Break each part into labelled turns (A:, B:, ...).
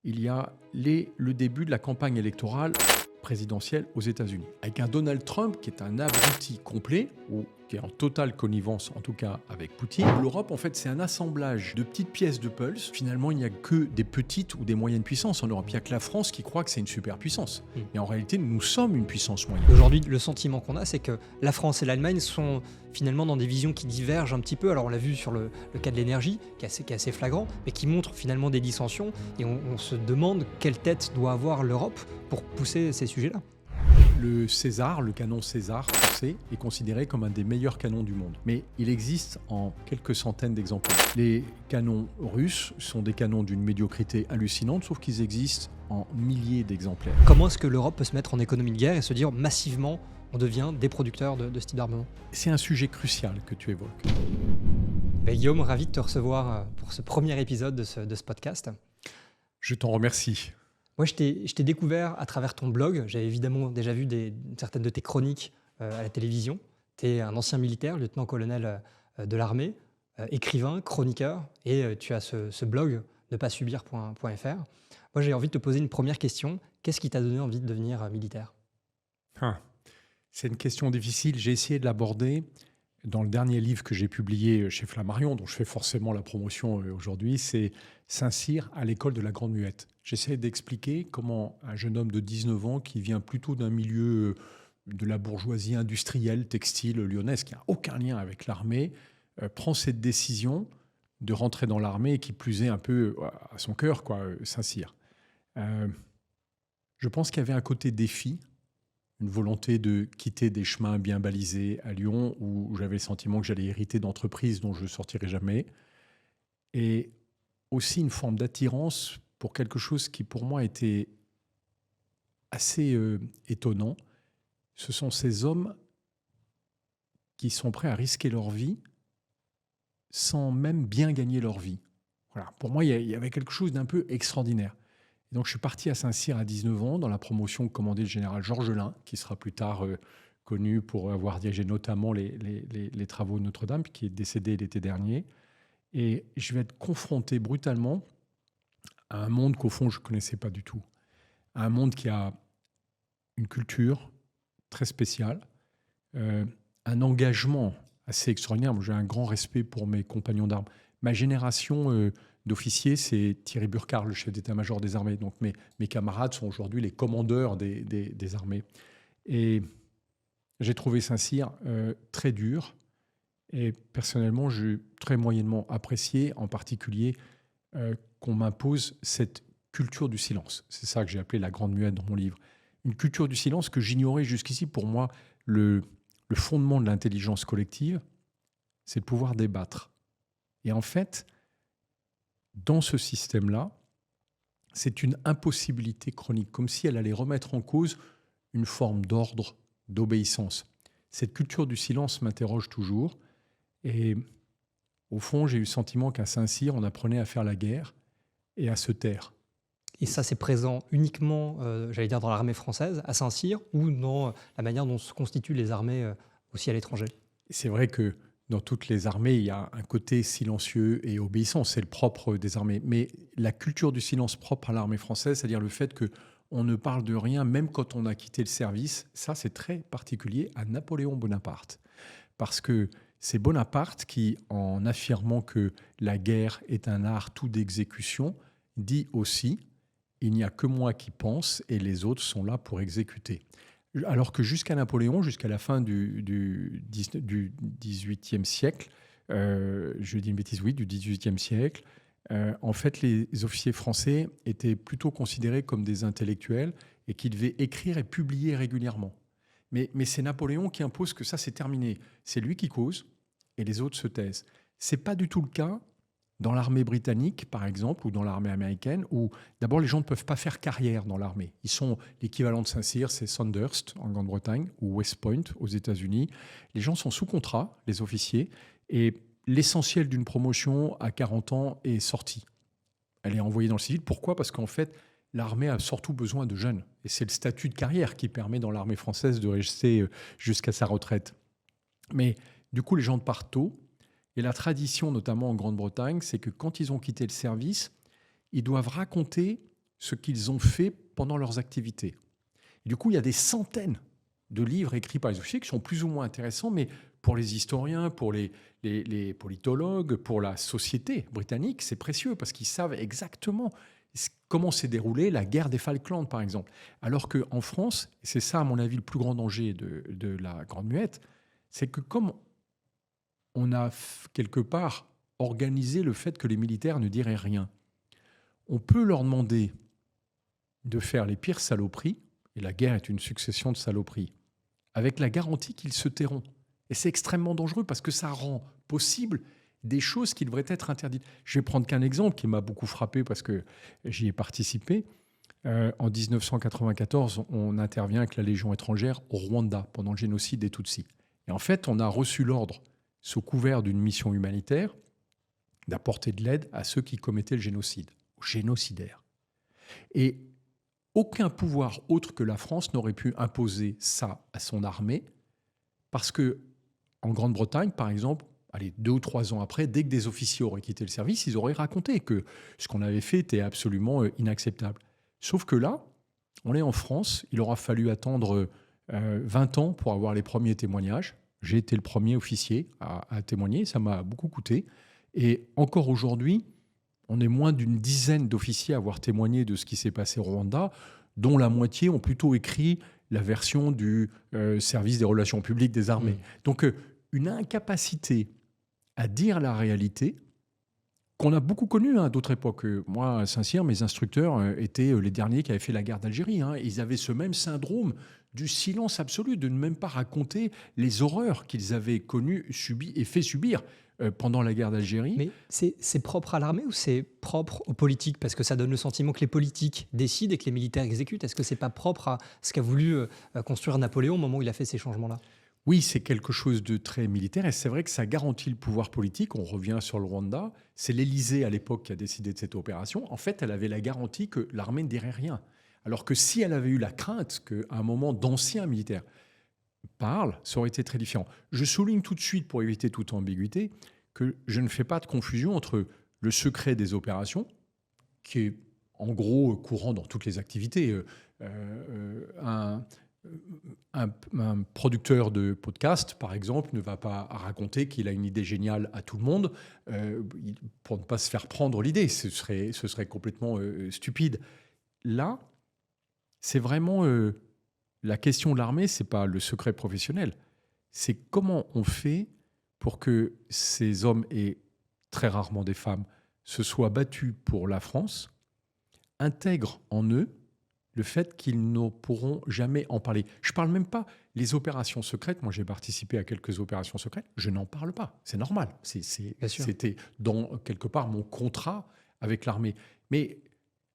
A: il y a le début de la campagne électorale présidentielle aux États-Unis, avec un Donald Trump qui est un abruti complet, ou qui est en totale connivence, en tout cas avec Poutine. L'Europe, en fait, c'est un assemblage de petites pièces de puzzle. Finalement, il n'y a que des petites ou des moyennes puissances en Europe. Il n'y a que la France qui croit que c'est une superpuissance. Et en réalité, nous sommes une puissance moyenne.
B: Aujourd'hui, le sentiment qu'on a, c'est que la France et l'Allemagne sont finalement dans des visions qui divergent un petit peu. Alors on l'a vu sur le cas de l'énergie, qui est assez flagrant, mais qui montre finalement des dissensions. Et on se demande quelle tête doit avoir l'Europe pour pousser ces sujets-là.
A: Le César, le canon César français, est considéré comme un des meilleurs canons du monde. Mais il existe en quelques centaines d'exemplaires. Les canons russes sont des canons d'une médiocrité hallucinante, sauf qu'ils existent en milliers d'exemplaires.
B: Comment est-ce que l'Europe peut se mettre en économie de guerre et se dire massivement on devient des producteurs de ce type d'armement?
A: C'est un sujet crucial que tu évoques.
B: Guillaume, ravi de te recevoir pour ce premier épisode de ce podcast.
A: Je t'en remercie.
B: Moi, je t'ai découvert à travers ton blog. J'avais évidemment déjà vu certaines de tes chroniques à la télévision. Tu es un ancien militaire, lieutenant-colonel de l'armée, écrivain, chroniqueur, et tu as ce blog nepasubir.fr. Moi, j'ai envie de te poser une première question. Qu'est-ce qui t'a donné envie de devenir militaire ?
A: C'est une question difficile. J'ai essayé de l'aborder dans le dernier livre que j'ai publié chez Flammarion, dont je fais forcément la promotion aujourd'hui, c'est Saint-Cyr à l'école de la Grande Muette. J'essaie d'expliquer comment un jeune homme de 19 ans qui vient plutôt d'un milieu de la bourgeoisie industrielle, textile, lyonnaise, qui n'a aucun lien avec l'armée, prend cette décision de rentrer dans l'armée et qui plus est un peu à son cœur, Saint-Cyr. Je pense qu'il y avait un côté défi, une volonté de quitter des chemins bien balisés à Lyon où j'avais le sentiment que j'allais hériter d'entreprises dont je ne sortirai jamais. Et aussi une forme d'attirance pour quelque chose qui pour moi était assez étonnant. Ce sont ces hommes qui sont prêts à risquer leur vie sans même bien gagner leur vie. Voilà. Pour moi, il y avait quelque chose d'un peu extraordinaire. Et donc, je suis parti à Saint-Cyr à 19 ans dans la promotion commandée le général Georges Lain, qui sera plus tard connu pour avoir dirigé notamment les travaux de Notre-Dame, qui est décédé l'été dernier. Et je vais être confronté brutalement à un monde qu'au fond, je ne connaissais pas du tout. À un monde qui a une culture très spéciale, un engagement assez extraordinaire. Moi, j'ai un grand respect pour mes compagnons d'armes. Ma génération d'officiers, c'est Thierry Burkhard, le chef d'état-major des armées. Donc mes camarades sont aujourd'hui les commandeurs des armées. Et j'ai trouvé Saint-Cyr très dur. Et personnellement, j'ai très moyennement apprécié, en particulier, qu'on m'impose cette culture du silence. C'est ça que j'ai appelé la grande muette dans mon livre. Une culture du silence que j'ignorais jusqu'ici. Pour moi, le fondement de l'intelligence collective, c'est de pouvoir débattre. Et en fait, dans ce système-là, c'est une impossibilité chronique, comme si elle allait remettre en cause une forme d'ordre, d'obéissance. Cette culture du silence m'interroge toujours. Et au fond, j'ai eu le sentiment qu'à Saint-Cyr, on apprenait à faire la guerre et à se taire.
B: Et ça, c'est présent uniquement, j'allais dire, dans l'armée française, à Saint-Cyr, ou dans la manière dont se constituent les armées aussi à l'étranger?
A: C'est vrai que dans toutes les armées, il y a un côté silencieux et obéissant. C'est le propre des armées. Mais la culture du silence propre à l'armée française, c'est-à-dire le fait qu'on ne parle de rien, même quand on a quitté le service, ça, c'est très particulier à Napoléon Bonaparte. Parce que c'est Bonaparte qui, en affirmant que la guerre est un art tout d'exécution, dit aussi « il n'y a que moi qui pense et les autres sont là pour exécuter ». Alors que jusqu'à Napoléon, jusqu'à la fin du XVIIIe siècle, je dis une bêtise, oui, du XVIIIe siècle, en fait, les officiers français étaient plutôt considérés comme des intellectuels et qui devaient écrire et publier régulièrement. Mais c'est Napoléon qui impose que ça, c'est terminé. C'est lui qui cause et les autres se taisent. Ce n'est pas du tout le cas dans l'armée britannique, par exemple, ou dans l'armée américaine, où d'abord les gens ne peuvent pas faire carrière dans l'armée. Ils sont l'équivalent de Saint-Cyr, c'est Sandhurst en Grande-Bretagne, ou West Point aux États-Unis. Les gens sont sous contrat, les officiers, et l'essentiel d'une promotion à 40 ans est sorti. Elle est envoyée dans le civil. Pourquoi ? Parce qu'en fait, l'armée a surtout besoin de jeunes. Et c'est le statut de carrière qui permet dans l'armée française de rester jusqu'à sa retraite. Mais du coup, les gens partent tôt. Et la tradition, notamment en Grande-Bretagne, c'est que quand ils ont quitté le service, ils doivent raconter ce qu'ils ont fait pendant leurs activités. Et du coup, il y a des centaines de livres écrits par les officiers qui sont plus ou moins intéressants, mais pour les historiens, pour les politologues, pour la société britannique, c'est précieux parce qu'ils savent exactement comment s'est déroulée la guerre des Falklands, par exemple. Alors qu'en France, et c'est ça, à mon avis, le plus grand danger de la Grande Muette, c'est que comme on a quelque part organisé le fait que les militaires ne diraient rien, on peut leur demander de faire les pires saloperies, et la guerre est une succession de saloperies, avec la garantie qu'ils se tairont. Et c'est extrêmement dangereux parce que ça rend possible des choses qui devraient être interdites. Je vais prendre qu'un exemple qui m'a beaucoup frappé parce que j'y ai participé. En 1994, on intervient avec la Légion étrangère au Rwanda pendant le génocide des Tutsis. Et en fait, on a reçu l'ordre, sous couvert d'une mission humanitaire, d'apporter de l'aide à ceux qui commettaient le génocide, aux génocidaires. Et aucun pouvoir autre que la France n'aurait pu imposer ça à son armée, parce que en Grande-Bretagne, par exemple, 2 ou 3 ans après, dès que des officiers auraient quitté le service, ils auraient raconté que ce qu'on avait fait était absolument inacceptable. Sauf que là, on est en France, il aura fallu attendre 20 ans pour avoir les premiers témoignages. J'ai été le premier officier à témoigner, ça m'a beaucoup coûté. Et encore aujourd'hui, on est moins d'une dizaine d'officiers à avoir témoigné de ce qui s'est passé au Rwanda, dont la moitié ont plutôt écrit la version du service des relations publiques des armées. Donc, une incapacité à dire la réalité qu'on a beaucoup connue à d'autres époques. Moi, à Saint-Cyr, mes instructeurs étaient les derniers qui avaient fait la guerre d'Algérie. Ils avaient ce même syndrome du silence absolu, de ne même pas raconter les horreurs qu'ils avaient connues, subies et fait subir pendant la guerre d'Algérie.
B: Mais c'est propre à l'armée ou c'est propre aux politiques? Parce que ça donne le sentiment que les politiques décident et que les militaires exécutent. Est-ce que c'est pas propre à ce qu'a voulu construire Napoléon au moment où il a fait ces changements-là?
A: Oui, c'est quelque chose de très militaire et c'est vrai que ça garantit le pouvoir politique. On revient sur le Rwanda. C'est l'Élysée à l'époque qui a décidé de cette opération. En fait, elle avait la garantie que l'armée ne dirait rien. Alors que si elle avait eu la crainte qu'à un moment d'anciens militaires parlent, ça aurait été très différent. Je souligne tout de suite, pour éviter toute ambiguïté, que je ne fais pas de confusion entre le secret des opérations, qui est en gros courant dans toutes les activités. Un producteur de podcast, par exemple, ne va pas raconter qu'il a une idée géniale à tout le monde pour ne pas se faire prendre l'idée. Ce serait complètement stupide. Là, c'est vraiment la question de l'armée, c'est pas le secret professionnel. C'est comment on fait pour que ces hommes, et très rarement des femmes, se soient battus pour la France, intègrent en eux le fait qu'ils ne pourront jamais en parler. Je ne parle même pas les opérations secrètes. Moi, j'ai participé à quelques opérations secrètes. Je n'en parle pas. C'est normal. C'était dans, quelque part, mon contrat avec l'armée. Mais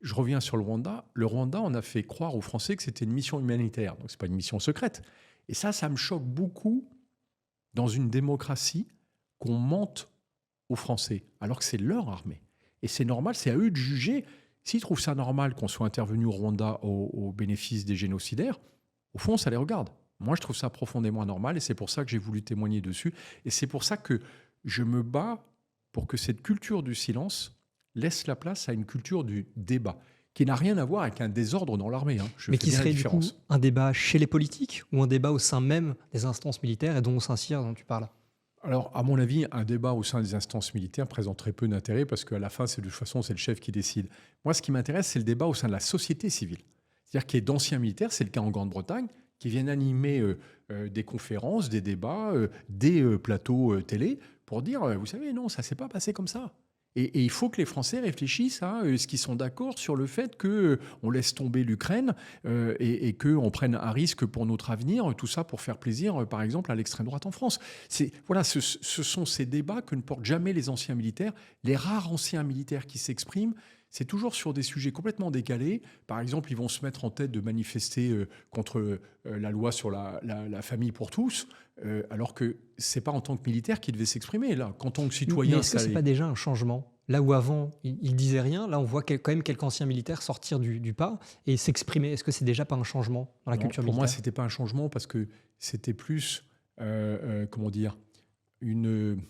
A: je reviens sur le Rwanda. Le Rwanda, on a fait croire aux Français que c'était une mission humanitaire. Donc, ce n'est pas une mission secrète. Et ça me choque beaucoup dans une démocratie qu'on mente aux Français, alors que c'est leur armée. Et c'est normal, c'est à eux de juger. S'ils trouvent ça normal qu'on soit intervenu au Rwanda au bénéfice des génocidaires, au fond, ça les regarde. Moi, je trouve ça profondément anormal et c'est pour ça que j'ai voulu témoigner dessus. Et c'est pour ça que je me bats pour que cette culture du silence laisse la place à une culture du débat, qui n'a rien à voir avec un désordre dans l'armée.
B: Mais qui serait du coup un débat chez les politiques ou un débat au sein même des instances militaires et dont Saint-Cyr dont tu parles?
A: Alors, à mon avis, un débat au sein des instances militaires présente très peu d'intérêt parce qu'à la fin, de toute façon, c'est le chef qui décide. Moi, ce qui m'intéresse, c'est le débat au sein de la société civile. C'est-à-dire qu'il y ait d'anciens militaires, c'est le cas en Grande-Bretagne, qui viennent animer des conférences, des débats, des plateaux télé pour dire, vous savez, non, ça ne s'est pas passé comme ça. Et il faut que les Français réfléchissent à ce qu'ils sont d'accord sur le fait qu'on laisse tomber l'Ukraine et qu'on prenne un risque pour notre avenir, tout ça pour faire plaisir, par exemple, à l'extrême droite en France. Voilà, ce sont ces débats que ne portent jamais les anciens militaires. Les rares anciens militaires qui s'expriment, c'est toujours sur des sujets complètement décalés. Par exemple, ils vont se mettre en tête de manifester contre la loi sur la famille pour tous, alors que ce n'est pas en tant que militaire qu'ils devaient s'exprimer. Là, qu'en tant que citoyen...
B: Mais est-ce que ce n'est pas déjà un changement? Là où avant, il ne disait rien, là on voit quand même quelques anciens militaires sortir du pas et s'exprimer. Est-ce que c'est déjà pas un changement dans la culture militaire?
A: Pour moi, ce n'était pas un changement parce que c'était plus, comment dire, une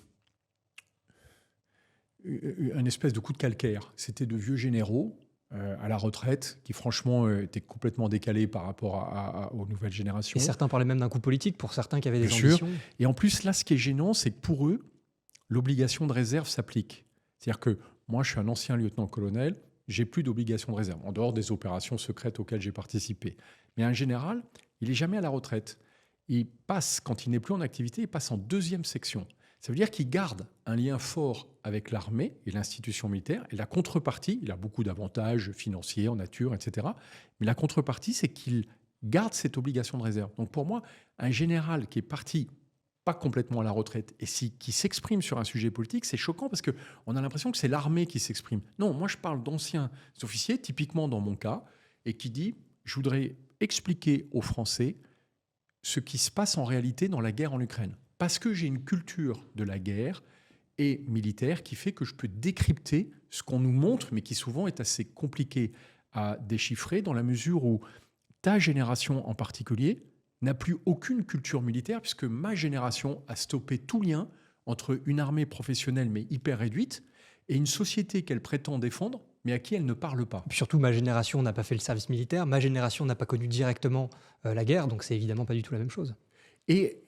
A: espèce de coup de calcaire. C'était de vieux généraux à la retraite, qui franchement était complètement décalé par rapport aux nouvelles
B: Et
A: générations.
B: certains parlaient même d'un coup politique pour certains qui avaient
A: Bien
B: des
A: sûr.
B: ambitions.
A: Et en plus, là, ce qui est gênant, c'est que pour eux, l'obligation de réserve s'applique. C'est-à-dire que moi, je suis un ancien lieutenant-colonel, j'ai plus d'obligation de réserve, en dehors des opérations secrètes auxquelles j'ai participé. Mais un général, il n'est jamais à la retraite. Il passe, quand il n'est plus en activité, il passe en deuxième section. Ça veut dire qu'il garde un lien fort avec l'armée et l'institution militaire. Et la contrepartie, il a beaucoup d'avantages financiers, en nature, etc. Mais la contrepartie, c'est qu'il garde cette obligation de réserve. Donc pour moi, un général qui est parti pas complètement à la retraite et qui s'exprime sur un sujet politique, c'est choquant parce qu'on a l'impression que c'est l'armée qui s'exprime. Non, moi je parle d'anciens officiers, typiquement dans mon cas, et qui dit, je voudrais expliquer aux Français ce qui se passe en réalité dans la guerre en Ukraine. Parce que j'ai une culture de la guerre et militaire qui fait que je peux décrypter ce qu'on nous montre, mais qui souvent est assez compliqué à déchiffrer dans la mesure où ta génération en particulier n'a plus aucune culture militaire puisque ma génération a stoppé tout lien entre une armée professionnelle mais hyper réduite et une société qu'elle prétend défendre mais à qui elle ne parle pas.
B: Et puis surtout, ma génération n'a pas fait le service militaire, ma génération n'a pas connu directement la guerre, donc c'est évidemment pas du tout la même chose.
A: Et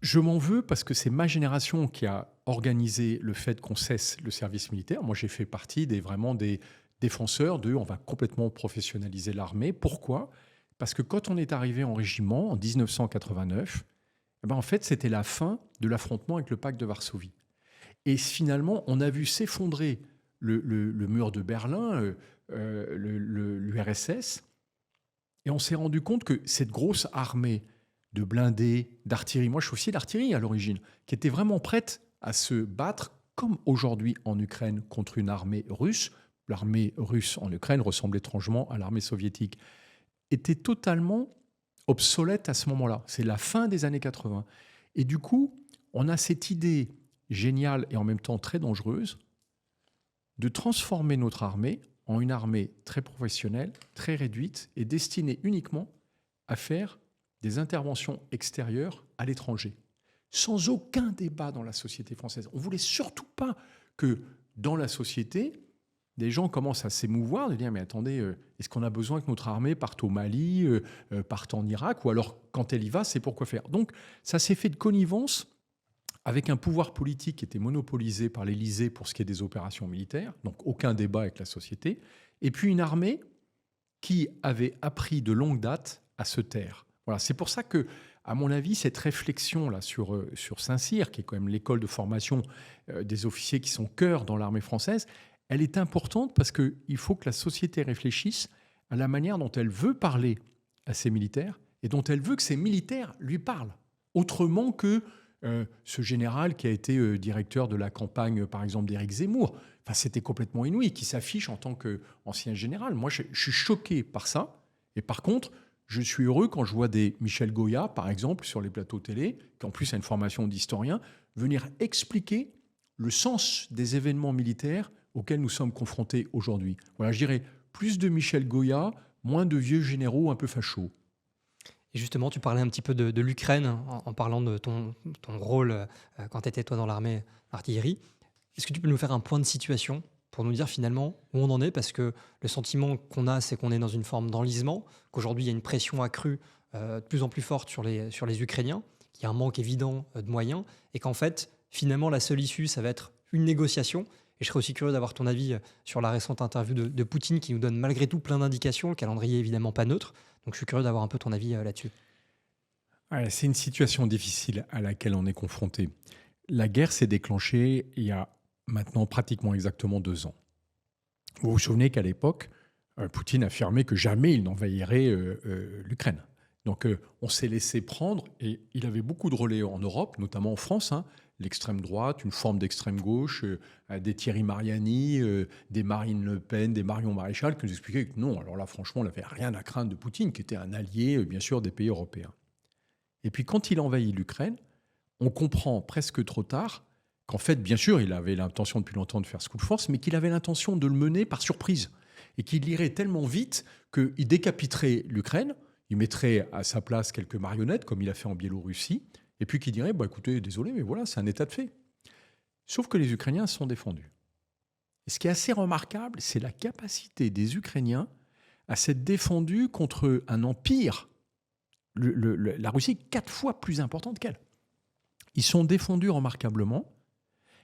A: je m'en veux parce que c'est ma génération qui a organisé le fait qu'on cesse le service militaire. Moi, j'ai fait partie vraiment des défenseurs on va complètement professionnaliser l'armée. Pourquoi ? Parce que quand on est arrivé en régiment en 1989, eh ben en fait, c'était la fin de l'affrontement avec le pacte de Varsovie. Et finalement, on a vu s'effondrer le mur de Berlin, l'URSS, et on s'est rendu compte que cette grosse armée de blindés, d'artillerie, moi je suis aussi d'artillerie à l'origine, qui était vraiment prête à se battre, comme aujourd'hui en Ukraine, contre une armée russe. L'armée russe en Ukraine ressemble étrangement à l'armée soviétique, était totalement obsolète à ce moment-là. C'est la fin des années 80. Et du coup, on a cette idée géniale et en même temps très dangereuse de transformer notre armée en une armée très professionnelle, très réduite et destinée uniquement à faire des interventions extérieures à l'étranger, sans aucun débat dans la société française. On ne voulait surtout pas que dans la société, des gens commencent à s'émouvoir, de dire mais attendez, est-ce qu'on a besoin que notre armée parte au Mali, parte en Irak, ou alors quand elle y va, c'est pour quoi faire. Donc ça s'est fait de connivence avec un pouvoir politique qui était monopolisé par l'Élysée pour ce qui est des opérations militaires, donc aucun débat avec la société, et puis une armée qui avait appris de longue date à se taire. Voilà, c'est pour ça que, à mon avis, cette réflexion-là sur Saint-Cyr, qui est quand même l'école de formation des officiers qui sont cœur dans l'armée française, elle est importante parce qu'il faut que la société réfléchisse à la manière dont elle veut parler à ses militaires et dont elle veut que ses militaires lui parlent. Autrement que ce général qui a été directeur de la campagne, par exemple, d'Éric Zemmour. Enfin, c'était complètement inouï, qui s'affiche en tant qu'ancien général. Moi, je suis choqué par ça. Et par contre, je suis heureux quand je vois des Michel Goya, par exemple, sur les plateaux télé, qui en plus a une formation d'historien, venir expliquer le sens des événements militaires auxquels nous sommes confrontés aujourd'hui. Voilà, je dirais plus de Michel Goya, moins de vieux généraux un peu fachos.
B: Et justement, tu parlais un petit peu de l'Ukraine en parlant de ton rôle quand tu étais toi dans l'armée artillerie. Est-ce que tu peux nous faire un point de situation pour nous dire finalement où on en est? Parce que le sentiment qu'on a, c'est qu'on est dans une forme d'enlisement, qu'aujourd'hui il y a une pression accrue de plus en plus forte sur les Ukrainiens, qu'il y a un manque évident de moyens et qu'en fait, finalement, la seule issue, ça va être une négociation. Et je serais aussi curieux d'avoir ton avis sur la récente interview de Poutine qui nous donne malgré tout plein d'indications, le calendrier évidemment pas neutre. Donc je suis curieux d'avoir un peu ton avis là-dessus.
A: Ouais, c'est une situation difficile à laquelle on est confronté. La guerre s'est déclenchée il y a maintenant pratiquement exactement 2 ans. Vous vous souvenez qu'à l'époque, Poutine affirmait que jamais il n'envahirait l'Ukraine. Donc on s'est laissé prendre et il avait beaucoup de relais en Europe, notamment en France, hein, l'extrême droite, une forme d'extrême gauche, des Thierry Mariani, des Marine Le Pen, des Marion Maréchal qui nous expliquaient que non, alors là franchement on n'avait rien à craindre de Poutine, qui était un allié bien sûr des pays européens. Et puis quand il envahit l'Ukraine, on comprend presque trop tard qu'en fait bien sûr il avait l'intention depuis longtemps de faire ce coup de force, mais qu'il avait l'intention de le mener par surprise et qu'il irait tellement vite qu'il décapiterait l'Ukraine. Il mettrait à sa place quelques marionnettes, comme il a fait en Biélorussie, et puis qu'il dirait écoutez, désolé, mais voilà, c'est un état de fait. Sauf que les Ukrainiens se sont défendus. Et ce qui est assez remarquable, c'est la capacité des Ukrainiens à s'être défendus contre un empire, la Russie, 4 fois plus importante qu'elle. Ils sont défendus remarquablement.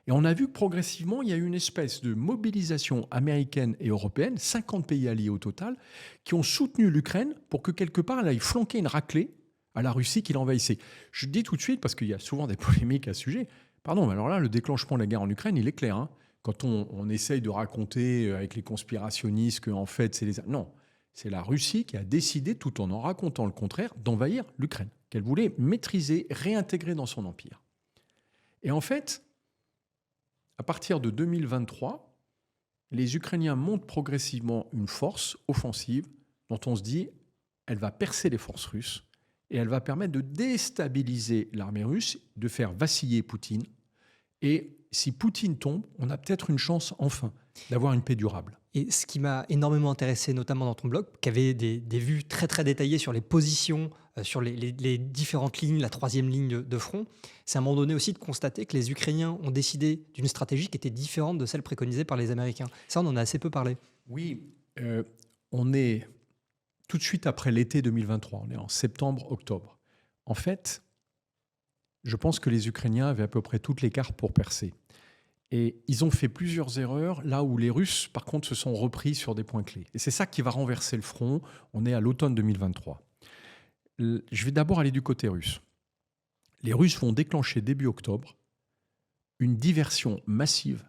A: Et on a vu que progressivement, il y a eu une espèce de mobilisation américaine et européenne, 50 pays alliés au total, qui ont soutenu l'Ukraine pour que quelque part, elle aille flanquer une raclée à la Russie qui l'envahissait. Je dis tout de suite, parce qu'il y a souvent des polémiques à ce sujet, pardon, mais alors là, le déclenchement de la guerre en Ukraine, il est clair. Hein. Quand on essaye de raconter avec les conspirationnistes qu'en fait, c'est les... Non, c'est la Russie qui a décidé, tout en racontant le contraire, d'envahir l'Ukraine, qu'elle voulait maîtriser, réintégrer dans son empire. Et en fait, à partir de 2023, les Ukrainiens montent progressivement une force offensive dont on se dit elle va percer les forces russes et elle va permettre de déstabiliser l'armée russe, de faire vaciller Poutine. Et si Poutine tombe, on a peut-être une chance enfin d'avoir une paix durable.
B: Et ce qui m'a énormément intéressé, notamment dans ton blog, qui avait des vues très très détaillées sur les positions, sur les différentes lignes, la troisième ligne de front, c'est à un moment donné aussi de constater que les Ukrainiens ont décidé d'une stratégie qui était différente de celle préconisée par les Américains. Ça, on en a assez peu parlé.
A: Oui, on est tout de suite après l'été 2023, on est en septembre-octobre. En fait, je pense que les Ukrainiens avaient à peu près toutes les cartes pour percer. Et ils ont fait plusieurs erreurs, là où les Russes, par contre, se sont repris sur des points clés. Et c'est ça qui va renverser le front. On est à l'automne 2023. Je vais d'abord aller du côté russe. Les Russes vont déclencher début octobre une diversion massive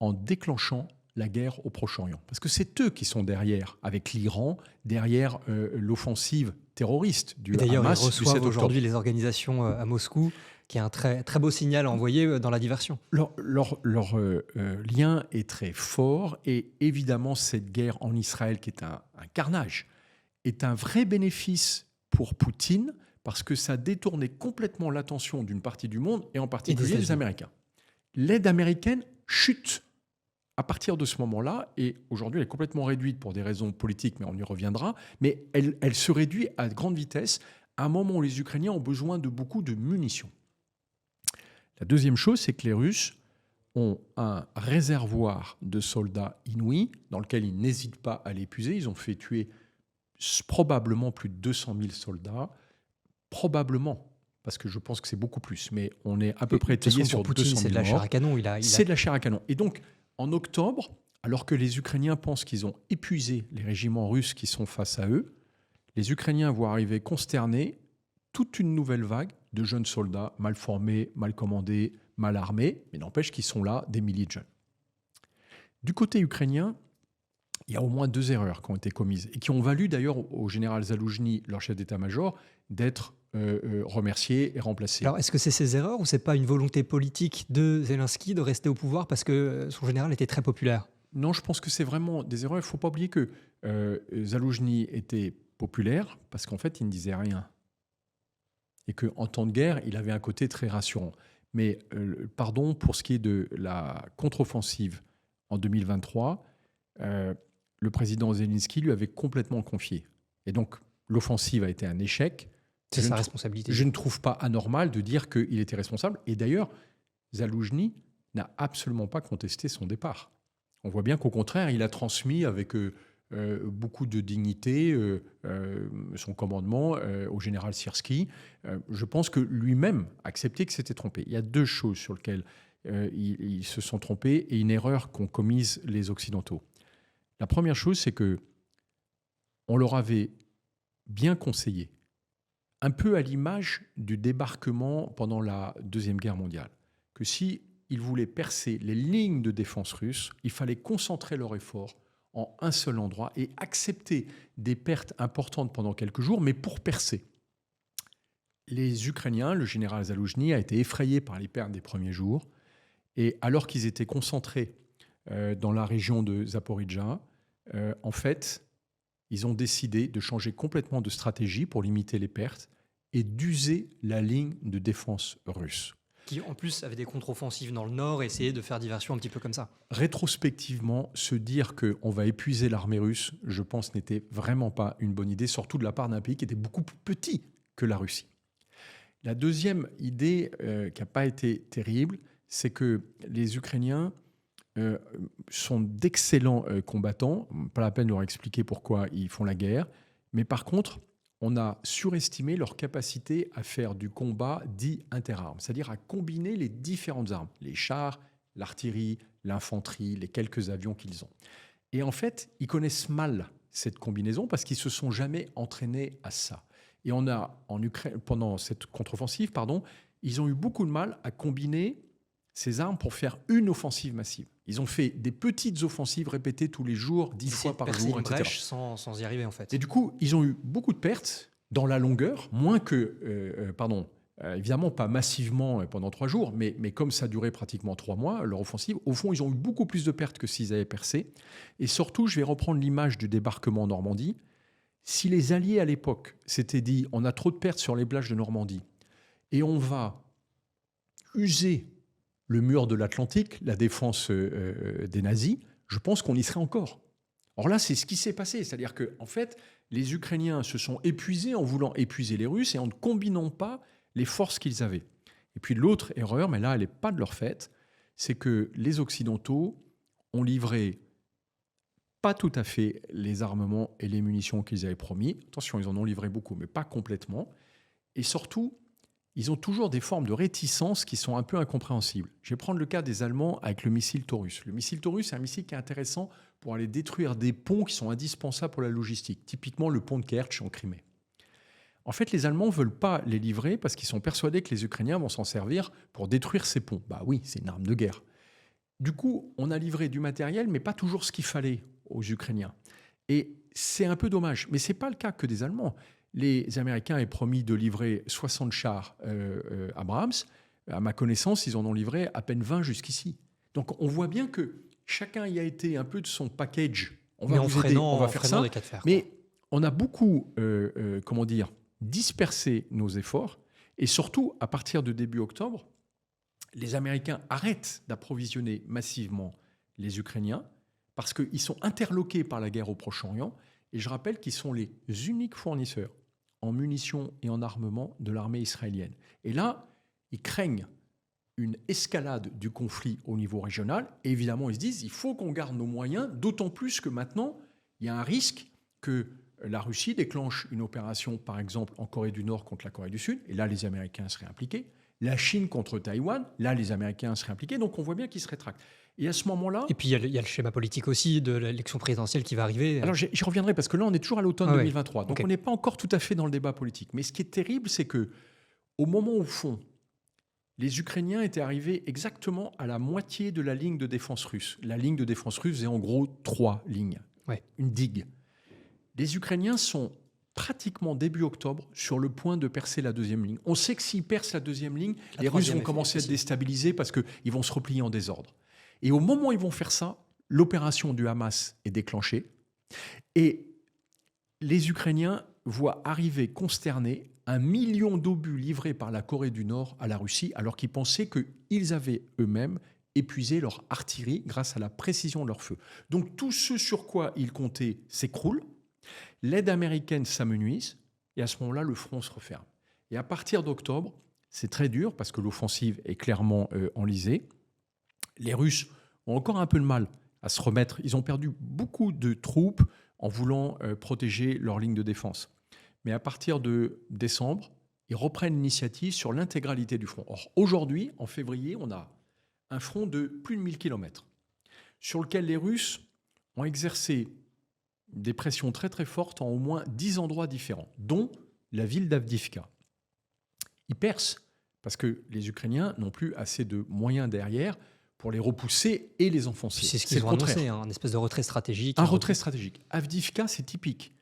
A: en déclenchant la guerre au Proche-Orient. Parce que c'est eux qui sont derrière, avec l'Iran, derrière l'offensive terroriste du Hamas.
B: D'ailleurs, ils reçoivent aujourd'hui les organisations à Moscou, qui est un très, très beau signal à envoyer dans la diversion.
A: Leur lien est très fort et évidemment, cette guerre en Israël, qui est un carnage, est un vrai bénéfice pour Poutine parce que ça détournait complètement l'attention d'une partie du monde et en particulier des Américains. L'aide américaine chute à partir de ce moment-là, et aujourd'hui elle est complètement réduite pour des raisons politiques, mais on y reviendra, mais elle se réduit à grande vitesse à un moment où les Ukrainiens ont besoin de beaucoup de munitions. La deuxième chose, c'est que les Russes ont un réservoir de soldats inouï dans lequel ils n'hésitent pas à l'épuiser. Ils ont fait tuer probablement plus de 200 000 soldats, probablement, parce que je pense que c'est beaucoup plus, mais on est à peu près taillé sur
B: Poutine,
A: 200 000
B: c'est de la chair à canon.
A: C'est de la chair à canon. Et donc, en octobre, alors que les Ukrainiens pensent qu'ils ont épuisé les régiments russes qui sont face à eux, les Ukrainiens vont arriver consternés, toute une nouvelle vague de jeunes soldats mal formés, mal commandés, mal armés, mais n'empêche qu'ils sont là, des milliers de jeunes. Du côté ukrainien, il y a au moins 2 erreurs qui ont été commises et qui ont valu d'ailleurs au général Zaloujny, leur chef d'état-major, d'être remercié et remplacé.
B: Alors, est-ce que c'est ces erreurs ou c'est pas une volonté politique de Zelensky de rester au pouvoir parce que son général était très populaire ?
A: Non, je pense que c'est vraiment des erreurs. Il ne faut pas oublier que Zaloujny était populaire parce qu'en fait, il ne disait rien. Et qu'en temps de guerre, il avait un côté très rassurant. Mais pardon, pour ce qui est de la contre-offensive en 2023, le président Zelensky lui avait complètement confié. Et donc, l'offensive a été un échec.
B: C'est sa responsabilité.
A: Je ne trouve pas anormal de dire qu'il était responsable. Et d'ailleurs, Zaloujny n'a absolument pas contesté son départ. On voit bien qu'au contraire, il a transmis avec beaucoup de dignité son commandement au général Syrski. Je pense que lui-même acceptait que s'était trompé. Il y a 2 choses sur lesquelles ils se sont trompés et une erreur qu'ont commise les Occidentaux. La première chose, c'est que on leur avait bien conseillé, un peu à l'image du débarquement pendant la Deuxième Guerre mondiale, que si ils voulaient percer les lignes de défense russes, il fallait concentrer leur effort en un seul endroit et accepter des pertes importantes pendant quelques jours, mais pour percer. Les Ukrainiens, le général Zaloujny a été effrayé par les pertes des premiers jours, et alors qu'ils étaient concentrés dans la région de Zaporijjia, en fait, ils ont décidé de changer complètement de stratégie pour limiter les pertes et d'user la ligne de défense russe.
B: Qui, en plus, avait des contre-offensives dans le nord et essayait de faire diversion un petit peu comme ça.
A: Rétrospectivement, se dire qu'on va épuiser l'armée russe, je pense, n'était vraiment pas une bonne idée, surtout de la part d'un pays qui était beaucoup plus petit que la Russie. La deuxième idée qui n'a pas été terrible, c'est que les Ukrainiens euh, sont d'excellents combattants. Pas la peine de leur expliquer pourquoi ils font la guerre. Mais par contre, on a surestimé leur capacité à faire du combat dit interarmes, c'est-à-dire à combiner les différentes armes, les chars, l'artillerie, l'infanterie, les quelques avions qu'ils ont. Et en fait, ils connaissent mal cette combinaison parce qu'ils ne se sont jamais entraînés à ça. Et on a, en Ukraine, pendant cette contre-offensive, ils ont eu beaucoup de mal à combiner ces armes pour faire une offensive massive. Ils ont fait des petites offensives répétées tous les jours, 10 fois par jour,
B: une
A: etc.
B: brèche sans y arriver, en fait.
A: Et du coup, ils ont eu beaucoup de pertes dans la longueur, moins que, évidemment pas massivement pendant 3 jours, mais comme ça durait pratiquement 3 mois, leur offensive, au fond, ils ont eu beaucoup plus de pertes que s'ils avaient percé. Et surtout, je vais reprendre l'image du débarquement en Normandie. Si les Alliés, à l'époque, s'étaient dit « on a trop de pertes sur les plages de Normandie et on va user le mur de l'Atlantique, la défense des nazis », je pense qu'on y serait encore. Or là, c'est ce qui s'est passé. C'est-à-dire que, en fait, les Ukrainiens se sont épuisés en voulant épuiser les Russes et en ne combinant pas les forces qu'ils avaient. Et puis l'autre erreur, mais là, elle n'est pas de leur fait, c'est que les Occidentaux ont livré pas tout à fait les armements et les munitions qu'ils avaient promis. Attention, ils en ont livré beaucoup, mais pas complètement. Et surtout, ils ont toujours des formes de réticence qui sont un peu incompréhensibles. Je vais prendre le cas des Allemands avec le missile Taurus. Le missile Taurus, c'est un missile qui est intéressant pour aller détruire des ponts qui sont indispensables pour la logistique, typiquement le pont de Kerch en Crimée. En fait, les Allemands ne veulent pas les livrer parce qu'ils sont persuadés que les Ukrainiens vont s'en servir pour détruire ces ponts. Bah oui, c'est une arme de guerre. Du coup, on a livré du matériel, mais pas toujours ce qu'il fallait aux Ukrainiens. Et c'est un peu dommage. Mais ce n'est pas le cas que des Allemands. Les Américains avaient promis de livrer 60 chars Abrams. À ma connaissance, ils en ont livré à peine 20 jusqu'ici. Donc on voit bien que chacun y a été un peu de son package. On va vous aider, on va faire ça. Mais on a beaucoup, dispersé nos efforts. Et surtout, à partir de début octobre, les Américains arrêtent d'approvisionner massivement les Ukrainiens parce qu'ils sont interloqués par la guerre au Proche-Orient. Et je rappelle qu'ils sont les uniques fournisseurs en munitions et en armement de l'armée israélienne. Et là, ils craignent une escalade du conflit au niveau régional. Et évidemment, ils se disent il faut qu'on garde nos moyens, d'autant plus que maintenant, il y a un risque que la Russie déclenche une opération, par exemple, en Corée du Nord contre la Corée du Sud. Et là, les Américains seraient impliqués. La Chine contre Taïwan, là, les Américains seraient impliqués. Donc, on voit bien qu'ils se rétractent. Et à ce moment-là...
B: Et puis, il y a le schéma politique aussi de l'élection présidentielle qui va arriver.
A: Alors, j'y reviendrai parce que là, on est toujours à l'automne 2023. Donc, on n'est pas encore tout à fait dans le débat politique. Mais ce qui est terrible, c'est que au moment où, au fond, les Ukrainiens étaient arrivés exactement à la moitié de la ligne de défense russe. La ligne de défense russe faisait en gros 3 lignes. Une digue. Les Ukrainiens sont pratiquement début octobre sur le point de percer la 2e ligne. On sait que s'ils percent la 2e ligne, les Russes vont commencer à être déstabilisés parce qu'ils vont se replier en désordre. Et au moment où ils vont faire ça, l'opération du Hamas est déclenchée et les Ukrainiens voient arriver consternés 1 million d'obus livrés par la Corée du Nord à la Russie alors qu'ils pensaient qu'ils avaient eux-mêmes épuisé leur artillerie grâce à la précision de leur feu. Donc tout ce sur quoi ils comptaient s'écroule, l'aide américaine s'amenuise et à ce moment-là, le front se referme. Et à partir d'octobre, c'est très dur parce que l'offensive est clairement enlisée. Les Russes ont encore un peu de mal à se remettre. Ils ont perdu beaucoup de troupes en voulant protéger leur ligne de défense. Mais à partir de décembre, ils reprennent l'initiative sur l'intégralité du front. Or, aujourd'hui, en février, on a un front de plus de 1000 km sur lequel les Russes ont exercé des pressions très très fortes en au moins 10 endroits différents, dont la ville d'Avdiivka. Ils percent parce que les Ukrainiens n'ont plus assez de moyens derrière pour les repousser et les enfoncer.
B: C'est ce qu'ils ont annoncé, un espèce de retrait stratégique.
A: Un retrait stratégique. Avdiivka, c'est typique.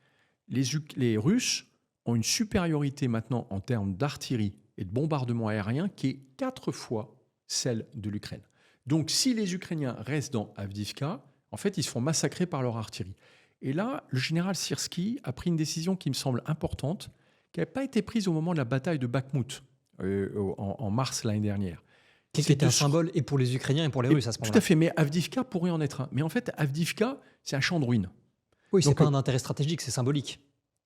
A: Les Russes ont une supériorité maintenant en termes d'artillerie et de bombardement aérien qui est 4 fois celle de l'Ukraine. Donc si les Ukrainiens restent dans Avdiivka, en fait, ils se font massacrer par leur artillerie. Et là, le général Syrski a pris une décision qui me semble importante, qui n'avait pas été prise au moment de la bataille de Bakhmout en mars l'année dernière.
B: Qui était un symbole et pour les Ukrainiens et pour les Russes à ce moment-là.
A: Tout à fait, mais Avdiivka pourrait en être un. Mais en fait, Avdiivka, c'est un champ de ruines.
B: Oui, c'est pas un intérêt stratégique, c'est symbolique.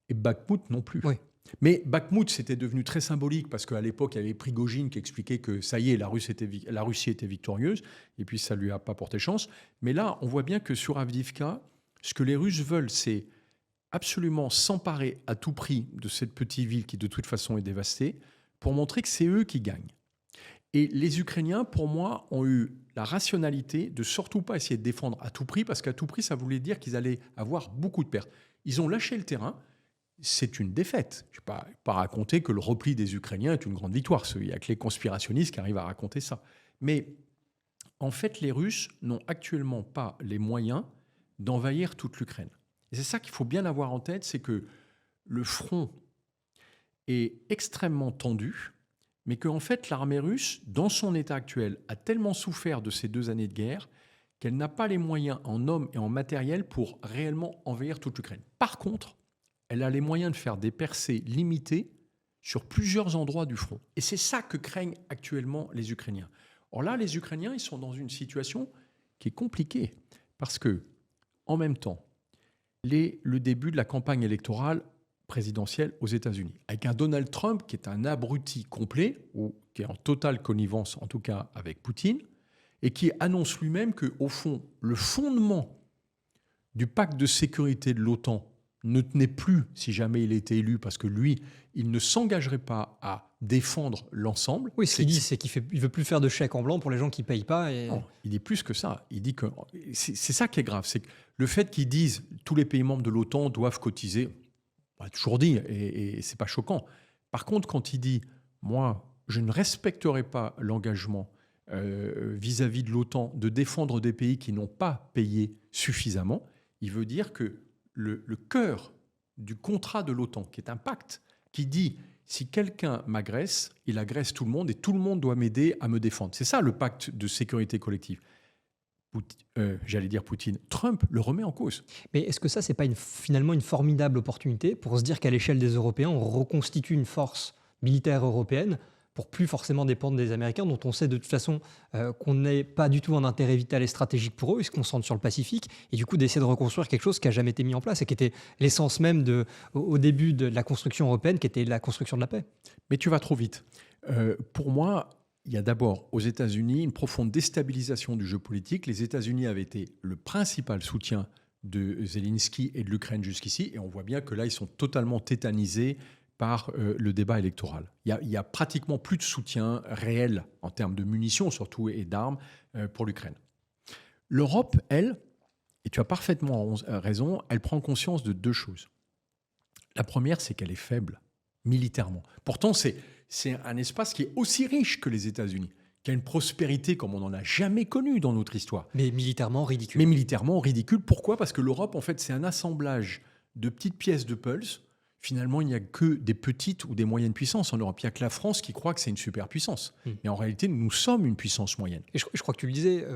A: Et Bakhmout non plus.
B: Oui.
A: Mais Bakhmout, c'était devenu très symbolique parce qu'à l'époque, il y avait Prigojine qui expliquait que ça y est, la Russie était victorieuse, et puis ça ne lui a pas porté chance. Mais là, on voit bien que sur Avdiivka, ce que les Russes veulent, c'est absolument s'emparer à tout prix de cette petite ville qui, de toute façon, est dévastée, pour montrer que c'est eux qui gagnent. Et les Ukrainiens, pour moi, ont eu la rationalité de surtout pas essayer de défendre à tout prix, parce qu'à tout prix, ça voulait dire qu'ils allaient avoir beaucoup de pertes. Ils ont lâché le terrain. C'est une défaite. Je ne vais pas raconter que le repli des Ukrainiens est une grande victoire. Il n'y a que les conspirationnistes qui arrivent à raconter ça. Mais en fait, les Russes n'ont actuellement pas les moyens d'envahir toute l'Ukraine. Et c'est ça qu'il faut bien avoir en tête, c'est que le front est extrêmement tendu, mais qu'en fait, l'armée russe, dans son état actuel, a tellement souffert de ces 2 années de guerre qu'elle n'a pas les moyens en hommes et en matériel pour réellement envahir toute l'Ukraine. Par contre, elle a les moyens de faire des percées limitées sur plusieurs endroits du front. Et c'est ça que craignent actuellement les Ukrainiens. Or là, les Ukrainiens, ils sont dans une situation qui est compliquée parce que, en même temps, le début de la campagne électorale présidentielle aux États-Unis, avec un Donald Trump qui est un abruti complet, ou qui est en totale connivence, en tout cas avec Poutine, et qui annonce lui-même qu'au fond, le fondement du pacte de sécurité de l'OTAN ne tenait plus si jamais il était élu, parce que lui, il ne s'engagerait pas à défendre l'ensemble.
B: Oui, ce qu'il dit, c'est qu'il ne veut plus faire de chèques en blanc pour les gens qui ne payent pas. Et...
A: Non, il dit plus que ça. Il dit que c'est ça qui est grave. C'est que le fait qu'ils disent tous les pays membres de l'OTAN doivent cotiser, on l'a toujours dit, et ce n'est pas choquant. Par contre, quand il dit « moi, je ne respecterai pas l'engagement vis-à-vis de l'OTAN de défendre des pays qui n'ont pas payé suffisamment », il veut dire que le cœur du contrat de l'OTAN, qui est un pacte, qui dit si quelqu'un m'agresse, il agresse tout le monde et tout le monde doit m'aider à me défendre. C'est ça le pacte de sécurité collective. J'allais dire Poutine. Trump le remet en cause.
B: Mais est-ce que ça, c'est pas finalement une formidable opportunité pour se dire qu'à l'échelle des Européens, on reconstitue une force militaire européenne pour plus forcément dépendre des Américains, dont on sait de toute façon qu'on n'est pas du tout un intérêt vital et stratégique pour eux, ils se concentrent sur le Pacifique, et du coup d'essayer de reconstruire quelque chose qui n'a jamais été mis en place et qui était l'essence même au début de la construction européenne, qui était la construction de la paix.
A: Mais tu vas trop vite. Pour moi, il y a d'abord aux États-Unis une profonde déstabilisation du jeu politique. Les États-Unis avaient été le principal soutien de Zelensky et de l'Ukraine jusqu'ici, et on voit bien que là, ils sont totalement tétanisés par le débat électoral. Il y a pratiquement plus de soutien réel en termes de munitions surtout et d'armes pour l'Ukraine. L'Europe, elle, et tu as parfaitement raison, elle prend conscience de 2 choses. La première, c'est qu'elle est faible militairement. Pourtant, c'est un espace qui est aussi riche que les États-Unis, qui a une prospérité comme on n'en a jamais connue dans notre histoire.
B: Mais militairement ridicule.
A: Mais militairement ridicule. Pourquoi ? Parce que l'Europe, en fait, c'est un assemblage de petites pièces de puzzle. Finalement, il n'y a que des petites ou des moyennes puissances en Europe. Il n'y a que la France qui croit que c'est une superpuissance. Mais en réalité, nous sommes une puissance moyenne.
B: Et je crois que tu le disais,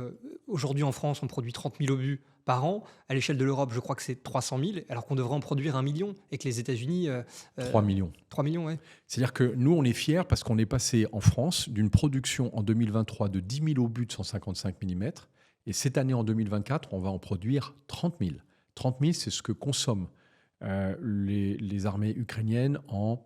B: aujourd'hui en France, on produit 30 000 obus par an. À l'échelle de l'Europe, je crois que c'est 300 000, alors qu'on devrait en produire 1 million. Et que les États-Unis...
A: 3 millions.
B: 3 millions, oui.
A: C'est-à-dire que nous, on est fiers parce qu'on est passé en France d'une production en 2023 de 10 000 obus de 155 mm. Et cette année, en 2024, on va en produire 30 000. 30 000, c'est ce que consomment les armées ukrainiennes en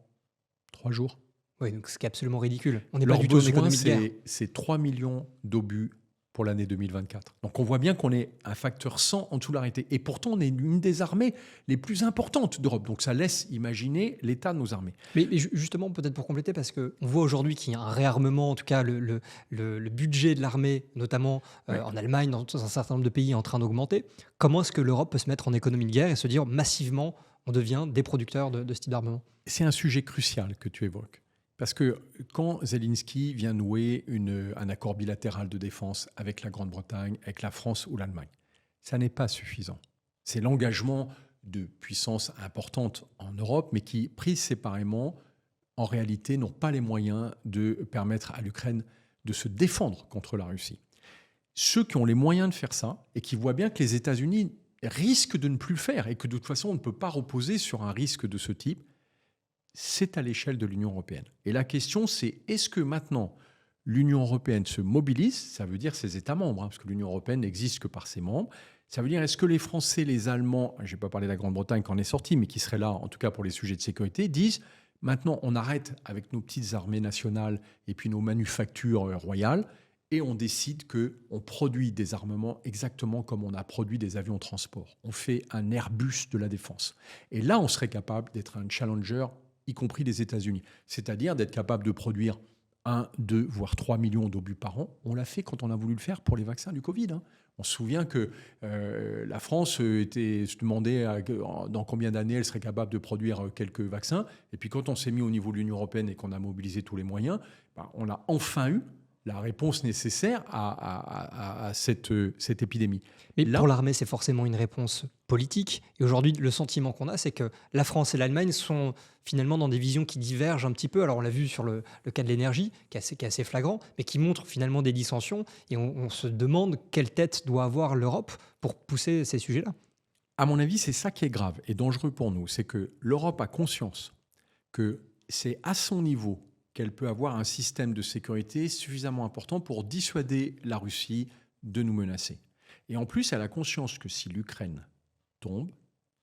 A: 3 jours.
B: Oui, donc ce qui est absolument ridicule. On n'est
A: Leur
B: pas du tout en
A: besoin,
B: économie de guerre.
A: c'est 3 millions d'obus pour l'année 2024. Donc on voit bien qu'on est un facteur 100 en dessous de la réalité. Et pourtant, on est une des armées les plus importantes d'Europe. Donc ça laisse imaginer l'état de nos armées.
B: Mais justement, peut-être pour compléter, parce qu'on voit aujourd'hui qu'il y a un réarmement, en tout cas le budget de l'armée, notamment en Allemagne, dans un certain nombre de pays, est en train d'augmenter. Comment est-ce que l'Europe peut se mettre en économie de guerre et se dire massivement, on devient des producteurs de ce type d'armement ?
A: C'est un sujet crucial que tu évoques. Parce que quand Zelensky vient nouer un accord bilatéral de défense avec la Grande-Bretagne, avec la France ou l'Allemagne, ça n'est pas suffisant. C'est l'engagement de puissances importantes en Europe, mais qui, prises séparément, en réalité, n'ont pas les moyens de permettre à l'Ukraine de se défendre contre la Russie. Ceux qui ont les moyens de faire ça, et qui voient bien que les États-Unis risquent de ne plus le faire, et que de toute façon, on ne peut pas reposer sur un risque de ce type, c'est à l'échelle de l'Union européenne. Et la question, c'est est-ce que maintenant l'Union européenne se mobilise ? Ça veut dire ses États membres, parce que l'Union européenne n'existe que par ses membres. Ça veut dire, est-ce que les Français, les Allemands, je n'ai pas parlé de la Grande-Bretagne qui en est sortie, mais qui serait là, en tout cas pour les sujets de sécurité, disent, maintenant on arrête avec nos petites armées nationales et puis nos manufactures royales, et on décide qu'on produit des armements exactement comme on a produit des avions de transport. On fait un Airbus de la défense. Et là, on serait capable d'être un challenger, y compris des États-Unis. C'est-à-dire d'être capable de produire 1, 2, voire 3 millions d'obus par an. On l'a fait quand on a voulu le faire pour les vaccins du Covid. On se souvient que la France se demandait dans combien d'années elle serait capable de produire quelques vaccins. Et puis quand on s'est mis au niveau de l'Union européenne et qu'on a mobilisé tous les moyens, on a enfin eu la réponse nécessaire à cette épidémie.
B: Mais là, pour l'armée, c'est forcément une réponse politique. Et aujourd'hui, le sentiment qu'on a, c'est que la France et l'Allemagne sont finalement dans des visions qui divergent un petit peu. Alors, on l'a vu sur le cas de l'énergie, qui est assez flagrant, mais qui montre finalement des dissensions. Et on se demande quelle tête doit avoir l'Europe pour pousser ces sujets-là.
A: À mon avis, c'est ça qui est grave et dangereux pour nous. C'est que l'Europe a conscience que c'est à son niveau qu'elle peut avoir un système de sécurité suffisamment important pour dissuader la Russie de nous menacer. Et en plus, elle a conscience que si l'Ukraine tombe,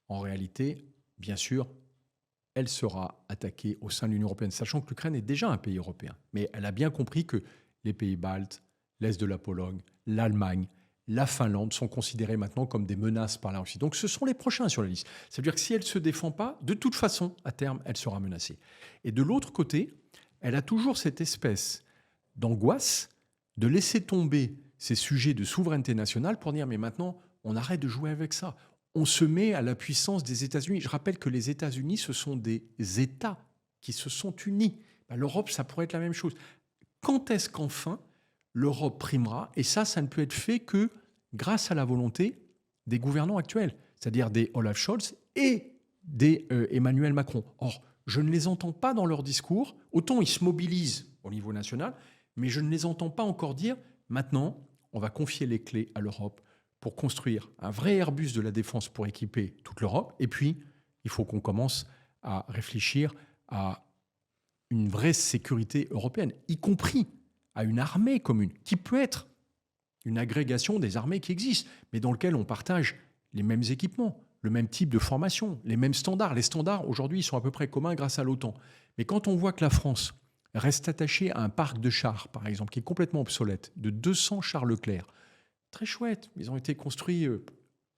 A: en réalité, bien sûr, elle sera attaquée au sein de l'Union européenne, sachant que l'Ukraine est déjà un pays européen. Mais elle a bien compris que les pays baltes, l'Est de la Pologne, l'Allemagne, la Finlande sont considérés maintenant comme des menaces par la Russie. Donc ce sont les prochains sur la liste. Ça veut dire que si elle ne se défend pas, de toute façon, à terme, elle sera menacée. Et de l'autre côté, elle a toujours cette espèce d'angoisse de laisser tomber ces sujets de souveraineté nationale pour dire mais maintenant, on arrête de jouer avec ça. On se met à la puissance des États-Unis. Je rappelle que les États-Unis, ce sont des États qui se sont unis. L'Europe, ça pourrait être la même chose. Quand est-ce qu'enfin l'Europe primera? Et ça ne peut être fait que grâce à la volonté des gouvernants actuels, c'est-à-dire des Olaf Scholz et des Emmanuel Macron. Or, je ne les entends pas dans leur discours. Autant ils se mobilisent au niveau national, mais je ne les entends pas encore dire maintenant, on va confier les clés à l'Europe pour construire un vrai Airbus de la défense pour équiper toute l'Europe. Et puis, il faut qu'on commence à réfléchir à une vraie sécurité européenne, y compris à une armée commune, qui peut être une agrégation des armées qui existent, mais dans lequel on partage les mêmes équipements, le même type de formation, les mêmes standards. Les standards, aujourd'hui, ils sont à peu près communs grâce à l'OTAN. Mais quand on voit que la France reste attachée à un parc de chars, par exemple, qui est complètement obsolète, de 200 chars Leclerc, très chouette, ils ont été construits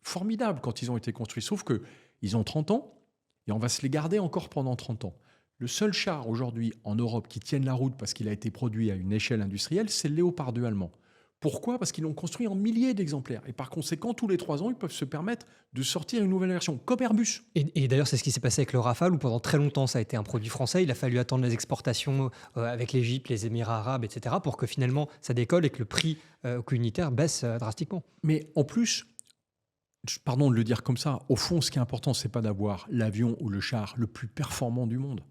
A: formidables quand ils ont été construits, sauf qu'ils ont 30 ans et on va se les garder encore pendant 30 ans. Le seul char aujourd'hui en Europe qui tienne la route parce qu'il a été produit à une échelle industrielle, c'est le Léopard 2 allemand. Pourquoi? Parce qu'ils l'ont construit en milliers d'exemplaires. Et par conséquent, tous les 3 ans, ils peuvent se permettre de sortir une nouvelle version, comme Airbus.
B: Et d'ailleurs, c'est ce qui s'est passé avec le Rafale, où pendant très longtemps, ça a été un produit français. Il a fallu attendre les exportations avec l'Égypte, les Émirats arabes, etc., pour que finalement, ça décolle et que le prix unitaire baisse drastiquement.
A: Mais en plus, pardon de le dire comme ça, au fond, ce qui est important, ce n'est pas d'avoir l'avion ou le char le plus performant du monde.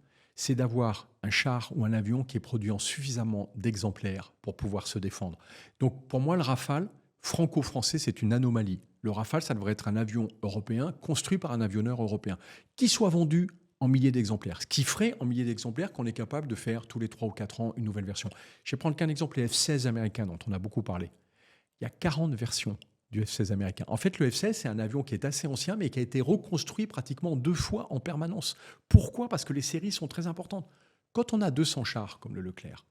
A: C'est d'avoir un char ou un avion qui est produit en suffisamment d'exemplaires pour pouvoir se défendre. Donc pour moi, le Rafale, franco-français, c'est une anomalie. Le Rafale, ça devrait être un avion européen construit par un avionneur européen qui soit vendu en milliers d'exemplaires. Ce qui ferait en milliers d'exemplaires qu'on est capable de faire tous les 3 ou 4 ans une nouvelle version. Je vais prendre qu'un exemple, les F-16 américains dont on a beaucoup parlé. Il y a 40 versions du F-16 américain. En fait, le F-16, c'est un avion qui est assez ancien, mais qui a été reconstruit pratiquement 2 fois en permanence. Pourquoi? Parce que les séries sont très importantes. Quand on a 200 chars, comme le Leclerc,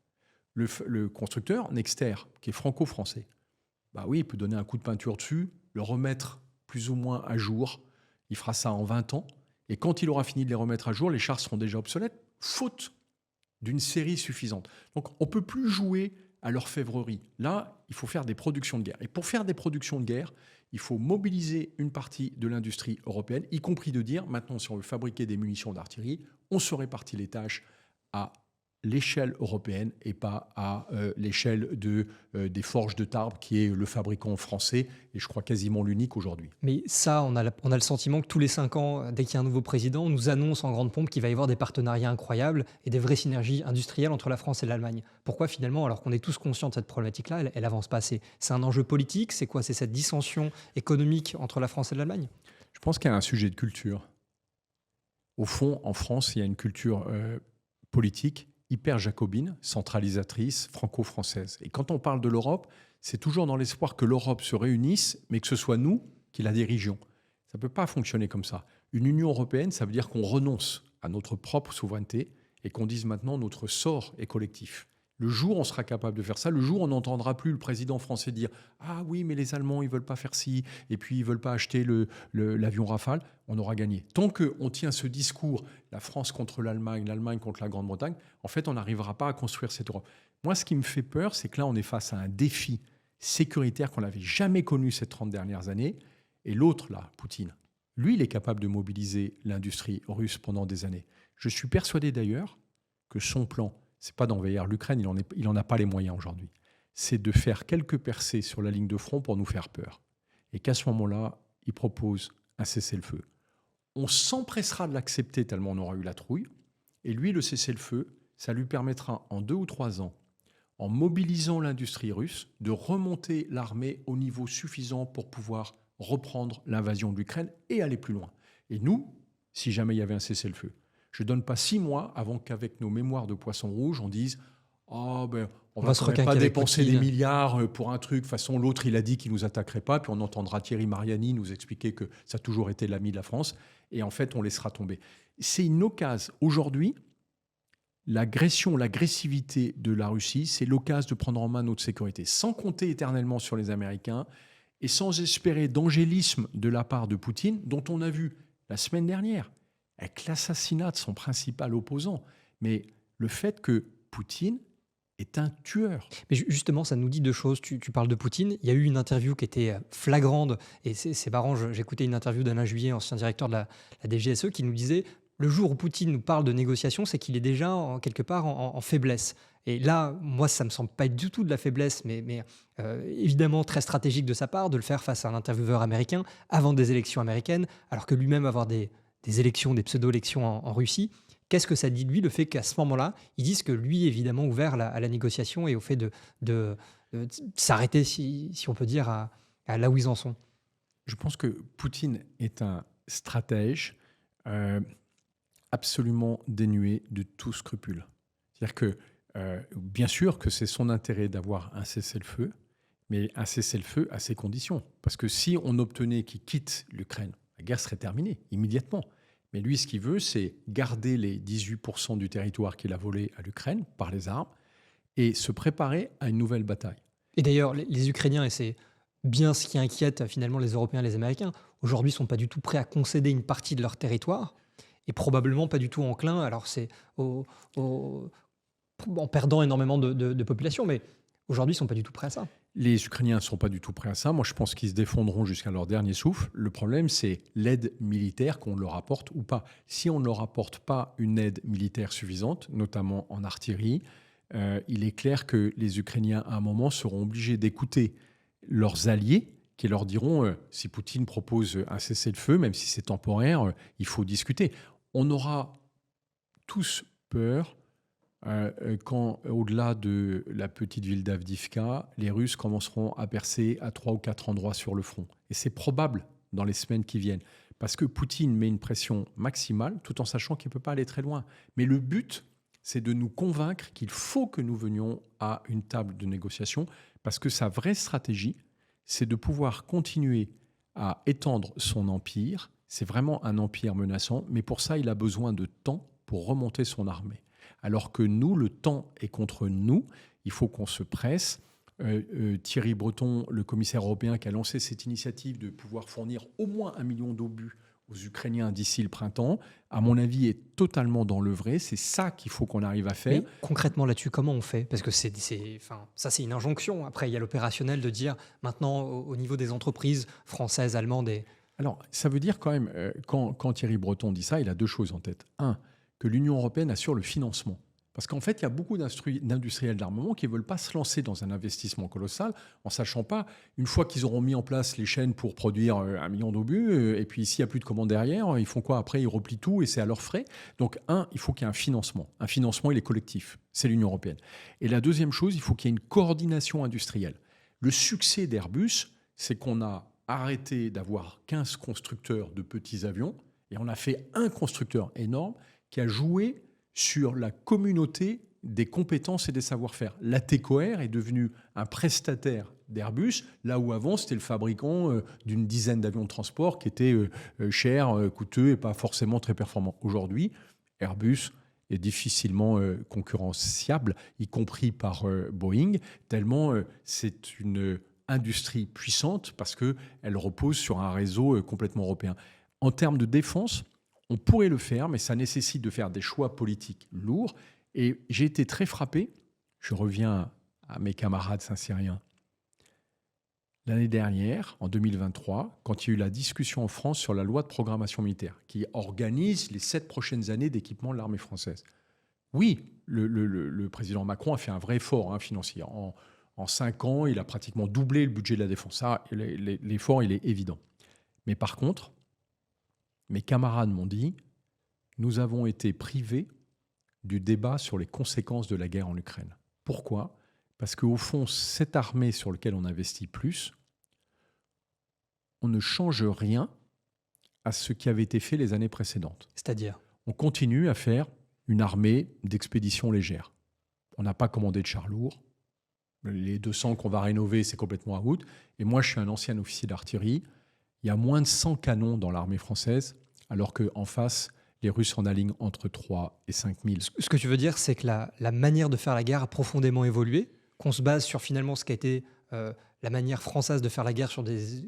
A: le constructeur, Nexter, qui est franco-français, bah oui, il peut donner un coup de peinture dessus, le remettre plus ou moins à jour. Il fera ça en 20 ans. Et quand il aura fini de les remettre à jour, les chars seront déjà obsolètes, faute d'une série suffisante. Donc, on ne peut plus jouer à l'orfèvrerie. Là, il faut faire des productions de guerre. Et pour faire des productions de guerre, il faut mobiliser une partie de l'industrie européenne, y compris de dire, maintenant, si on veut fabriquer des munitions d'artillerie, on se répartit les tâches à l'échelle européenne et pas à l'échelle des forges de Tarbes, qui est le fabricant français, et je crois quasiment l'unique aujourd'hui.
B: Mais ça, on a le sentiment que tous les 5 ans, dès qu'il y a un nouveau président, on nous annonce en grande pompe qu'il va y avoir des partenariats incroyables et des vraies synergies industrielles entre la France et l'Allemagne. Pourquoi finalement, alors qu'on est tous conscients de cette problématique-là, elle avance pas assez? C'est un enjeu politique? C'est quoi? C'est cette dissension économique entre la France et l'Allemagne?
A: Je pense qu'il y a un sujet de culture. Au fond, en France, il y a une culture politique hyper jacobine, centralisatrice, franco-française. Et quand on parle de l'Europe, c'est toujours dans l'espoir que l'Europe se réunisse, mais que ce soit nous qu'il a des régions. Ça ne peut pas fonctionner comme ça. Une Union européenne, ça veut dire qu'on renonce à notre propre souveraineté et qu'on dise maintenant notre sort est collectif. Le jour où on sera capable de faire ça, le jour où on n'entendra plus le président français dire « Ah oui, mais les Allemands, ils ne veulent pas faire ci, et puis ils ne veulent pas acheter l'avion Rafale », on aura gagné. Tant qu'on tient ce discours, la France contre l'Allemagne, l'Allemagne contre la Grande-Bretagne, en fait, on n'arrivera pas à construire cette Europe. Moi, ce qui me fait peur, c'est que là, on est face à un défi sécuritaire qu'on n'avait jamais connu ces 30 dernières années. Et l'autre, là, Poutine, lui, il est capable de mobiliser l'industrie russe pendant des années. Je suis persuadé d'ailleurs que son plan, ce n'est pas d'envahir l'Ukraine, il n'en a pas les moyens aujourd'hui. C'est de faire quelques percées sur la ligne de front pour nous faire peur. Et qu'à ce moment-là, il propose un cessez-le-feu. On s'empressera de l'accepter tellement on aura eu la trouille. Et lui, le cessez-le-feu, ça lui permettra en 2 ou 3 ans, en mobilisant l'industrie russe, de remonter l'armée au niveau suffisant pour pouvoir reprendre l'invasion de l'Ukraine et aller plus loin. Et nous, si jamais il y avait un cessez-le-feu, je ne donne pas 6 mois avant qu'avec nos mémoires de poisson rouge, on dise « Oh, ben, on va quand même pas dépenser des milliards pour un truc. De toute façon, l'autre, il a dit qu'il ne nous attaquerait pas. » Puis on entendra Thierry Mariani nous expliquer que ça a toujours été l'ami de la France. Et en fait, on laissera tomber. C'est une occasion. Aujourd'hui, l'agression, l'agressivité de la Russie, c'est l'occasion de prendre en main notre sécurité, sans compter éternellement sur les Américains et sans espérer d'angélisme de la part de Poutine, dont on a vu la semaine dernière, avec l'assassinat de son principal opposant. Mais le fait que Poutine est un tueur.
B: Mais justement, ça nous dit 2 choses. Tu parles de Poutine. Il y a eu une interview qui était flagrante, et c'est marrant, j'écoutais une interview d'Alain Juillet, ancien directeur de la DGSE, qui nous disait « Le jour où Poutine nous parle de négociation, c'est qu'il est déjà quelque part en faiblesse ». Et là, moi, ça ne me semble pas du tout de la faiblesse, mais évidemment très stratégique de sa part de le faire face à un intervieweur américain avant des élections américaines, alors que lui-même avoir des élections, des pseudo-élections en Russie. Qu'est-ce que ça dit de lui, le fait qu'à ce moment-là, ils disent que lui est évidemment ouvert à la négociation et au fait de s'arrêter, si on peut dire, à là où ils en sont?
A: Je pense que Poutine est un stratège absolument dénué de tout scrupule. C'est-à-dire que, bien sûr que c'est son intérêt d'avoir un cessez-le-feu, mais un cessez-le-feu à ses conditions. Parce que si on obtenait qu'il quitte l'Ukraine, la guerre serait terminée immédiatement. Mais lui, ce qu'il veut, c'est garder les 18% du territoire qu'il a volé à l'Ukraine par les armes et se préparer à une nouvelle bataille.
B: Et d'ailleurs, les Ukrainiens, et c'est bien ce qui inquiète finalement les Européens et les Américains, aujourd'hui ne sont pas du tout prêts à concéder une partie de leur territoire et probablement pas du tout enclins, alors c'est en perdant énormément de population, mais aujourd'hui ils ne sont pas du tout prêts à ça.
A: Les Ukrainiens ne sont pas du tout prêts à ça. Moi, je pense qu'ils se défendront jusqu'à leur dernier souffle. Le problème, c'est l'aide militaire qu'on leur apporte ou pas. Si on ne leur apporte pas une aide militaire suffisante, notamment en artillerie, il est clair que les Ukrainiens, à un moment, seront obligés d'écouter leurs alliés qui leur diront si Poutine propose un cessez-le-feu, même si c'est temporaire, il faut discuter. On aura tous peur quand, au-delà de la petite ville d'Avdivka, les Russes commenceront à percer à 3 ou 4 endroits sur le front. Et c'est probable dans les semaines qui viennent, parce que Poutine met une pression maximale, tout en sachant qu'il ne peut pas aller très loin. Mais le but, c'est de nous convaincre qu'il faut que nous venions à une table de négociation, parce que sa vraie stratégie, c'est de pouvoir continuer à étendre son empire. C'est vraiment un empire menaçant, mais pour ça, il a besoin de temps pour remonter son armée. Alors que nous, le temps est contre nous, il faut qu'on se presse. Thierry Breton, le commissaire européen qui a lancé cette initiative de pouvoir fournir au moins 1 million d'obus aux Ukrainiens d'ici le printemps, à mon avis, est totalement dans le vrai. C'est ça qu'il faut qu'on arrive à faire.
B: Mais concrètement là-dessus, comment on fait? Parce que ça, c'est une injonction. Après, il y a l'opérationnel de dire maintenant, au niveau des entreprises françaises, allemandes et...
A: Alors, ça veut dire quand même, quand Thierry Breton dit ça, il a 2 choses en tête. 1, que l'Union européenne assure le financement. Parce qu'en fait, il y a beaucoup d'industriels d'armement qui ne veulent pas se lancer dans un investissement colossal en ne sachant pas, une fois qu'ils auront mis en place les chaînes pour produire 1 million d'obus, et puis s'il n'y a plus de commandes derrière, ils font quoi après? Ils replient tout et c'est à leurs frais. Donc, il faut qu'il y ait un financement. Un financement, il est collectif. C'est l'Union européenne. Et la deuxième chose, il faut qu'il y ait une coordination industrielle. Le succès d'Airbus, c'est qu'on a arrêté d'avoir 15 constructeurs de petits avions et on a fait un constructeur énorme qui a joué sur la communauté des compétences et des savoir-faire. L'ATCOR est devenu un prestataire d'Airbus, là où avant c'était le fabricant d'une dizaine d'avions de transport qui étaient chers, coûteux et pas forcément très performants. Aujourd'hui, Airbus est difficilement concurrenciable, y compris par Boeing, tellement c'est une industrie puissante parce qu'elle repose sur un réseau complètement européen. En termes de défense, on pourrait le faire, mais ça nécessite de faire des choix politiques lourds. Et j'ai été très frappé, je reviens à mes camarades saint-cyriens, l'année dernière, en 2023, quand il y a eu la discussion en France sur la loi de programmation militaire, qui organise les 7 prochaines années d'équipement de l'armée française. Oui, le président Macron a fait un vrai effort financier. En 5 ans, il a pratiquement doublé le budget de la défense. Ça, l'effort, il est évident. Mais par contre, mes camarades m'ont dit, nous avons été privés du débat sur les conséquences de la guerre en Ukraine. Pourquoi ? Parce qu'au fond, cette armée sur laquelle on investit plus, on ne change rien à ce qui avait été fait les années précédentes.
B: C'est-à-dire ?
A: On continue à faire une armée d'expédition légère. On n'a pas commandé de chars lourds. Les 200 qu'on va rénover, c'est complètement out. Et moi, je suis un ancien officier d'artillerie. Il y a moins de 100 canons dans l'armée française, alors qu'en face, les Russes en alignent entre 3 et 5 000.
B: Ce que tu veux dire, c'est que la manière de faire la guerre a profondément évolué, qu'on se base sur finalement ce qui a été la manière française de faire la guerre sur des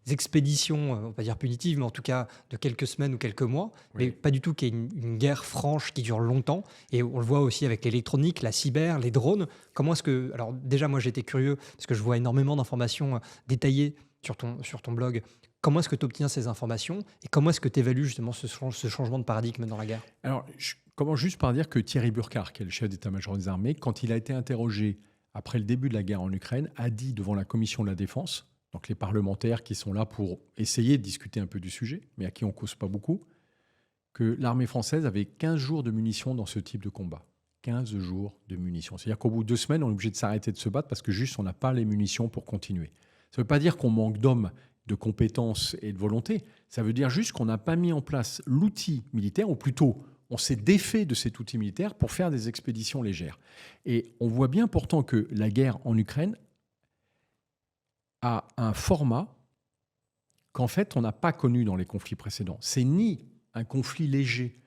B: expéditions, on va pas dire punitives, mais en tout cas de quelques semaines ou quelques mois,
A: Oui.
B: mais pas du tout qu'il y ait une guerre franche qui dure longtemps. Et on le voit aussi avec l'électronique, la cyber, les drones. Comment est-ce que... Alors déjà, moi j'étais curieux, parce que je vois énormément d'informations détaillées sur ton blog. Comment est-ce que tu obtiens ces informations et comment est-ce que tu évalues justement ce changement de paradigme dans la guerre ?
A: Alors, je commence juste par dire que Thierry Burkhardt, qui est le chef d'état-major des armées, quand il a été interrogé après le début de la guerre en Ukraine, a dit devant la commission de la défense, donc les parlementaires qui sont là pour essayer de discuter un peu du sujet, mais à qui on ne cause pas beaucoup, que l'armée française avait 15 jours de munitions dans ce type de combat. 15 jours de munitions. C'est-à-dire qu'au bout de 2 semaines, on est obligé de s'arrêter de se battre parce que juste, on n'a pas les munitions pour continuer. Ça ne veut pas dire qu'on manque d'hommes, de compétences et de volonté. Ça veut dire juste qu'on n'a pas mis en place l'outil militaire, ou plutôt, on s'est défait de cet outil militaire pour faire des expéditions légères. Et on voit bien pourtant que la guerre en Ukraine a un format qu'en fait, on n'a pas connu dans les conflits précédents. C'est ni un conflit léger,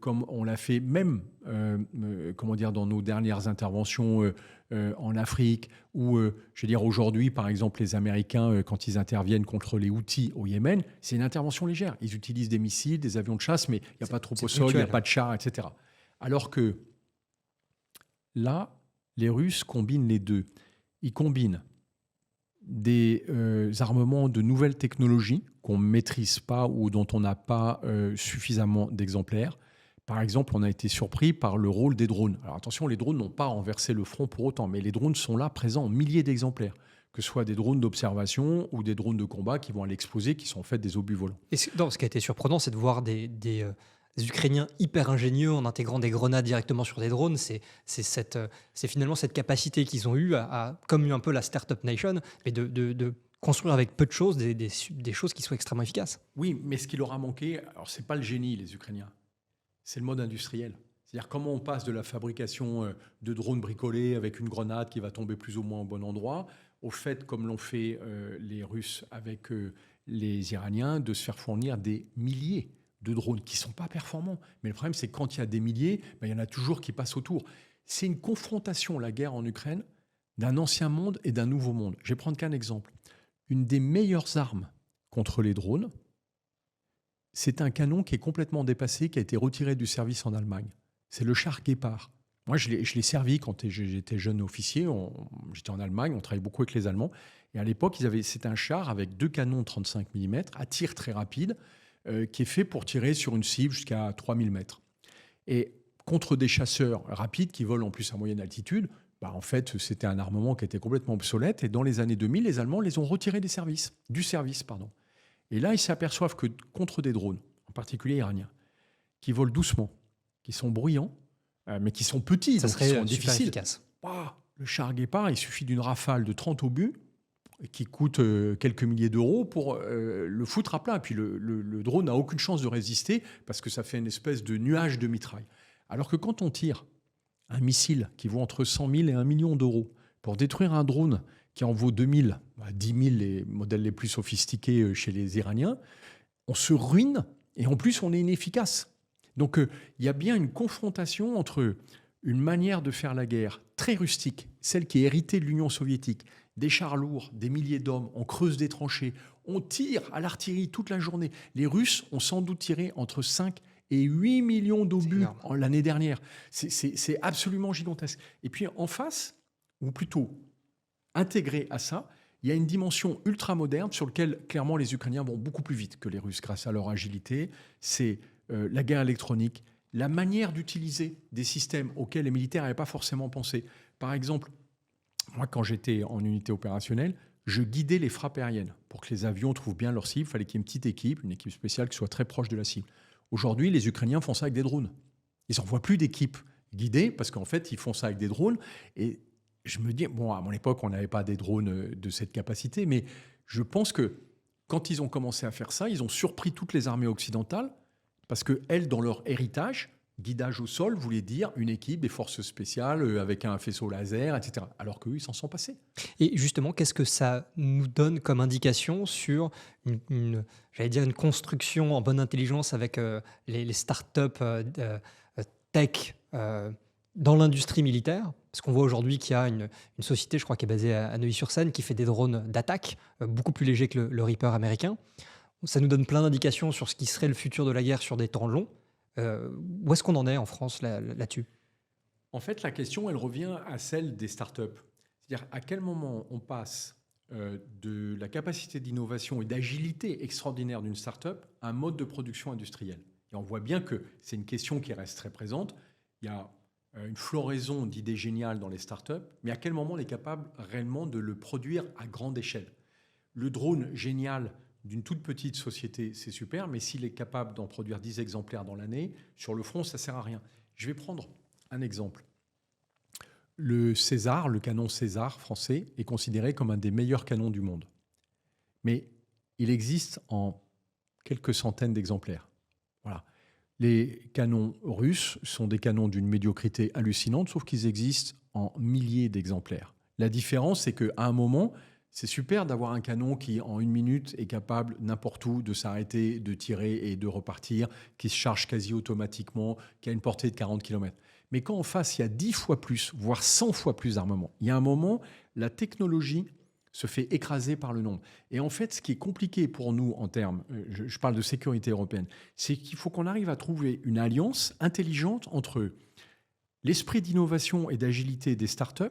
A: comme on l'a fait même dans nos dernières interventions en Afrique, ou je veux dire aujourd'hui, par exemple, les Américains, quand ils interviennent contre les Houthis au Yémen, c'est une intervention légère. Ils utilisent des missiles, des avions de chasse, mais il n'y a pas trop au sol, il n'y a pas de chars, etc. Alors que là, les Russes combinent les deux. Ils combinent des armements de nouvelles technologies qu'on ne maîtrise pas ou dont on n'a pas suffisamment d'exemplaires. Par exemple, on a été surpris par le rôle des drones. Alors attention, les drones n'ont pas renversé le front pour autant, mais les drones sont là, présents en milliers d'exemplaires, que ce soit des drones d'observation ou des drones de combat qui vont aller exploser, qui sont en fait des obus volants.
B: Et ce qui a été surprenant, c'est de voir des Ukrainiens hyper ingénieux en intégrant des grenades directement sur des drones. C'est finalement cette capacité qu'ils ont eue, comme un peu la Startup Nation, mais de construire avec peu de choses des choses qui soient extrêmement efficaces.
A: Oui, mais ce qui leur a manqué, alors c'est pas le génie, les Ukrainiens, c'est le mode industriel. C'est-à-dire comment on passe de la fabrication de drones bricolés avec une grenade qui va tomber plus ou moins au bon endroit, au fait, comme l'ont fait les Russes avec les Iraniens, de se faire fournir des milliers de drones qui ne sont pas performants. Mais le problème, c'est que quand il y a des milliers, il y en a toujours qui passent autour. C'est une confrontation, la guerre en Ukraine, d'un ancien monde et d'un nouveau monde. Je vais prendre qu'un exemple. Une des meilleures armes contre les drones, c'est un canon qui est complètement dépassé, qui a été retiré du service en Allemagne. C'est le char Gepard. Moi, je l'ai servi quand j'étais jeune officier. J'étais en Allemagne, on travaillait beaucoup avec les Allemands. Et à l'époque, c'était un char avec 2 canons 35 mm à tir très rapide, qui est fait pour tirer sur une cible jusqu'à 3000 mètres. Et contre des chasseurs rapides qui volent en plus à moyenne altitude, en fait, c'était un armement qui était complètement obsolète. Et dans les années 2000, les Allemands les ont retirés du service. Et là, ils s'aperçoivent que contre des drones, en particulier iraniens, qui volent doucement, qui sont bruyants, mais qui sont petits,
B: ça
A: donc
B: serait
A: qui sont
B: super
A: difficiles.
B: efficace.
A: Le char Gepard, il suffit d'une rafale de 30 obus qui coûte quelques milliers d'euros pour le foutre à plat. Et puis le drone n'a aucune chance de résister parce que ça fait une espèce de nuage de mitraille. Alors que quand on tire un missile qui vaut entre 100 000 et 1 million d'euros, pour détruire un drone qui en vaut 2 000, 10 000 les modèles les plus sophistiqués chez les Iraniens, on se ruine et en plus on est inefficace. Donc il y a bien une confrontation entre une manière de faire la guerre très rustique, celle qui est héritée de l'Union soviétique, des chars lourds, des milliers d'hommes, on creuse des tranchées, on tire à l'artillerie toute la journée. Les Russes ont sans doute tiré entre 5 et 8 millions d'obus l'année dernière. C'est absolument gigantesque. Et puis en face, ou plutôt intégré à ça, il y a une dimension ultra-moderne sur laquelle, clairement, les Ukrainiens vont beaucoup plus vite que les Russes grâce à leur agilité. C'est la guerre électronique, la manière d'utiliser des systèmes auxquels les militaires n'avaient pas forcément pensé. Par exemple, moi, quand j'étais en unité opérationnelle, je guidais les frappes aériennes. Pour que les avions trouvent bien leur cible, il fallait qu'il y ait une équipe spéciale qui soit très proche de la cible. Aujourd'hui, les Ukrainiens font ça avec des drones. Ils n'envoient plus d'équipes guidées parce qu'en fait, ils font ça avec des drones. Et je me dis, bon, à mon époque, on n'avait pas des drones de cette capacité, mais je pense que quand ils ont commencé à faire ça, ils ont surpris toutes les armées occidentales parce qu'elles, dans leur héritage, guidage au sol voulait dire une équipe des forces spéciales avec un faisceau laser, etc. Alors qu'eux, ils s'en sont passés.
B: Et justement, qu'est-ce que ça nous donne comme indication sur j'allais dire une construction en bonne intelligence avec les startups tech dans l'industrie militaire? Parce qu'on voit aujourd'hui qu'il y a une société, je crois, qui est basée à Neuilly-sur-Seine, qui fait des drones d'attaque, beaucoup plus légers que le Reaper américain. Ça nous donne plein d'indications sur ce qui serait le futur de la guerre sur des temps longs. Où est-ce qu'on en est en France là-dessus?
A: En fait, la question, elle revient à celle des startups. C'est-à-dire à quel moment on passe de la capacité d'innovation et d'agilité extraordinaire d'une startup à un mode de production industrielle. Et on voit bien que c'est une question qui reste très présente. Il y a une floraison d'idées géniales dans les startups, mais à quel moment on est capable réellement de le produire à grande échelle? Le drone génial d'une toute petite société, c'est super, mais s'il est capable d'en produire 10 exemplaires dans l'année, sur le front, ça ne sert à rien. Je vais prendre un exemple. Le César, le canon César français, est considéré comme un des meilleurs canons du monde. Mais il existe en quelques centaines d'exemplaires. Voilà. Les canons russes sont des canons d'une médiocrité hallucinante, sauf qu'ils existent en milliers d'exemplaires. La différence, c'est qu'à un moment, c'est super d'avoir un canon qui, en 1 minute, est capable n'importe où de s'arrêter, de tirer et de repartir, qui se charge quasi automatiquement, qui a une portée de 40 km. Mais quand en face, il y a 10 fois plus, voire 100 fois plus d'armement, il y a un moment, la technologie se fait écraser par le nombre. Et en fait, ce qui est compliqué pour nous en termes, je parle de sécurité européenne, c'est qu'il faut qu'on arrive à trouver une alliance intelligente entre l'esprit d'innovation et d'agilité des startups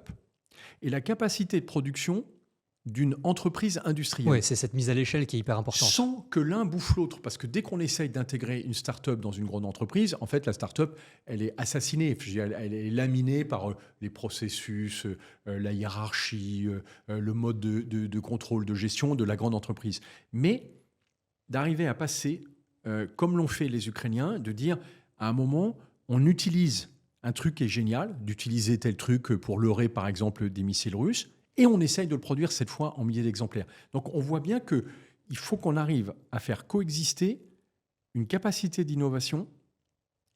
A: et la capacité de production d'une entreprise industrielle.
B: Oui, c'est cette mise à l'échelle qui est hyper importante.
A: Sans que l'un bouffe l'autre. Parce que dès qu'on essaye d'intégrer une start-up dans une grande entreprise, en fait, la start-up, elle est assassinée. Elle est laminée par les processus, la hiérarchie, le mode de contrôle, de gestion de la grande entreprise. Mais d'arriver à passer, comme l'ont fait les Ukrainiens, de dire, à un moment, on utilise un truc qui est génial, d'utiliser tel truc pour leurrer, par exemple, des missiles russes, et on essaye de le produire cette fois en milliers d'exemplaires. Donc on voit bien qu'il faut qu'on arrive à faire coexister une capacité d'innovation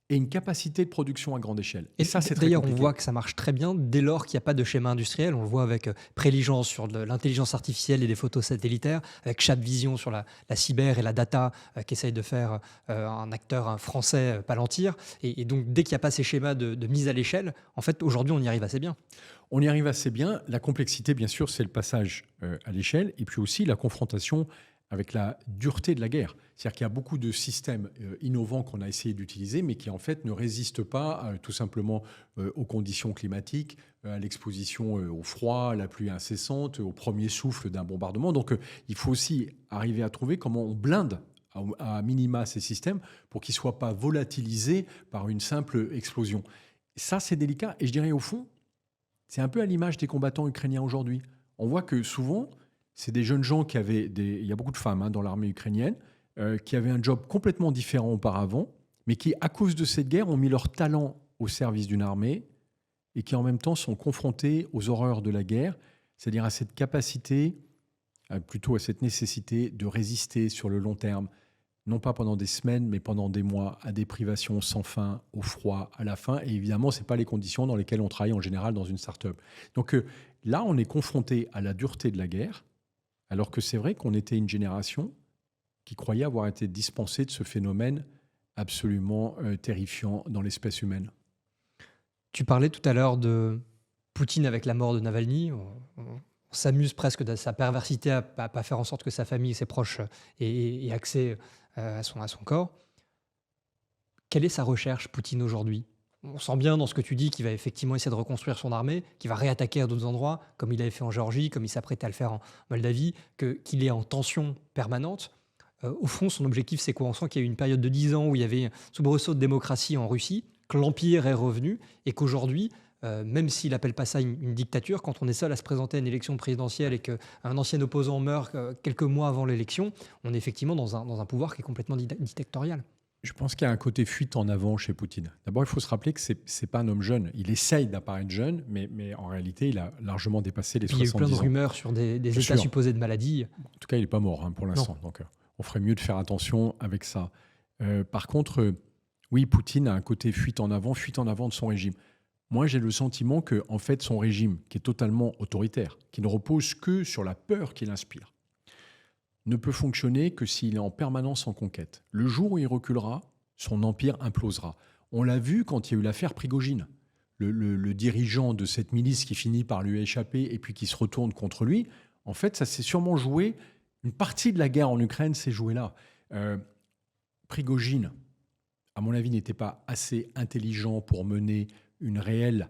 A: et une capacité de production à grande échelle. Et ça, c'est très compliqué.
B: D'ailleurs, on voit que ça marche très bien dès lors qu'il n'y a pas de schéma industriel. On le voit avec Préligence sur l'intelligence artificielle et les photos satellitaires, avec Chabvision sur la cyber et la data qu'essaye de faire un acteur français, Palantir. Et donc, dès qu'il n'y a pas ces schémas de mise à l'échelle, en fait, aujourd'hui, on y arrive assez bien.
A: On y arrive assez bien. La complexité, bien sûr, c'est le passage à l'échelle et puis aussi la confrontation avec la dureté de la guerre. C'est-à-dire qu'il y a beaucoup de systèmes innovants qu'on a essayé d'utiliser, mais qui en fait ne résistent pas tout simplement aux conditions climatiques, à l'exposition au froid, à la pluie incessante, au premier souffle d'un bombardement. Donc il faut aussi arriver à trouver comment on blinde à minima ces systèmes pour qu'ils ne soient pas volatilisés par une simple explosion. Ça, c'est délicat. Et je dirais au fond, c'est un peu à l'image des combattants ukrainiens aujourd'hui. On voit que souvent, c'est des jeunes gens qui avaient il y a beaucoup de femmes dans l'armée ukrainienne, qui avaient un job complètement différent auparavant, mais qui, à cause de cette guerre, ont mis leur talent au service d'une armée et qui, en même temps, sont confrontés aux horreurs de la guerre, c'est-à-dire à cette capacité, plutôt à cette nécessité de résister sur le long terme, non pas pendant des semaines, mais pendant des mois, à des privations sans fin, au froid, à la faim. Et évidemment, ce n'est pas les conditions dans lesquelles on travaille en général dans une start-up. Donc là, on est confronté à la dureté de la guerre, alors que c'est vrai qu'on était une génération qui croyait avoir été dispensée de ce phénomène absolument terrifiant dans l'espèce humaine.
B: Tu parlais tout à l'heure de Poutine avec la mort de Navalny. On s'amuse presque de sa perversité à pas faire en sorte que sa famille et ses proches aient accès à son corps. Quelle est sa recherche, Poutine, aujourd'hui? On sent bien dans ce que tu dis qu'il va effectivement essayer de reconstruire son armée, qu'il va réattaquer à d'autres endroits, comme il avait fait en Géorgie, comme il s'apprêtait à le faire en Moldavie, qu'il est en tension permanente. Au fond, son objectif, c'est quoi? On sent qu'il y a eu une période de 10 ans où il y avait un soubresaut de démocratie en Russie, que l'Empire est revenu et qu'aujourd'hui, même s'il n'appelle pas ça une dictature, quand on est seul à se présenter à une élection présidentielle et qu'un ancien opposant meurt quelques mois avant l'élection, on est effectivement dans un pouvoir qui est complètement dictatorial.
A: Je pense qu'il y a un côté fuite en avant chez Poutine. D'abord, il faut se rappeler que ce n'est pas un homme jeune. Il essaye d'apparaître jeune, mais en réalité, il a largement dépassé les 70 ans.
B: Il y a eu plein de rumeurs sur des états
A: sûr.
B: Supposés de maladie.
A: En tout cas, il n'est pas mort pour l'instant. Donc, on ferait mieux de faire attention avec ça. Par contre, oui, Poutine a un côté fuite en avant de son régime. Moi, j'ai le sentiment que, en fait, son régime, qui est totalement autoritaire, qui ne repose que sur la peur qu'il inspire, ne peut fonctionner que s'il est en permanence en conquête. Le jour où il reculera, son empire implosera. On l'a vu quand il y a eu l'affaire Prigojine. Le dirigeant de cette milice qui finit par lui échapper et puis qui se retourne contre lui, en fait, ça s'est sûrement joué. Une partie de la guerre en Ukraine s'est jouée là. Prigojine, à mon avis, n'était pas assez intelligent pour mener une réelle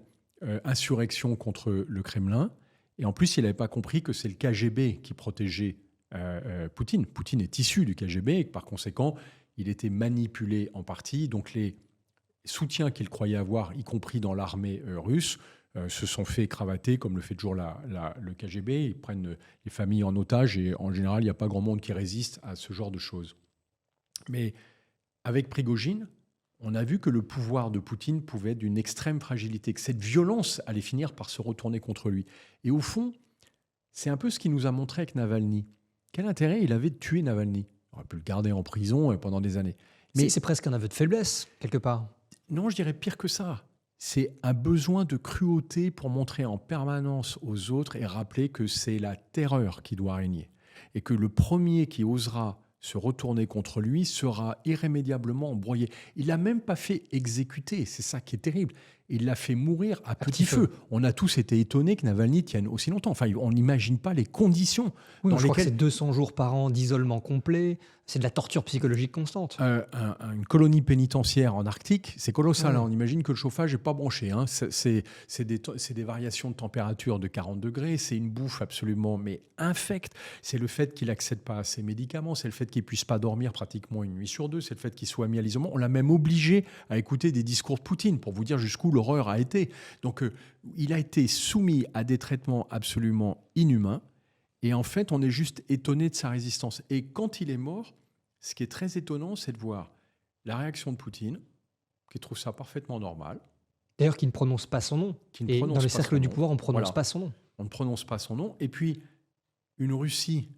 A: insurrection contre le Kremlin. Et en plus, il n'avait pas compris que c'est le KGB qui protégeait Poutine. Poutine est issu du KGB et que, par conséquent, il était manipulé en partie. Donc les soutiens qu'il croyait avoir, y compris dans l'armée russe, se sont fait cravater comme le fait toujours le KGB. Ils prennent les familles en otage et en général, il n'y a pas grand monde qui résiste à ce genre de choses. Mais avec Prigojine, on a vu que le pouvoir de Poutine pouvait être d'une extrême fragilité, que cette violence allait finir par se retourner contre lui. Et au fond, c'est un peu ce qu'il nous a montré avec Navalny. Quel intérêt il avait de tuer Navalny? On aurait pu le garder en prison pendant des années.
B: Mais c'est presque un aveu de faiblesse, quelque part.
A: Non, je dirais pire que ça. C'est un besoin de cruauté pour montrer en permanence aux autres et rappeler que c'est la terreur qui doit régner. Et que le premier qui osera se retourner contre lui sera irrémédiablement embroyé. Il l'a même pas fait exécuter, c'est ça qui est terrible. Il l'a fait mourir à petit feu. On a tous été étonnés que Navalny tienne aussi longtemps. Enfin, on n'imagine pas les conditions
B: dans lesquelles... crois que c'est 200 jours par an d'isolement complet. C'est de la torture psychologique constante.
A: Une colonie pénitentiaire en Arctique, c'est colossal. On imagine que le chauffage n'est pas branché. C'est des variations de température de 40 degrés. C'est une bouffe absolument infecte. C'est le fait qu'il n'accède pas à ses médicaments. C'est le fait qu'il ne puisse pas dormir pratiquement une nuit sur deux. C'est le fait qu'il soit mis à l'isolement. On l'a même obligé à écouter des discours de Poutine pour vous dire jusqu'où l'horreur a été. Donc, il a été soumis à des traitements absolument inhumains. Et en fait, on est juste étonné de sa résistance. Et quand il est mort, ce qui est très étonnant, c'est de voir la réaction de Poutine, qui trouve ça parfaitement normal.
B: D'ailleurs, qui ne prononce pas son nom. Et dans les cercles du pouvoir, on ne prononce pas son nom.
A: On ne prononce pas son nom. Et puis, une Russie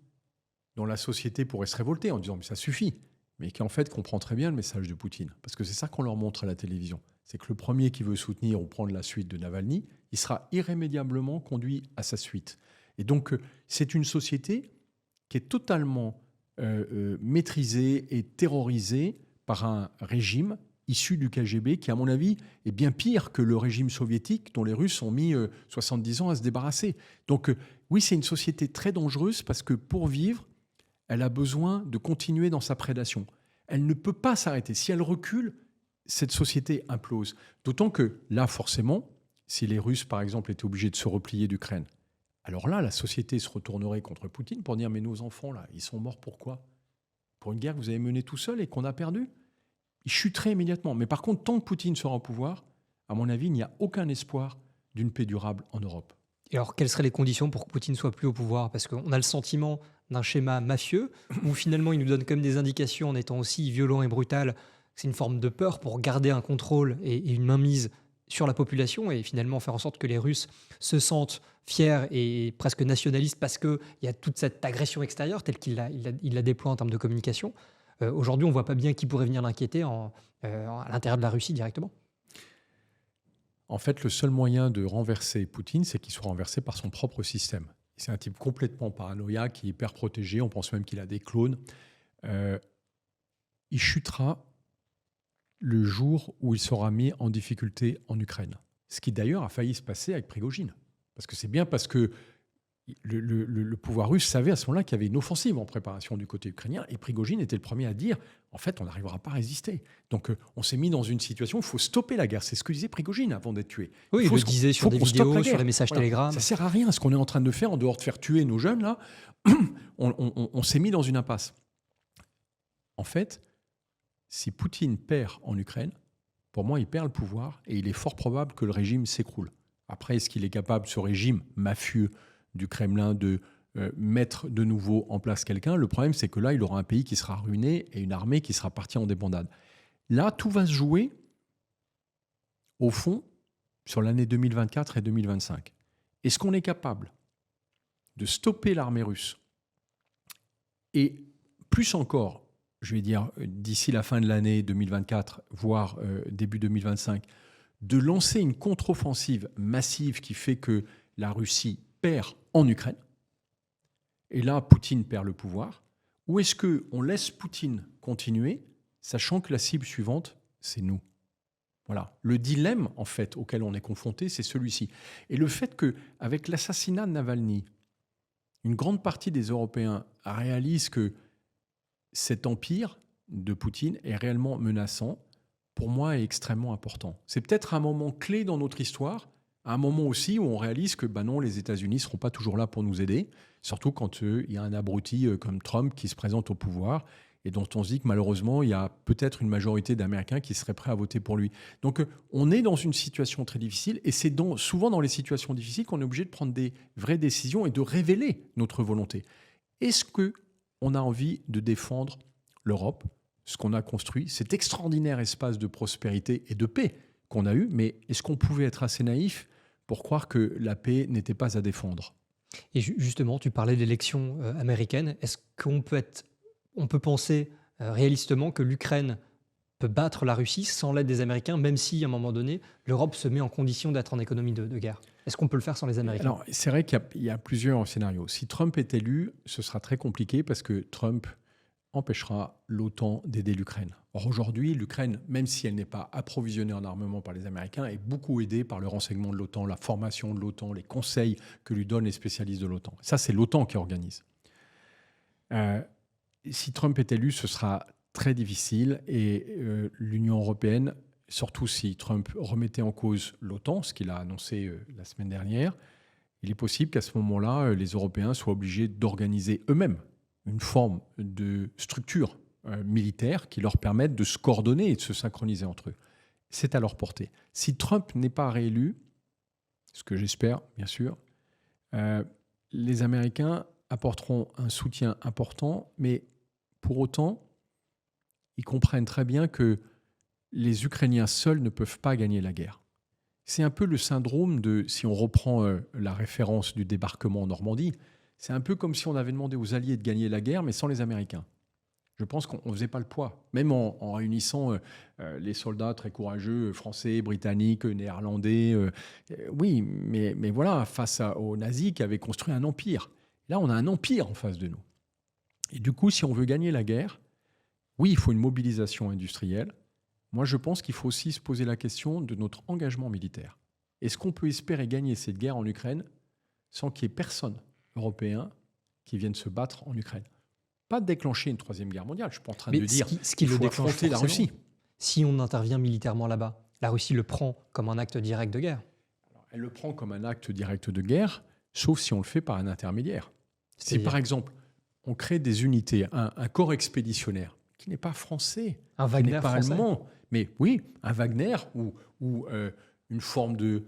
A: dont la société pourrait se révolter en disant « mais ça suffit », mais qui en fait comprend très bien le message de Poutine. Parce que c'est ça qu'on leur montre à la télévision. C'est que le premier qui veut soutenir ou prendre la suite de Navalny, il sera irrémédiablement conduit à sa suite. Et donc, c'est une société qui est totalement maîtrisée et terrorisée par un régime issu du KGB qui, à mon avis, est bien pire que le régime soviétique dont les Russes ont mis 70 ans à se débarrasser. Donc, oui, c'est une société très dangereuse parce que pour vivre, elle a besoin de continuer dans sa prédation. Elle ne peut pas s'arrêter. Si elle recule, cette société implose. D'autant que là, forcément, si les Russes, par exemple, étaient obligés de se replier d'Ukraine, alors là, la société se retournerait contre Poutine pour dire « mais nos enfants, là, ils sont morts pourquoi ? Pour une guerre que vous avez menée tout seul et qu'on a perdue ?» Ils chuteraient immédiatement. Mais par contre, tant que Poutine sera au pouvoir, à mon avis, il n'y a aucun espoir d'une paix durable en Europe.
B: Et alors, quelles seraient les conditions pour que Poutine soit plus au pouvoir? Parce qu'on a le sentiment d'un schéma mafieux où finalement, il nous donne comme des indications en étant aussi violent et brutal. C'est une forme de peur pour garder un contrôle et une mainmise sur la population et finalement faire en sorte que les Russes se sentent fiers et presque nationalistes parce qu'il y a toute cette agression extérieure telle qu'il la déploie en termes de communication. Aujourd'hui, on ne voit pas bien qui pourrait venir l'inquiéter à l'intérieur de la Russie directement.
A: En fait, le seul moyen de renverser Poutine, c'est qu'il soit renversé par son propre système. C'est un type complètement paranoïaque, qui est hyper protégé. On pense même qu'il a des clones. Euh, il chutera le jour où il sera mis en difficulté en Ukraine. Ce qui d'ailleurs a failli se passer avec Prigojine. Parce que c'est bien parce que le pouvoir russe savait à ce moment-là qu'il y avait une offensive en préparation du côté ukrainien, et Prigojine était le premier à dire en fait, on n'arrivera pas à résister. Donc, on s'est mis dans une situation où il faut stopper la guerre. C'est ce que disait Prigojine avant d'être tué.
B: Oui, il le disait sur des vidéos, sur les messages Telegram.
A: Ça sert à rien ce qu'on est en train de faire en dehors de faire tuer nos jeunes là. On s'est mis dans une impasse. En fait, si Poutine perd en Ukraine, pour moi, il perd le pouvoir et il est fort probable que le régime s'écroule. Après, est-ce qu'il est capable, ce régime mafieux du Kremlin, de mettre de nouveau en place quelqu'un? Le problème, c'est que là, il aura un pays qui sera ruiné et une armée qui sera partie en débandade. Là, tout va se jouer, au fond, sur l'année 2024 et 2025. Est-ce qu'on est capable de stopper l'armée russe et, plus encore, je vais dire, d'ici la fin de l'année 2024, voire début 2025, de lancer une contre-offensive massive qui fait que la Russie perd en Ukraine, et là, Poutine perd le pouvoir, ou est-ce qu'on laisse Poutine continuer, sachant que la cible suivante, c'est nous? Voilà. Le dilemme, en fait, auquel on est confronté, c'est celui-ci. Et le fait qu'avec l'assassinat de Navalny, une grande partie des Européens réalisent que cet empire de Poutine est réellement menaçant, pour moi, est extrêmement important. C'est peut-être un moment clé dans notre histoire, un moment aussi où on réalise que non, les États-Unis ne seront pas toujours là pour nous aider, surtout quand il y a un abruti comme Trump qui se présente au pouvoir et dont on se dit que malheureusement, il y a peut-être une majorité d'Américains qui seraient prêts à voter pour lui. Donc, on est dans une situation très difficile, et c'est souvent dans les situations difficiles qu'on est obligé de prendre des vraies décisions et de révéler notre volonté. Est-ce qu'on a envie de défendre l'Europe, ce qu'on a construit, cet extraordinaire espace de prospérité et de paix qu'on a eu, mais est-ce qu'on pouvait être assez naïf pour croire que la paix n'était pas à défendre?
B: Et justement, tu parlais d'élections américaines. Est-ce qu'on peut penser réalistement que l'Ukraine peut battre la Russie sans l'aide des Américains, même si, à un moment donné, l'Europe se met en condition d'être en économie de guerre? Est-ce qu'on peut le faire sans les Américains?
A: Alors, c'est vrai qu'il y a plusieurs scénarios. Si Trump est élu, ce sera très compliqué parce que Trump empêchera l'OTAN d'aider l'Ukraine. Or, aujourd'hui, l'Ukraine, même si elle n'est pas approvisionnée en armement par les Américains, est beaucoup aidée par le renseignement de l'OTAN, la formation de l'OTAN, les conseils que lui donnent les spécialistes de l'OTAN. Ça, c'est l'OTAN qui organise. Si Trump est élu, ce sera très difficile, et l'Union européenne, surtout si Trump remettait en cause l'OTAN, ce qu'il a annoncé la semaine dernière, il est possible qu'à ce moment-là, les Européens soient obligés d'organiser eux-mêmes une forme de structure militaire qui leur permette de se coordonner et de se synchroniser entre eux. C'est à leur portée. Si Trump n'est pas réélu, ce que j'espère, bien sûr, les Américains apporteront un soutien important, mais pour autant, ils comprennent très bien que les Ukrainiens seuls ne peuvent pas gagner la guerre. C'est un peu le syndrome de, si on reprend la référence du débarquement en Normandie, c'est un peu comme si on avait demandé aux Alliés de gagner la guerre, mais sans les Américains. Je pense qu'on ne faisait pas le poids, même en réunissant les soldats très courageux, français, britanniques, néerlandais. Oui, mais voilà, face aux nazis qui avaient construit un empire. Là, on a un empire en face de nous. Et du coup, si on veut gagner la guerre, oui, il faut une mobilisation industrielle. Moi, je pense qu'il faut aussi se poser la question de notre engagement militaire. Est-ce qu'on peut espérer gagner cette guerre en Ukraine sans qu'il y ait personne européen qui vienne se battre en Ukraine? Pas déclencher une troisième guerre mondiale. Je ne suis pas en train de dire qu'il faut affronter la Russie.
B: Si on intervient militairement là-bas, la Russie le prend comme un acte direct de guerre.
A: Alors, elle le prend comme un acte direct de guerre, sauf si on le fait par un intermédiaire. Si par exemple, on crée des unités, un corps expéditionnaire qui n'est pas français,
B: un Wagner
A: qui n'est pas
B: français.
A: allemand, mais oui, un Wagner ou une forme de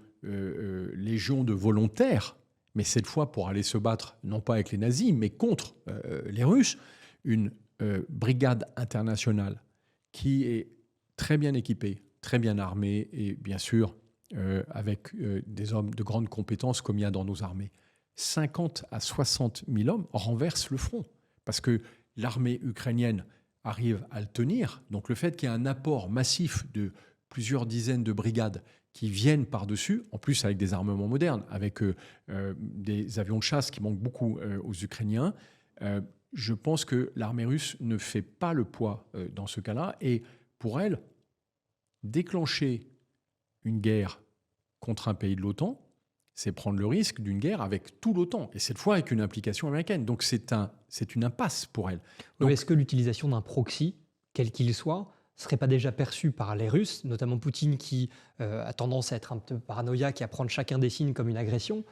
A: légion de volontaires, mais cette fois pour aller se battre, non pas avec les nazis, mais contre les Russes, une brigade internationale qui est très bien équipée, très bien armée, et bien sûr avec des hommes de grandes compétences comme il y a dans nos armées. 50 à 60 000 hommes renversent le front, parce que l'armée ukrainienne arrive à le tenir, donc le fait qu'il y ait un apport massif de plusieurs dizaines de brigades qui viennent par-dessus, en plus avec des armements modernes, avec des avions de chasse qui manquent beaucoup aux Ukrainiens, je pense que l'armée russe ne fait pas le poids dans ce cas-là. Et pour elle, déclencher une guerre contre un pays de l'OTAN, c'est prendre le risque d'une guerre avec tout l'OTAN, et cette fois avec une implication américaine. Donc c'est une impasse pour elle. Donc,
B: Est-ce que l'utilisation d'un proxy, quel qu'il soit, serait pas déjà perçue par les Russes, notamment Poutine qui a tendance à être un peu paranoïaque et à prendre chacun des signes comme une agression,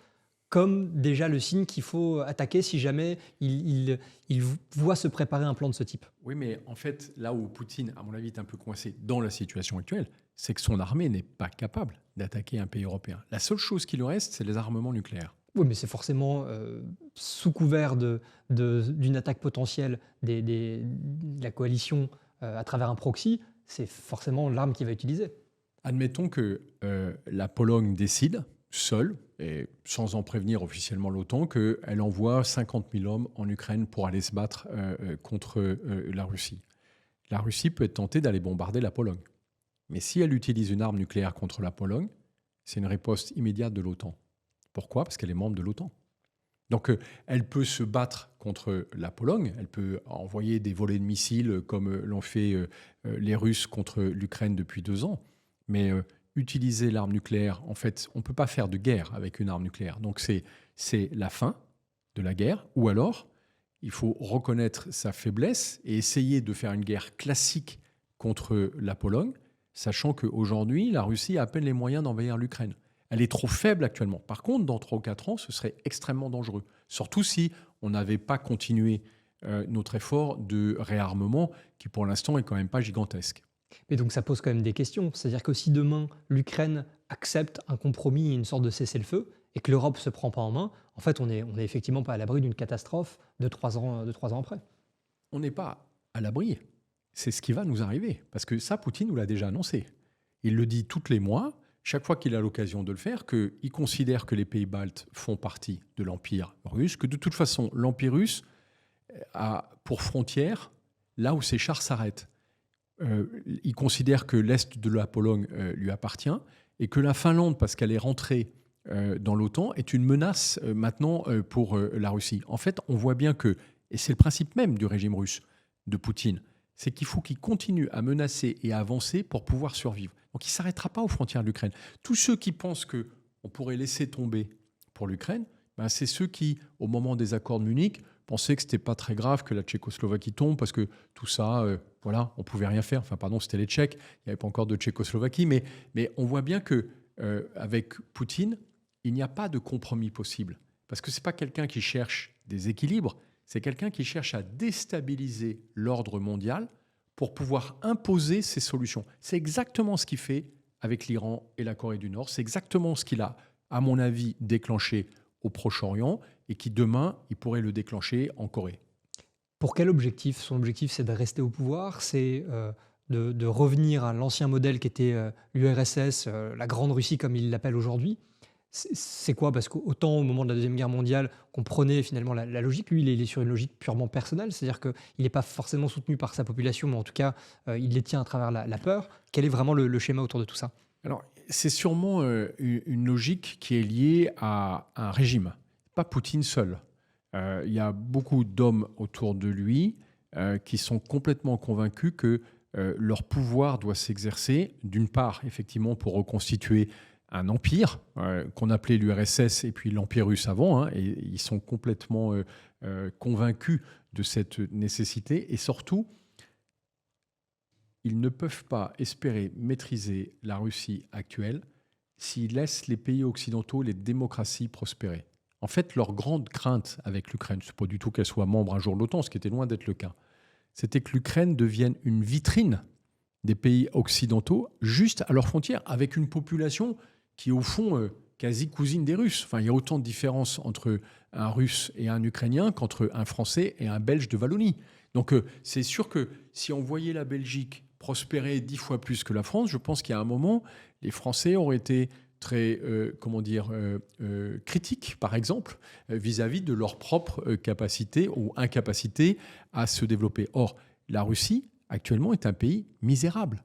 B: comme déjà le signe qu'il faut attaquer si jamais il voit se préparer un plan de ce type?
A: oui, mais en fait, là où Poutine, à mon avis, est un peu coincé dans la situation actuelle, c'est que son armée n'est pas capable d'attaquer un pays européen. La seule chose qui lui reste, c'est les armements nucléaires.
B: Oui, mais c'est forcément sous couvert d'une attaque potentielle de la coalition à travers un proxy, c'est forcément l'arme qu'il va utiliser.
A: Admettons que la Pologne décide, seule, et sans en prévenir officiellement l'OTAN, qu'elle envoie 50 000 hommes en Ukraine pour aller se battre contre la Russie. La Russie peut être tentée d'aller bombarder la Pologne. Mais si elle utilise une arme nucléaire contre la Pologne, c'est une riposte immédiate de l'OTAN. Pourquoi ? Parce qu'elle est membre de l'OTAN. Donc, elle peut se battre contre la Pologne, elle peut envoyer des volées de missiles comme l'ont fait les Russes contre l'Ukraine depuis 2 ans. Mais utiliser l'arme nucléaire, en fait, on ne peut pas faire de guerre avec une arme nucléaire. Donc, c'est la fin de la guerre, ou alors, il faut reconnaître sa faiblesse et essayer de faire une guerre classique contre la Pologne, sachant qu'aujourd'hui, la Russie a à peine les moyens d'envahir l'Ukraine. Elle est trop faible actuellement. Par contre, dans 3 ou 4 ans, ce serait extrêmement dangereux. Surtout si on n'avait pas continué notre effort de réarmement, qui pour l'instant est quand même pas gigantesque.
B: Mais donc ça pose quand même des questions. C'est-à-dire que si demain l'Ukraine accepte un compromis, une sorte de cessez-le-feu, et que l'Europe se prend pas en main, en fait on est effectivement pas à l'abri d'une catastrophe de 3 ans après.
A: On n'est pas à l'abri. C'est ce qui va nous arriver. Parce que ça, Poutine nous l'a déjà annoncé. Il le dit tous les mois, chaque fois qu'il a l'occasion de le faire, qu'il considère que les pays baltes font partie de l'Empire russe, que de toute façon, l'Empire russe a pour frontière là où ses chars s'arrêtent. Il considère que l'Est de la Pologne lui appartient et que la Finlande, parce qu'elle est rentrée dans l'OTAN, est une menace maintenant pour la Russie. En fait, on voit bien que, et c'est le principe même du régime russe, de Poutine, c'est qu'il faut qu'il continue à menacer et à avancer pour pouvoir survivre. Donc il ne s'arrêtera pas aux frontières de l'Ukraine. Tous ceux qui pensent qu'on pourrait laisser tomber pour l'Ukraine, ben c'est ceux qui, au moment des accords de Munich, pensaient que ce n'était pas très grave que la Tchécoslovaquie tombe, parce que tout ça, voilà, on ne pouvait rien faire. Enfin, pardon, c'était les Tchèques, il n'y avait pas encore de Tchécoslovaquie, mais on voit bien qu'avec Poutine, il n'y a pas de compromis possible. Parce que ce n'est pas quelqu'un qui cherche des équilibres, c'est quelqu'un qui cherche à déstabiliser l'ordre mondial pour pouvoir imposer ses solutions. C'est exactement ce qu'il fait avec l'Iran et la Corée du Nord. C'est exactement ce qu'il a, à mon avis, déclenché au Proche-Orient et qui, demain, il pourrait le déclencher en Corée.
B: Pour quel objectif? Son objectif, c'est de rester au pouvoir, c'est de revenir à l'ancien modèle qui était l'URSS, la Grande Russie comme il l'appelle aujourd'hui. C'est quoi? Parce qu'autant au moment de la Deuxième Guerre mondiale, on prenait finalement la logique, lui, il est sur une logique purement personnelle, c'est-à-dire qu'il n'est pas forcément soutenu par sa population, mais en tout cas, il les tient à travers la peur. Quel est vraiment le schéma autour de tout ça?
A: Alors, c'est sûrement une logique qui est liée à un régime, pas Poutine seul. Il y a beaucoup d'hommes autour de lui qui sont complètement convaincus que leur pouvoir doit s'exercer, d'une part, effectivement, pour reconstituer un empire qu'on appelait l'URSS et puis l'Empire russe avant, hein, et ils sont complètement convaincus de cette nécessité. Et surtout, ils ne peuvent pas espérer maîtriser la Russie actuelle s'ils laissent les pays occidentaux, les démocraties prospérer. En fait, leur grande crainte avec l'Ukraine, ce n'est pas du tout qu'elle soit membre un jour de l'OTAN, ce qui était loin d'être le cas, c'était que l'Ukraine devienne une vitrine des pays occidentaux juste à leurs frontières, avec une population qui est au fond quasi cousine des Russes. Enfin, il y a autant de différences entre un Russe et un Ukrainien qu'entre un Français et un Belge de Wallonie. Donc c'est sûr que si on voyait la Belgique prospérer 10 fois plus que la France, je pense qu'il y a un moment, les Français auraient été très critiques, par exemple, vis-à-vis de leur propre capacité ou incapacité à se développer. Or, la Russie, actuellement, est un pays misérable.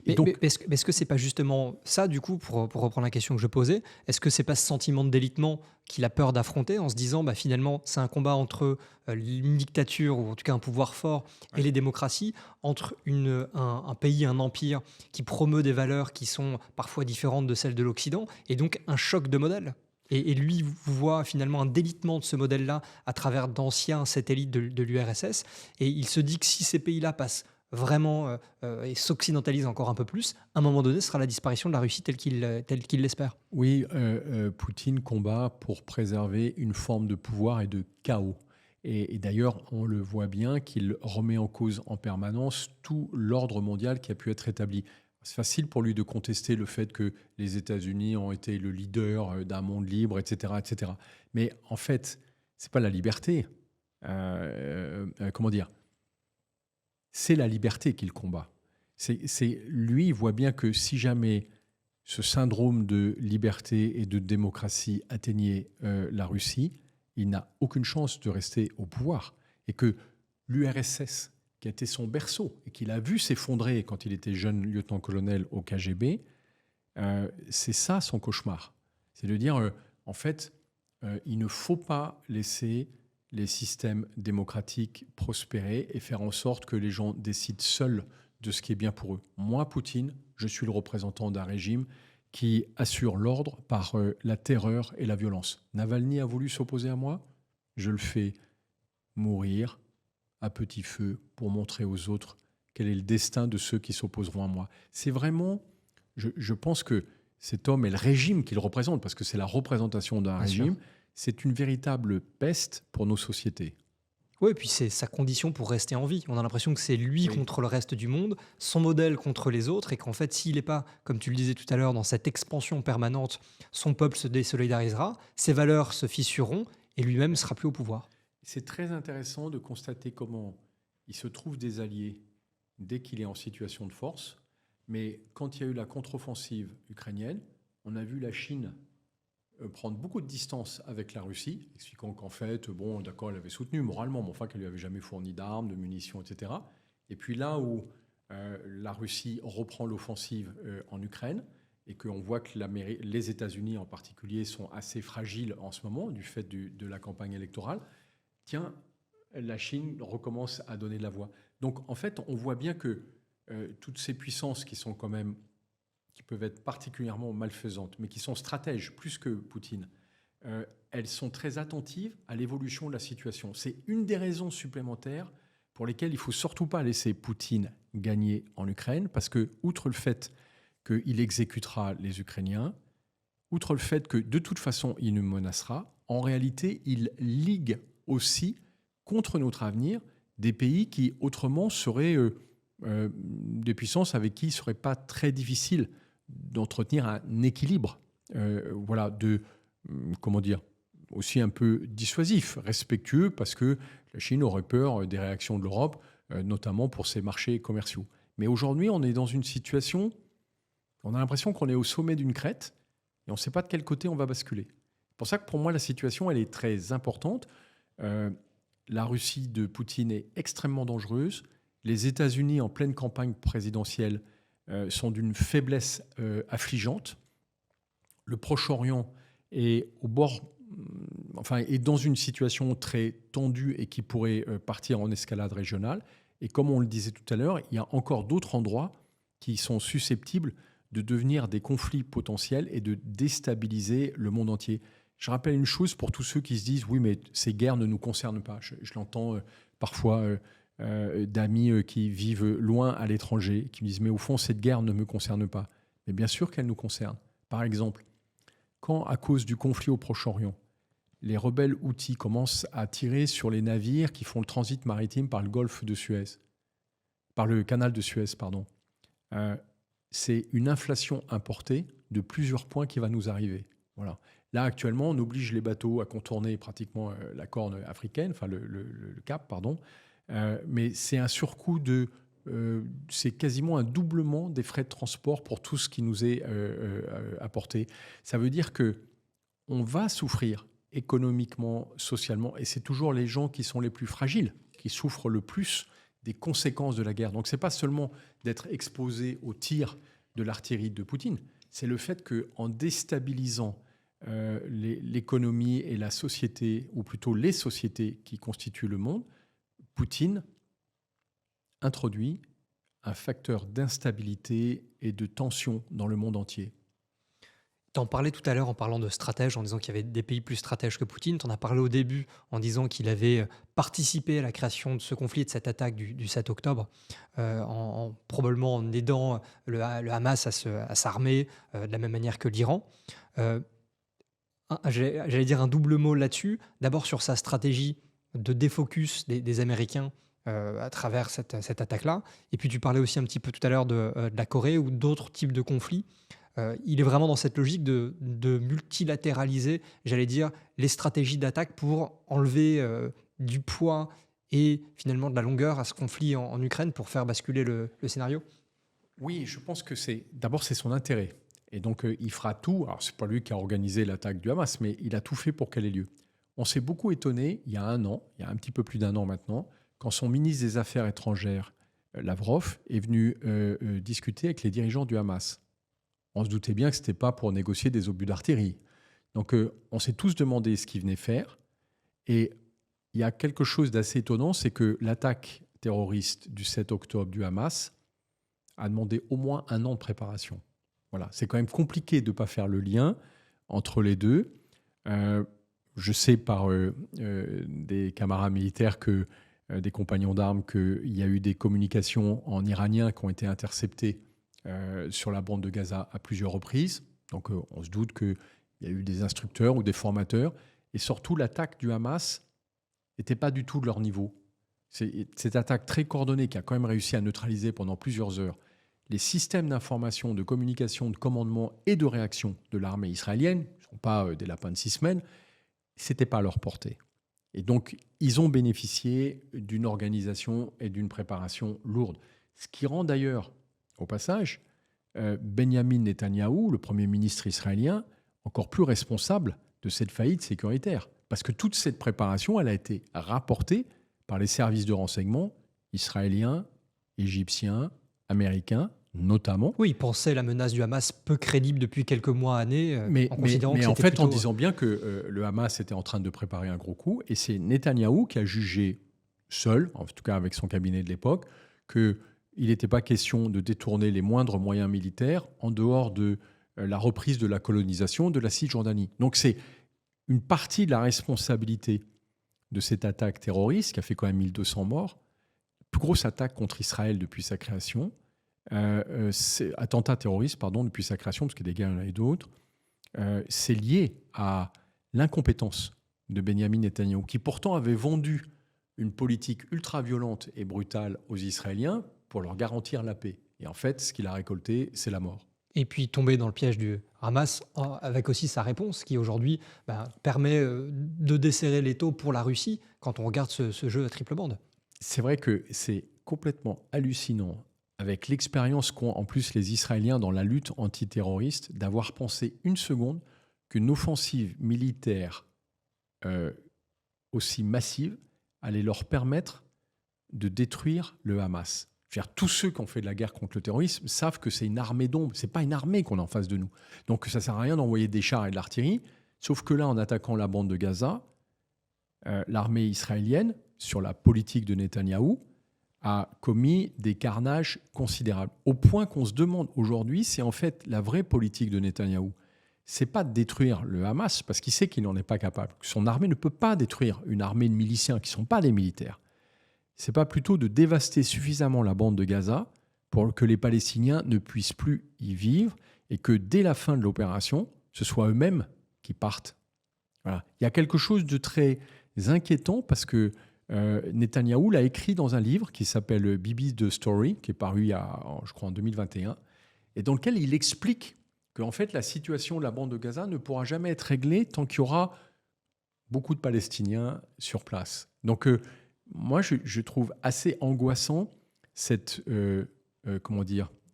A: Et
B: Mais,
A: donc,
B: mais est-ce que c'est pas justement ça, du coup, pour reprendre la question que je posais, est-ce que c'est pas ce sentiment de délitement qu'il a peur d'affronter en se disant, bah, finalement, c'est un combat entre une dictature, ou en tout cas un pouvoir fort, et
A: ouais,
B: les démocraties, entre un pays, un empire qui promeut des valeurs qui sont parfois différentes de celles de l'Occident, et donc un choc de modèle. Et lui voit finalement un délitement de ce modèle-là à travers d'anciens satellites de l'URSS, et il se dit que si ces pays-là passent vraiment et s'occidentalise encore un peu plus, à un moment donné, ce sera la disparition de la Russie telle qu'il l'espère.
A: oui, Poutine combat pour préserver une forme de pouvoir et de chaos. Et d'ailleurs, on le voit bien qu'il remet en cause en permanence tout l'ordre mondial qui a pu être établi. C'est facile pour lui de contester le fait que les États-Unis ont été le leader d'un monde libre, etc., etc. Mais en fait, c'est pas la liberté. Comment dire? C'est la liberté qu'il combat. Lui, il voit bien que si jamais ce syndrome de liberté et de démocratie atteignait la Russie, il n'a aucune chance de rester au pouvoir. Et que l'URSS, qui a été son berceau et qu'il a vu s'effondrer quand il était jeune lieutenant-colonel au KGB, c'est ça son cauchemar. C'est de dire, en fait, il ne faut pas laisser les systèmes démocratiques prospérer et faire en sorte que les gens décident seuls de ce qui est bien pour eux. Moi, Poutine, je suis le représentant d'un régime qui assure l'ordre par la terreur et la violence. Navalny a voulu s'opposer à moi, je le fais mourir à petit feu pour montrer aux autres quel est le destin de ceux qui s'opposeront à moi. C'est vraiment, je pense que cet homme et le régime qu'il représente, parce que c'est la représentation d'un
B: Bien sûr.
A: régime, c'est une véritable peste pour nos sociétés.
B: Oui, et puis c'est sa condition pour rester en vie. On a l'impression que c'est lui
A: Oui.
B: contre le reste du monde, son modèle contre les autres, et qu'en fait, s'il n'est pas, comme tu le disais tout à l'heure, dans cette expansion permanente, son peuple se désolidarisera, ses valeurs se fissureront, et lui-même sera plus au pouvoir.
A: C'est très intéressant de constater comment il se trouve des alliés dès qu'il est en situation de force, mais quand il y a eu la contre-offensive ukrainienne, on a vu la Chine prendre beaucoup de distance avec la Russie, expliquant qu'en fait, bon, d'accord, elle avait soutenu moralement, mais enfin qu'elle lui avait jamais fourni d'armes, de munitions, etc. Et puis là où la Russie reprend l'offensive en Ukraine, et qu'on voit que les États-Unis en particulier sont assez fragiles en ce moment du fait de la campagne électorale, tiens, la Chine recommence à donner de la voix. Donc en fait, on voit bien que toutes ces puissances qui sont quand même qui peuvent être particulièrement malfaisantes, mais qui sont stratèges plus que Poutine, elles sont très attentives à l'évolution de la situation. C'est une des raisons supplémentaires pour lesquelles il ne faut surtout pas laisser Poutine gagner en Ukraine, parce que, outre le fait qu'il exécutera les Ukrainiens, outre le fait que de toute façon il nous menacera, en réalité il ligue aussi contre notre avenir des pays qui autrement seraient des puissances avec qui il ne serait pas très difficile d'entretenir un équilibre, voilà, comment dire, aussi un peu dissuasif, respectueux, parce que la Chine aurait peur des réactions de l'Europe, notamment pour ses marchés commerciaux. Mais aujourd'hui, on est dans une situation, on a l'impression qu'on est au sommet d'une crête, et on ne sait pas de quel côté on va basculer. C'est pour ça que pour moi, la situation, elle est très importante. La Russie de Poutine est extrêmement dangereuse. Les États-Unis, en pleine campagne présidentielle, sont d'une faiblesse affligeante. Le Proche-Orient est au bord, enfin, est dans une situation très tendue et qui pourrait partir en escalade régionale. Et comme on le disait tout à l'heure, il y a encore d'autres endroits qui sont susceptibles de devenir des conflits potentiels et de déstabiliser le monde entier. Je rappelle une chose pour tous ceux qui se disent « oui, mais ces guerres ne nous concernent pas ». Je l'entends parfois d'amis qui vivent loin à l'étranger, qui me disent « mais au fond, cette guerre ne me concerne pas ». Mais bien sûr qu'elle nous concerne. Par exemple, quand, à cause du conflit au Proche-Orient, les rebelles houthis commencent à tirer sur les navires qui font le transit maritime par le golfe de Suez, par le canal de Suez, pardon, c'est une inflation importée de plusieurs points qui va nous arriver. Voilà. Là, actuellement, on oblige les bateaux à contourner pratiquement la corne africaine, enfin le cap, pardon. Mais c'est un surcoût c'est quasiment un doublement des frais de transport pour tout ce qui nous est apporté. Ça veut dire que on va souffrir économiquement, socialement, et c'est toujours les gens qui sont les plus fragiles qui souffrent le plus des conséquences de la guerre. Donc, ce n'est pas seulement d'être exposé aux tirs de l'artillerie de Poutine, c'est le fait qu'en déstabilisant l'économie et la société, ou plutôt les sociétés qui constituent le monde, Poutine introduit un facteur d'instabilité et de tension dans le monde entier.
B: Tu en parlais tout à l'heure en parlant de stratèges, en disant qu'il y avait des pays plus stratèges que Poutine. Tu en as parlé au début en disant qu'il avait participé à la création de ce conflit, de cette attaque du 7 octobre, probablement en aidant le Hamas à s'armer de la même manière que l'Iran. J'allais dire un double mot là-dessus. D'abord sur sa stratégie de défocus des Américains à travers cette attaque-là. Et puis tu parlais aussi un petit peu tout à l'heure de la Corée ou d'autres types de conflits. Il est vraiment dans cette logique de multilatéraliser, j'allais dire, les stratégies d'attaque pour enlever du poids et finalement de la longueur à ce conflit en Ukraine pour faire basculer le scénario.
A: Oui, je pense que d'abord c'est son intérêt. Et donc il fera tout. Alors c'est pas lui qui a organisé l'attaque du Hamas, mais il a tout fait pour qu'elle ait lieu. On s'est beaucoup étonné il y a un petit peu plus d'1 an maintenant, quand son ministre des Affaires étrangères, Lavrov, est venu discuter avec les dirigeants du Hamas. On se doutait bien que ce n'était pas pour négocier des obus d'artillerie. Donc on s'est tous demandé ce qu'il venait faire. Et il y a quelque chose d'assez étonnant, c'est que l'attaque terroriste du 7 octobre du Hamas a demandé au moins 1 an de préparation. Voilà. C'est quand même compliqué de ne pas faire le lien entre les deux. Je sais par des camarades militaires, des compagnons d'armes, qu'il y a eu des communications en iranien qui ont été interceptées sur la bande de Gaza à plusieurs reprises. Donc on se doute qu'il y a eu des instructeurs ou des formateurs. Et surtout, l'attaque du Hamas n'était pas du tout de leur niveau. Cette attaque très coordonnée qui a quand même réussi à neutraliser pendant plusieurs heures les systèmes d'information, de communication, de commandement et de réaction de l'armée israélienne, qui ne sont pas des lapins de 6 semaines, ce n'était pas à leur portée. Et donc, ils ont bénéficié d'une organisation et d'une préparation lourde. Ce qui rend d'ailleurs, au passage, Benyamin Netanyahou, le Premier ministre israélien, encore plus responsable de cette faillite sécuritaire. Parce que toute cette préparation, elle a été rapportée par les services de renseignement israéliens, égyptiens, américains, notamment.
B: Oui, il pensait la menace du Hamas peu crédible depuis quelques mois, années,
A: mais en fait,
B: plutôt...
A: en disant bien que le Hamas était en train de préparer un gros coup, et c'est Netanyahou qui a jugé seul, en tout cas avec son cabinet de l'époque, qu'il n'était pas question de détourner les moindres moyens militaires en dehors de la reprise de la colonisation de la Cisjordanie. Donc c'est une partie de la responsabilité de cette attaque terroriste qui a fait quand même 1200 morts, plus grosse attaque contre Israël depuis sa création, attentat terroriste, depuis sa création, parce qu'il y a des guerres et d'autres, c'est lié à l'incompétence de Benyamin Netanyahou, qui pourtant avait vendu une politique ultra-violente et brutale aux Israéliens pour leur garantir la paix. Et en fait, ce qu'il a récolté, c'est la mort.
B: Et puis tomber dans le piège du Hamas, avec aussi sa réponse, qui aujourd'hui permet de desserrer l'étau pour la Russie, quand on regarde ce jeu à triple bande.
A: C'est vrai que c'est complètement hallucinant, avec l'expérience qu'ont en plus les Israéliens dans la lutte antiterroriste, d'avoir pensé une seconde qu'une offensive militaire aussi massive allait leur permettre de détruire le Hamas. Tous ceux qui ont fait de la guerre contre le terrorisme savent que c'est une armée d'ombre. Ce n'est pas une armée qu'on a en face de nous. Donc ça ne sert à rien d'envoyer des chars et de l'artillerie. Sauf que là, en attaquant la bande de Gaza, l'armée israélienne, sur la politique de Netanyahou, a commis des carnages considérables. Au point qu'on se demande aujourd'hui, c'est en fait la vraie politique de Netanyahou. Ce n'est pas de détruire le Hamas, parce qu'il sait qu'il n'en est pas capable. Son armée ne peut pas détruire une armée de miliciens qui ne sont pas des militaires. C'est pas plutôt de dévaster suffisamment la bande de Gaza pour que les Palestiniens ne puissent plus y vivre et que dès la fin de l'opération, ce soit eux-mêmes qui partent. Voilà. Il y a quelque chose de très inquiétant parce que Netanyahou l'a écrit dans un livre qui s'appelle Bibi's The Story, qui est paru je crois en 2021, et dans lequel il explique qu'en fait la situation de la bande de Gaza ne pourra jamais être réglée tant qu'il y aura beaucoup de Palestiniens sur place. Donc moi, je trouve assez angoissant cette,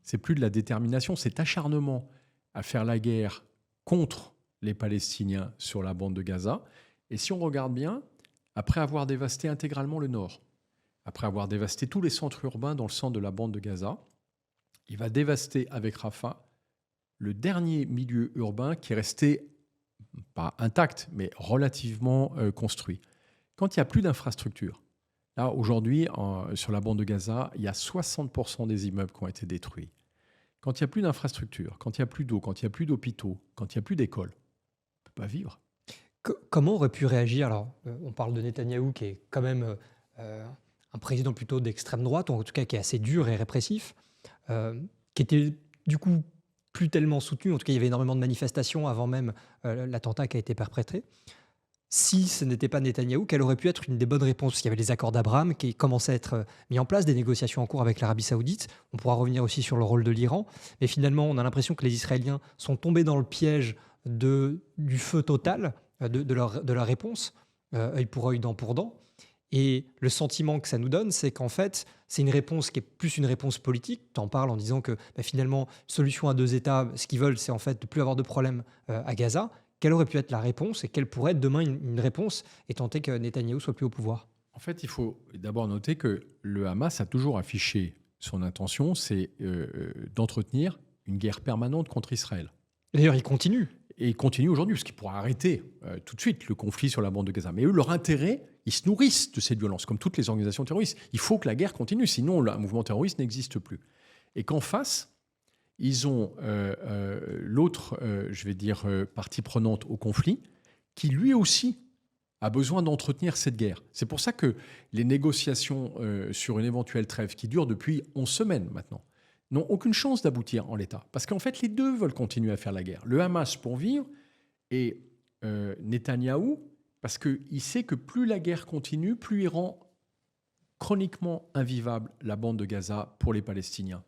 A: c'est plus de la détermination, cet acharnement à faire la guerre contre les Palestiniens sur la bande de Gaza. Et si on regarde bien, après avoir dévasté intégralement le nord, après avoir dévasté tous les centres urbains dans le centre de la bande de Gaza, il va dévaster avec Rafah le dernier milieu urbain qui est resté, pas intact, mais relativement construit. Quand il n'y a plus d'infrastructures, là aujourd'hui, sur la bande de Gaza, il y a 60% des immeubles qui ont été détruits. Quand il n'y a plus d'infrastructures, quand il n'y a plus d'eau, quand il n'y a plus d'hôpitaux, quand il n'y a plus d'écoles, on ne peut pas vivre.
B: Comment aurait pu réagir, alors on parle de Netanyahou qui est quand même un président plutôt d'extrême droite, ou en tout cas qui est assez dur et répressif, qui était du coup plus tellement soutenu, en tout cas il y avait énormément de manifestations avant même l'attentat qui a été perpétré. Si ce n'était pas Netanyahou, quelle aurait pu être une des bonnes réponses? Il y avait les accords d'Abraham qui commençaient à être mis en place, des négociations en cours avec l'Arabie Saoudite. On pourra revenir aussi sur le rôle de l'Iran. Mais finalement, on a l'impression que les Israéliens sont tombés dans le piège du feu total, de leur réponse, œil pour œil, dent pour dent. Et le sentiment que ça nous donne, c'est qu'en fait, c'est une réponse qui est plus une réponse politique. Tu en parles en disant que finalement, solution à deux États, ce qu'ils veulent, c'est en fait de ne plus avoir de problème à Gaza. Quelle aurait pu être la réponse et quelle pourrait être demain une réponse étant donné que Netanyahou soit plus au pouvoir?
A: En fait, il faut d'abord noter que le Hamas a toujours affiché son intention, c'est d'entretenir une guerre permanente contre Israël.
B: D'ailleurs, il continue.
A: Et il continue aujourd'hui, parce qu'il pourra arrêter tout de suite le conflit sur la bande de Gaza. Mais eux, leur intérêt, ils se nourrissent de cette violence, comme toutes les organisations terroristes. Il faut que la guerre continue, sinon le mouvement terroriste n'existe plus. Et qu'en face, ils ont l'autre, partie prenante au conflit, qui lui aussi a besoin d'entretenir cette guerre. C'est pour ça que les négociations sur une éventuelle trêve, qui durent depuis 11 semaines maintenant, n'ont aucune chance d'aboutir en l'état. Parce qu'en fait, les deux veulent continuer à faire la guerre. Le Hamas pour vivre et Netanyahou, parce qu'il sait que plus la guerre continue, plus il rend chroniquement invivable la bande de Gaza pour les Palestiniens.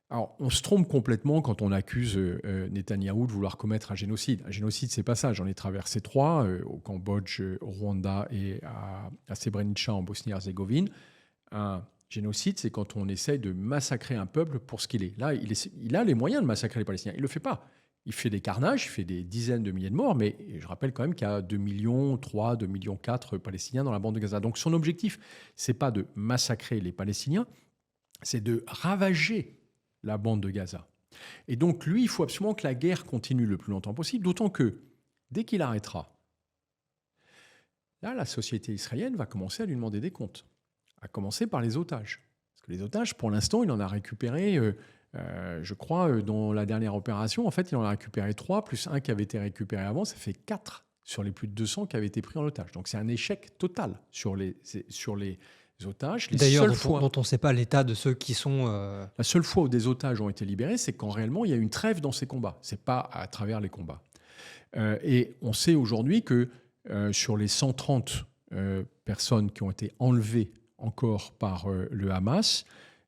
A: Alors, on se trompe complètement quand on accuse Netanyahou de vouloir commettre un génocide. Un génocide, c'est pas ça. J'en ai traversé 3, au Cambodge, au Rwanda et à Srebrenica en Bosnie-Herzégovine. Un génocide, c'est quand on essaye de massacrer un peuple pour ce qu'il est. Là, il a les moyens de massacrer les Palestiniens. Il ne le fait pas. Il fait des carnages, il fait des dizaines de milliers de morts, mais je rappelle quand même qu'il y a 2,3 millions, 2,4 millions Palestiniens dans la bande de Gaza. Donc son objectif, ce n'est pas de massacrer les Palestiniens, c'est de ravager la bande de Gaza. Et donc lui, il faut absolument que la guerre continue le plus longtemps possible, d'autant que dès qu'il arrêtera, là, la société israélienne va commencer à lui demander des comptes, à commencer par les otages. Parce que les otages, pour l'instant, il en a récupéré, je crois, dans la dernière opération, en fait, il en a récupéré 3, plus un qui avait été récupéré avant, ça fait 4 sur les plus de 200 qui avaient été pris en otage. Donc c'est un échec total sur les otages.
B: D'ailleurs, dont on ne sait pas l'état de ceux qui sont...
A: La seule fois où des otages ont été libérés, c'est quand réellement il y a eu une trêve dans ces combats. Ce n'est pas à travers les combats. Et on sait aujourd'hui que sur les 130 personnes qui ont été enlevées encore par le Hamas,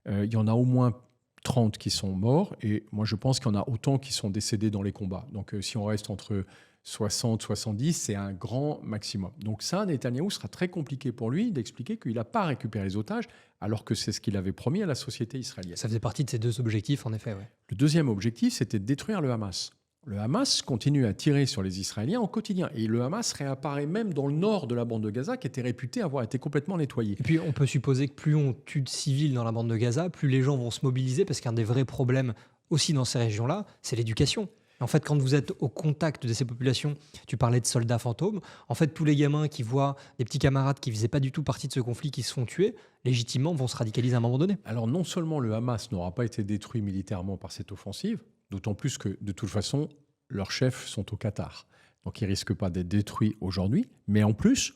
A: il y en a au moins 30 qui sont morts. Et moi, je pense qu'il y en a autant qui sont décédés dans les combats. Donc si on reste entre 60, 70, c'est un grand maximum. Donc ça, Netanyahou, sera très compliqué pour lui d'expliquer qu'il n'a pas récupéré les otages, alors que c'est ce qu'il avait promis à la société israélienne.
B: Ça faisait partie de ses deux objectifs, en effet. Ouais.
A: Le deuxième objectif, c'était de détruire le Hamas. Le Hamas continue à tirer sur les Israéliens au quotidien. Et le Hamas réapparaît même dans le nord de la bande de Gaza, qui était réputée avoir été complètement nettoyée.
B: Et puis, on peut supposer que plus on tue de civils dans la bande de Gaza, plus les gens vont se mobiliser, parce qu'un des vrais problèmes aussi dans ces régions-là, c'est l'éducation. En fait, quand vous êtes au contact de ces populations, tu parlais de soldats fantômes, en fait, tous les gamins qui voient des petits camarades qui ne faisaient pas du tout partie de ce conflit, qui se font tuer, légitimement vont se radicaliser à un moment donné.
A: Alors non seulement le Hamas n'aura pas été détruit militairement par cette offensive, d'autant plus que, de toute façon, leurs chefs sont au Qatar. Donc ils ne risquent pas d'être détruits aujourd'hui. Mais en plus,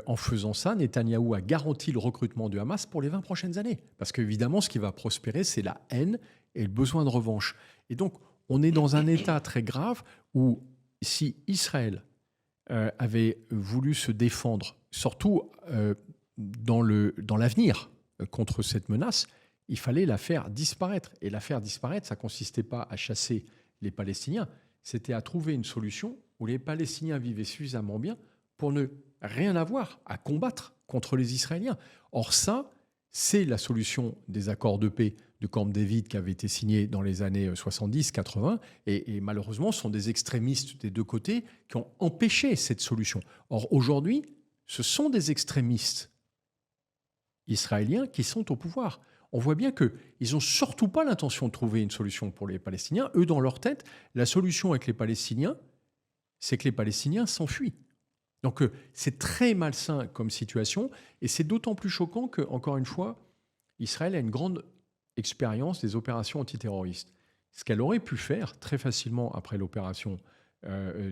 A: en faisant ça, Netanyahou a garanti le recrutement du Hamas pour les 20 prochaines années. Parce qu'évidemment, ce qui va prospérer, c'est la haine et le besoin de revanche. Et donc, on est dans un état très grave où si Israël avait voulu se défendre, surtout dans l'avenir, contre cette menace, il fallait la faire disparaître. Et la faire disparaître, ça ne consistait pas à chasser les Palestiniens, c'était à trouver une solution où les Palestiniens vivaient suffisamment bien pour ne rien avoir à combattre contre les Israéliens. Or ça, c'est la solution des accords de paix de Camp David qui avaient été signés dans les années 70-80 et malheureusement, ce sont des extrémistes des deux côtés qui ont empêché cette solution. Or aujourd'hui, ce sont des extrémistes israéliens qui sont au pouvoir. On voit bien qu'ils n'ont surtout pas l'intention de trouver une solution pour les Palestiniens. Eux, dans leur tête, la solution avec les Palestiniens, c'est que les Palestiniens s'enfuient. Donc c'est très malsain comme situation, et c'est d'autant plus choquant que, encore une fois, Israël a une grande expérience des opérations antiterroristes. Ce qu'elle aurait pu faire très facilement après l'opération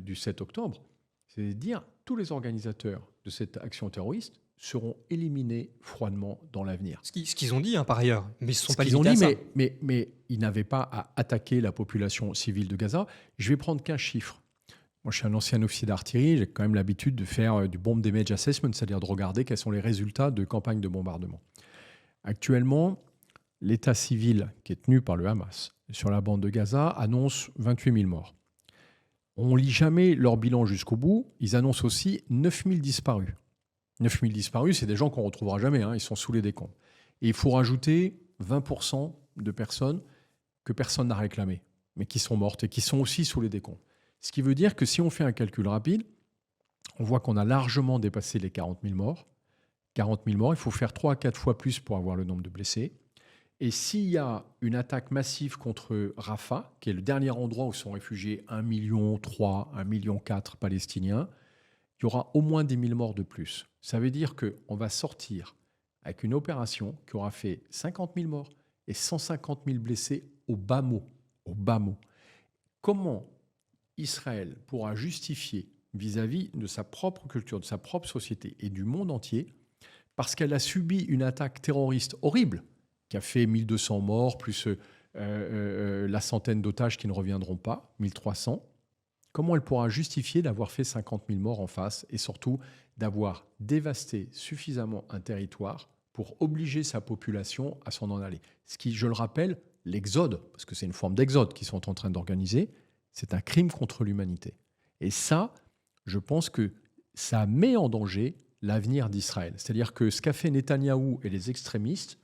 A: du 7 octobre, c'est de dire tous les organisateurs de cette action terroriste seront éliminés froidement dans l'avenir.
B: Ce qu'ils ont dit, par ailleurs, mais ils ne se sont
A: Ce
B: pas
A: qu'ils ont
B: limités à
A: dit,
B: ça.
A: mais ils n'avaient pas à attaquer la population civile de Gaza. Je vais prendre qu'un chiffre. Moi, je suis un ancien officier d'artillerie, j'ai quand même l'habitude de faire du bomb damage assessment, c'est-à-dire de regarder quels sont les résultats de campagnes de bombardement. Actuellement, l'état civil qui est tenu par le Hamas sur la bande de Gaza annonce 28 000 morts. On ne lit jamais leur bilan jusqu'au bout. Ils annoncent aussi 9 000 disparus. 9 000 disparus, c'est des gens qu'on ne retrouvera jamais. Ils sont sous les décombres. Et il faut rajouter 20% de personnes que personne n'a réclamées, mais qui sont mortes et qui sont aussi sous les décombres. Ce qui veut dire que si on fait un calcul rapide, on voit qu'on a largement dépassé les 40 000 morts. 40 000 morts, il faut faire 3 à 4 fois plus pour avoir le nombre de blessés. Et s'il y a une attaque massive contre Rafah, qui est le dernier endroit où sont réfugiés 1,3 million, 1,4 million Palestiniens, il y aura au moins 10 000 morts de plus. Ça veut dire qu'on va sortir avec une opération qui aura fait 50 000 morts et 150 000 blessés au bas mot. Au bas mot. Comment Israël pourra justifier vis-à-vis de sa propre culture, de sa propre société et du monde entier, parce qu'elle a subi une attaque terroriste horrible, qui a fait 1200 morts, plus la centaine d'otages qui ne reviendront pas, 1300. Comment elle pourra justifier d'avoir fait 50 000 morts en face et surtout d'avoir dévasté suffisamment un territoire pour obliger sa population à s'en aller? Ce qui, je le rappelle, l'exode, parce que c'est une forme d'exode qu'ils sont en train d'organiser, c'est un crime contre l'humanité. Et ça, je pense que ça met en danger l'avenir d'Israël. C'est-à-dire que ce qu'a fait Netanyahou et les extrémistes,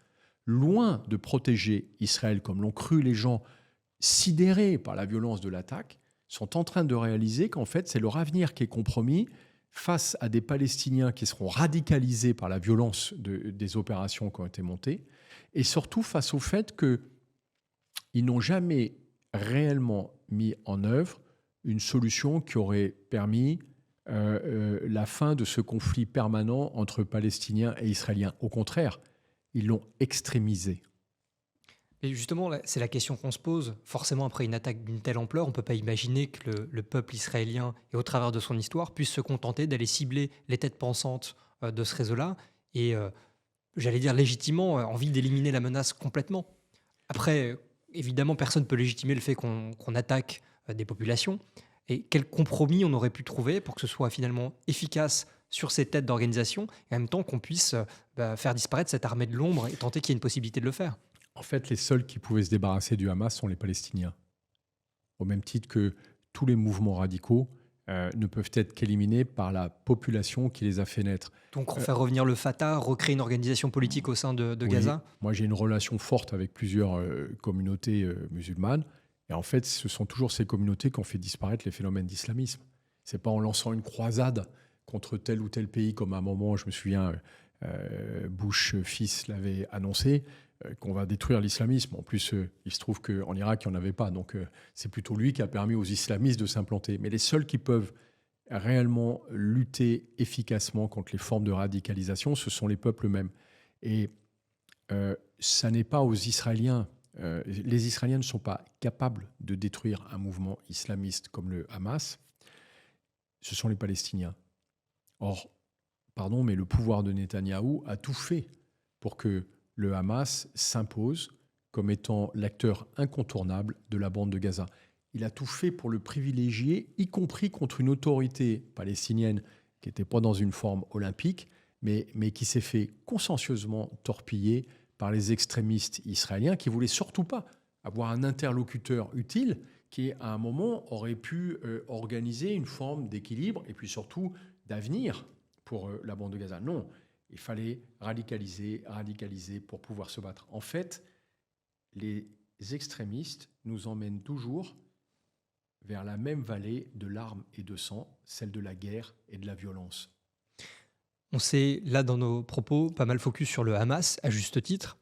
A: loin de protéger Israël comme l'ont cru les gens sidérés par la violence de l'attaque, sont en train de réaliser qu'en fait, c'est leur avenir qui est compromis face à des Palestiniens qui seront radicalisés par la violence des opérations qui ont été montées, et surtout face au fait qu'ils n'ont jamais réellement mis en œuvre une solution qui aurait permis la fin de ce conflit permanent entre Palestiniens et Israéliens. Au contraire, ils l'ont extrémisé.
B: Et justement, c'est la question qu'on se pose. Forcément, après une attaque d'une telle ampleur, on ne peut pas imaginer que le peuple israélien, et au travers de son histoire, puisse se contenter d'aller cibler les têtes pensantes de ce réseau-là et, j'allais dire légitimement, envie d'éliminer la menace complètement. Après, évidemment, personne ne peut légitimer le fait qu'on attaque des populations. Et quel compromis on aurait pu trouver pour que ce soit finalement efficace sur ces têtes d'organisation et en même temps qu'on puisse faire disparaître cette armée de l'ombre et tenter qu'il y ait une possibilité de le faire.
A: En fait, les seuls qui pouvaient se débarrasser du Hamas sont les Palestiniens. Au même titre que tous les mouvements radicaux ne peuvent être qu'éliminés par la population qui les a fait naître.
B: Donc faire revenir le Fatah, recréer une organisation politique au sein de
A: Oui,
B: Gaza.
A: moi j'ai une relation forte avec plusieurs communautés musulmanes. Et en fait, ce sont toujours ces communautés qui ont fait disparaître les phénomènes d'islamisme. Ce n'est pas en lançant une croisade contre tel ou tel pays, comme à un moment, je me souviens, Bush fils l'avait annoncé, qu'on va détruire l'islamisme. En plus, il se trouve qu'en Irak, il n'y en avait pas. Donc, c'est plutôt lui qui a permis aux islamistes de s'implanter. Mais les seuls qui peuvent réellement lutter efficacement contre les formes de radicalisation, ce sont les peuples eux-mêmes. Et ça n'est pas aux Israéliens. Les Israéliens ne sont pas capables de détruire un mouvement islamiste comme le Hamas. Ce sont les Palestiniens. Or, pardon, mais le pouvoir de Netanyahou a tout fait pour que le Hamas s'impose comme étant l'acteur incontournable de la bande de Gaza. Il a tout fait pour le privilégier, y compris contre une autorité palestinienne qui n'était pas dans une forme olympique, mais qui s'est fait consciencieusement torpiller par les extrémistes israéliens qui ne voulaient surtout pas avoir un interlocuteur utile qui, à un moment, aurait pu organiser une forme d'équilibre et puis surtout d'avenir pour la bande de Gaza. Non, il fallait radicaliser pour pouvoir se battre. En fait, les extrémistes nous emmènent toujours vers la même vallée de larmes et de sang, celle de la guerre et de la violence.
B: On s'est, là, dans nos propos, pas mal focus sur le Hamas, à juste titre.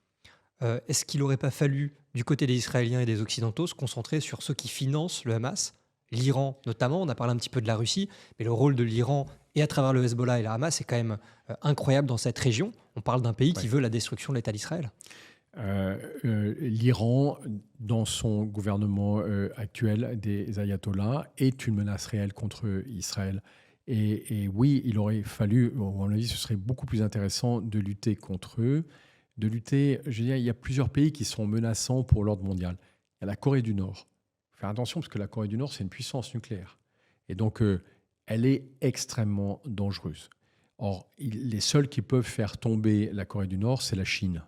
B: Est-ce qu'il n'aurait pas fallu, du côté des Israéliens et des Occidentaux, se concentrer sur ceux qui financent le Hamas? L'Iran, notamment, on a parlé un petit peu de la Russie, mais le rôle de l'Iran, et à travers le Hezbollah et le Hamas, est quand même incroyable dans cette région. On parle d'un pays qui
A: Ouais.
B: veut la destruction de l'État d'Israël.
A: L'Iran, dans son gouvernement actuel des ayatollahs, est une menace réelle contre Israël. Et oui, il aurait fallu, à mon avis, ce serait beaucoup plus intéressant de lutter contre eux, de lutter, je veux dire, il y a plusieurs pays qui sont menaçants pour l'ordre mondial. Il y a la Corée du Nord. Il faut faire attention parce que la Corée du Nord, c'est une puissance nucléaire. Et donc, elle est extrêmement dangereuse. Or, les seuls qui peuvent faire tomber la Corée du Nord, c'est la Chine.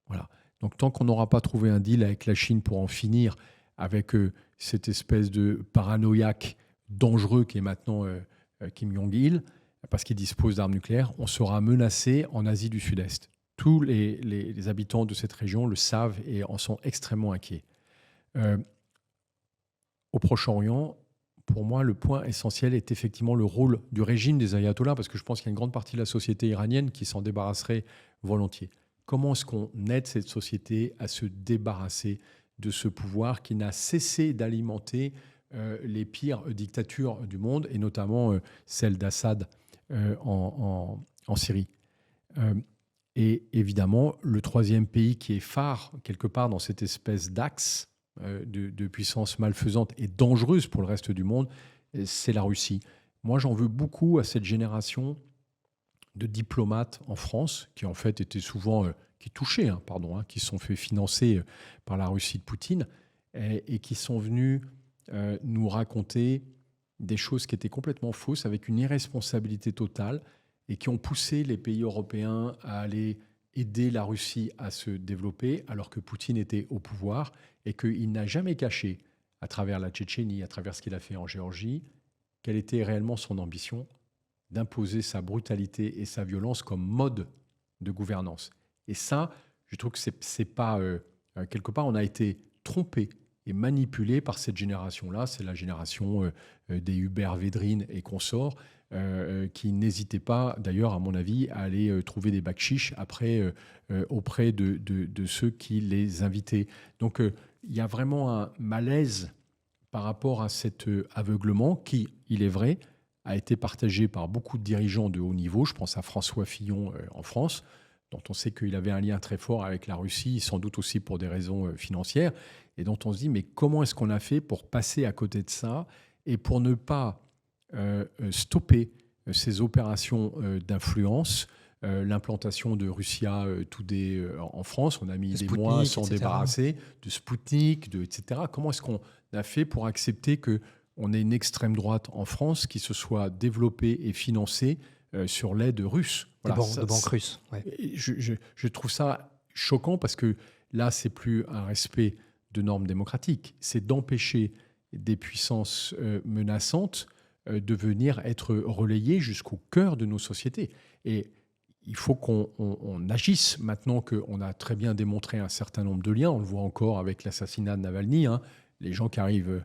A: Voilà. Donc, tant qu'on n'aura pas trouvé un deal avec la Chine pour en finir avec cette espèce de paranoïaque dangereux qui est maintenant Kim Jong-il, parce qu'il dispose d'armes nucléaires, on sera menacé en Asie du Sud-Est. Tous les habitants de cette région le savent et en sont extrêmement inquiets. Euh, au Proche-Orient, pour moi, le point essentiel est effectivement le rôle du régime des ayatollahs, parce que je pense qu'il y a une grande partie de la société iranienne qui s'en débarrasserait volontiers. Comment est-ce qu'on aide cette société à se débarrasser de ce pouvoir qui n'a cessé d'alimenter les pires dictatures du monde, et notamment celle d'Assad en Syrie. Et évidemment, le troisième pays qui est phare, quelque part dans cette espèce d'axe de puissance malfaisante et dangereuse pour le reste du monde, c'est la Russie. Moi, j'en veux beaucoup à cette génération de diplomates en France, qui en fait étaient souvent, qui touchaient, qui se sont fait financer par la Russie de Poutine, et qui sont venus nous raconter des choses qui étaient complètement fausses, avec une irresponsabilité totale, et qui ont poussé les pays européens à aller aider la Russie à se développer, alors que Poutine était au pouvoir, et qu'il n'a jamais caché, à travers la Tchétchénie, à travers ce qu'il a fait en Géorgie, quelle était réellement son ambition d'imposer sa brutalité et sa violence comme mode de gouvernance. Et ça, je trouve que c'est pas... quelque part, on a été trompé et manipulé par cette génération-là. C'est la génération des Hubert Védrine et consorts, qui n'hésitaient pas, d'ailleurs, à mon avis, à aller trouver des bacs chiches après, auprès de ceux qui les invitaient. Donc, il y a vraiment un malaise par rapport à cet aveuglement qui, il est vrai, a été partagé par beaucoup de dirigeants de haut niveau. Je pense à François Fillon en France, dont on sait qu'il avait un lien très fort avec la Russie, sans doute aussi pour des raisons financières, et dont on se dit, mais comment est-ce qu'on a fait pour passer à côté de ça et pour ne pas stopper ces opérations d'influence, l'implantation de Russia Today en France, on a mis des mois à s'en débarrasser, de Sputnik, etc. Comment est-ce qu'on a fait pour accepter qu'on ait une extrême droite en France qui se soit développée et financée sur l'aide russe?
B: Voilà, de banques russes. Ouais.
A: Je trouve ça choquant parce que là, c'est plus un respect de normes démocratiques, c'est d'empêcher des puissances menaçantes de venir être relayées jusqu'au cœur de nos sociétés. Et il faut qu'on agisse maintenant qu'on a très bien démontré un certain nombre de liens. On le voit encore avec l'assassinat de Navalny. Les gens qui arrivent,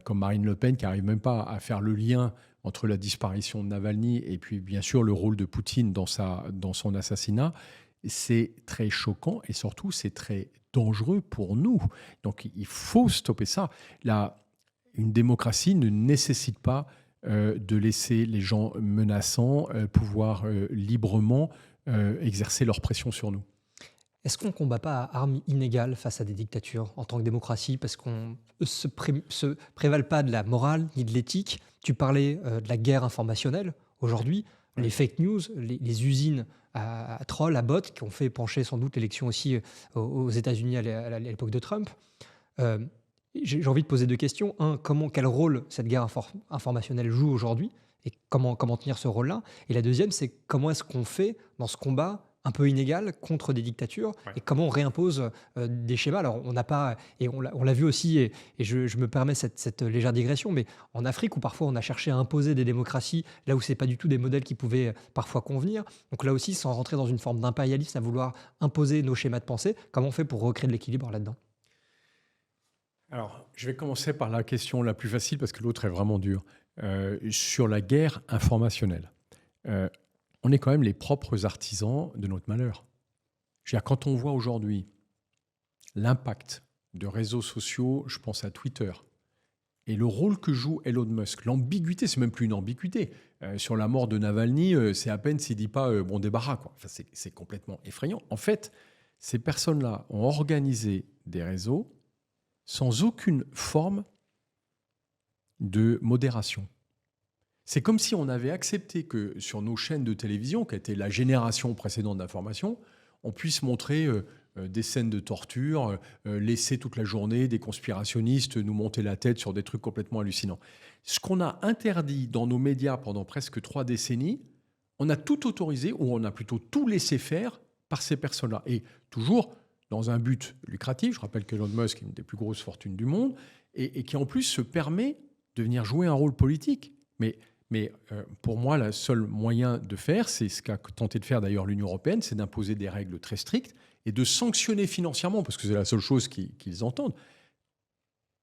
A: comme Marine Le Pen, qui n'arrivent même pas à faire le lien entre la disparition de Navalny et puis bien sûr le rôle de Poutine dans son assassinat. C'est très choquant et surtout c'est très dangereux pour nous. Donc il faut stopper ça. Une démocratie ne nécessite pas de laisser les gens menaçants pouvoir librement exercer leur pression sur nous.
B: Est-ce qu'on ne combat pas à armes inégales face à des dictatures en tant que démocratie parce qu'on ne se prévale pas de la morale ni de l'éthique? Tu parlais de la guerre informationnelle. Aujourd'hui, les fake news, les usines à trolls, à bots, qui ont fait pencher sans doute l'élection aussi aux États-Unis à l'époque de Trump. J'ai envie de poser deux questions. Un, quel rôle cette guerre informationnelle joue aujourd'hui et comment tenir ce rôle-là? Et la deuxième, c'est comment est-ce qu'on fait dans ce combat un peu inégal contre des dictatures et comment on réimpose des schémas? Alors, on n'a pas, et on l'a vu aussi, et je me permets cette légère digression, mais en Afrique, où parfois on a cherché à imposer des démocraties, là où ce n'est pas du tout des modèles qui pouvaient parfois convenir. Donc là aussi, sans rentrer dans une forme d'impérialisme, à vouloir imposer nos schémas de pensée, comment on fait pour recréer de l'équilibre là-dedans?
A: Alors, je vais commencer par la question la plus facile parce que l'autre est vraiment dure. Sur la guerre informationnelle. on est quand même les propres artisans de notre malheur. Je veux dire, quand on voit aujourd'hui l'impact de réseaux sociaux, je pense à Twitter, et le rôle que joue Elon Musk, l'ambiguïté, c'est même plus une ambiguïté. Sur la mort de Navalny, c'est à peine s'il ne dit pas bon débarras, quoi. Enfin, c'est complètement effrayant. En fait, ces personnes-là ont organisé des réseaux sans aucune forme de modération. C'est comme si on avait accepté que sur nos chaînes de télévision, qui était la génération précédente d'information, on puisse montrer des scènes de torture, laisser toute la journée des conspirationnistes nous monter la tête sur des trucs complètement hallucinants. Ce qu'on a interdit dans nos médias pendant presque 3 décennies, on a tout autorisé, ou on a plutôt tout laissé faire par ces personnes-là. Et toujours dans un but lucratif. Je rappelle qu'Elon Musk est une des plus grosses fortunes du monde, et qui en plus se permet de venir jouer un rôle politique. Mais pour moi, le seul moyen de faire, c'est ce qu'a tenté de faire d'ailleurs l'Union européenne, c'est d'imposer des règles très strictes et de sanctionner financièrement, parce que c'est la seule chose qu'ils entendent,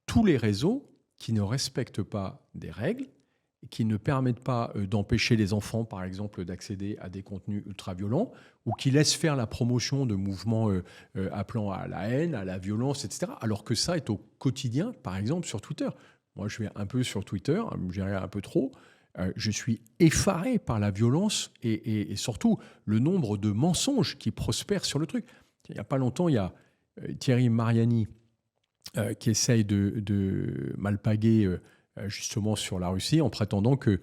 A: tous les réseaux qui ne respectent pas des règles, qui ne permettent pas d'empêcher les enfants, par exemple, d'accéder à des contenus ultra-violents, ou qui laissent faire la promotion de mouvements appelant à la haine, à la violence, etc., alors que ça est au quotidien, par exemple, sur Twitter. Moi, je vais un peu sur Twitter, je dirais un peu trop. Je suis effaré par la violence et surtout le nombre de mensonges qui prospèrent sur le truc. Il n'y a pas longtemps, il y a Thierry Mariani qui essaye de malpaguer justement sur la Russie en prétendant que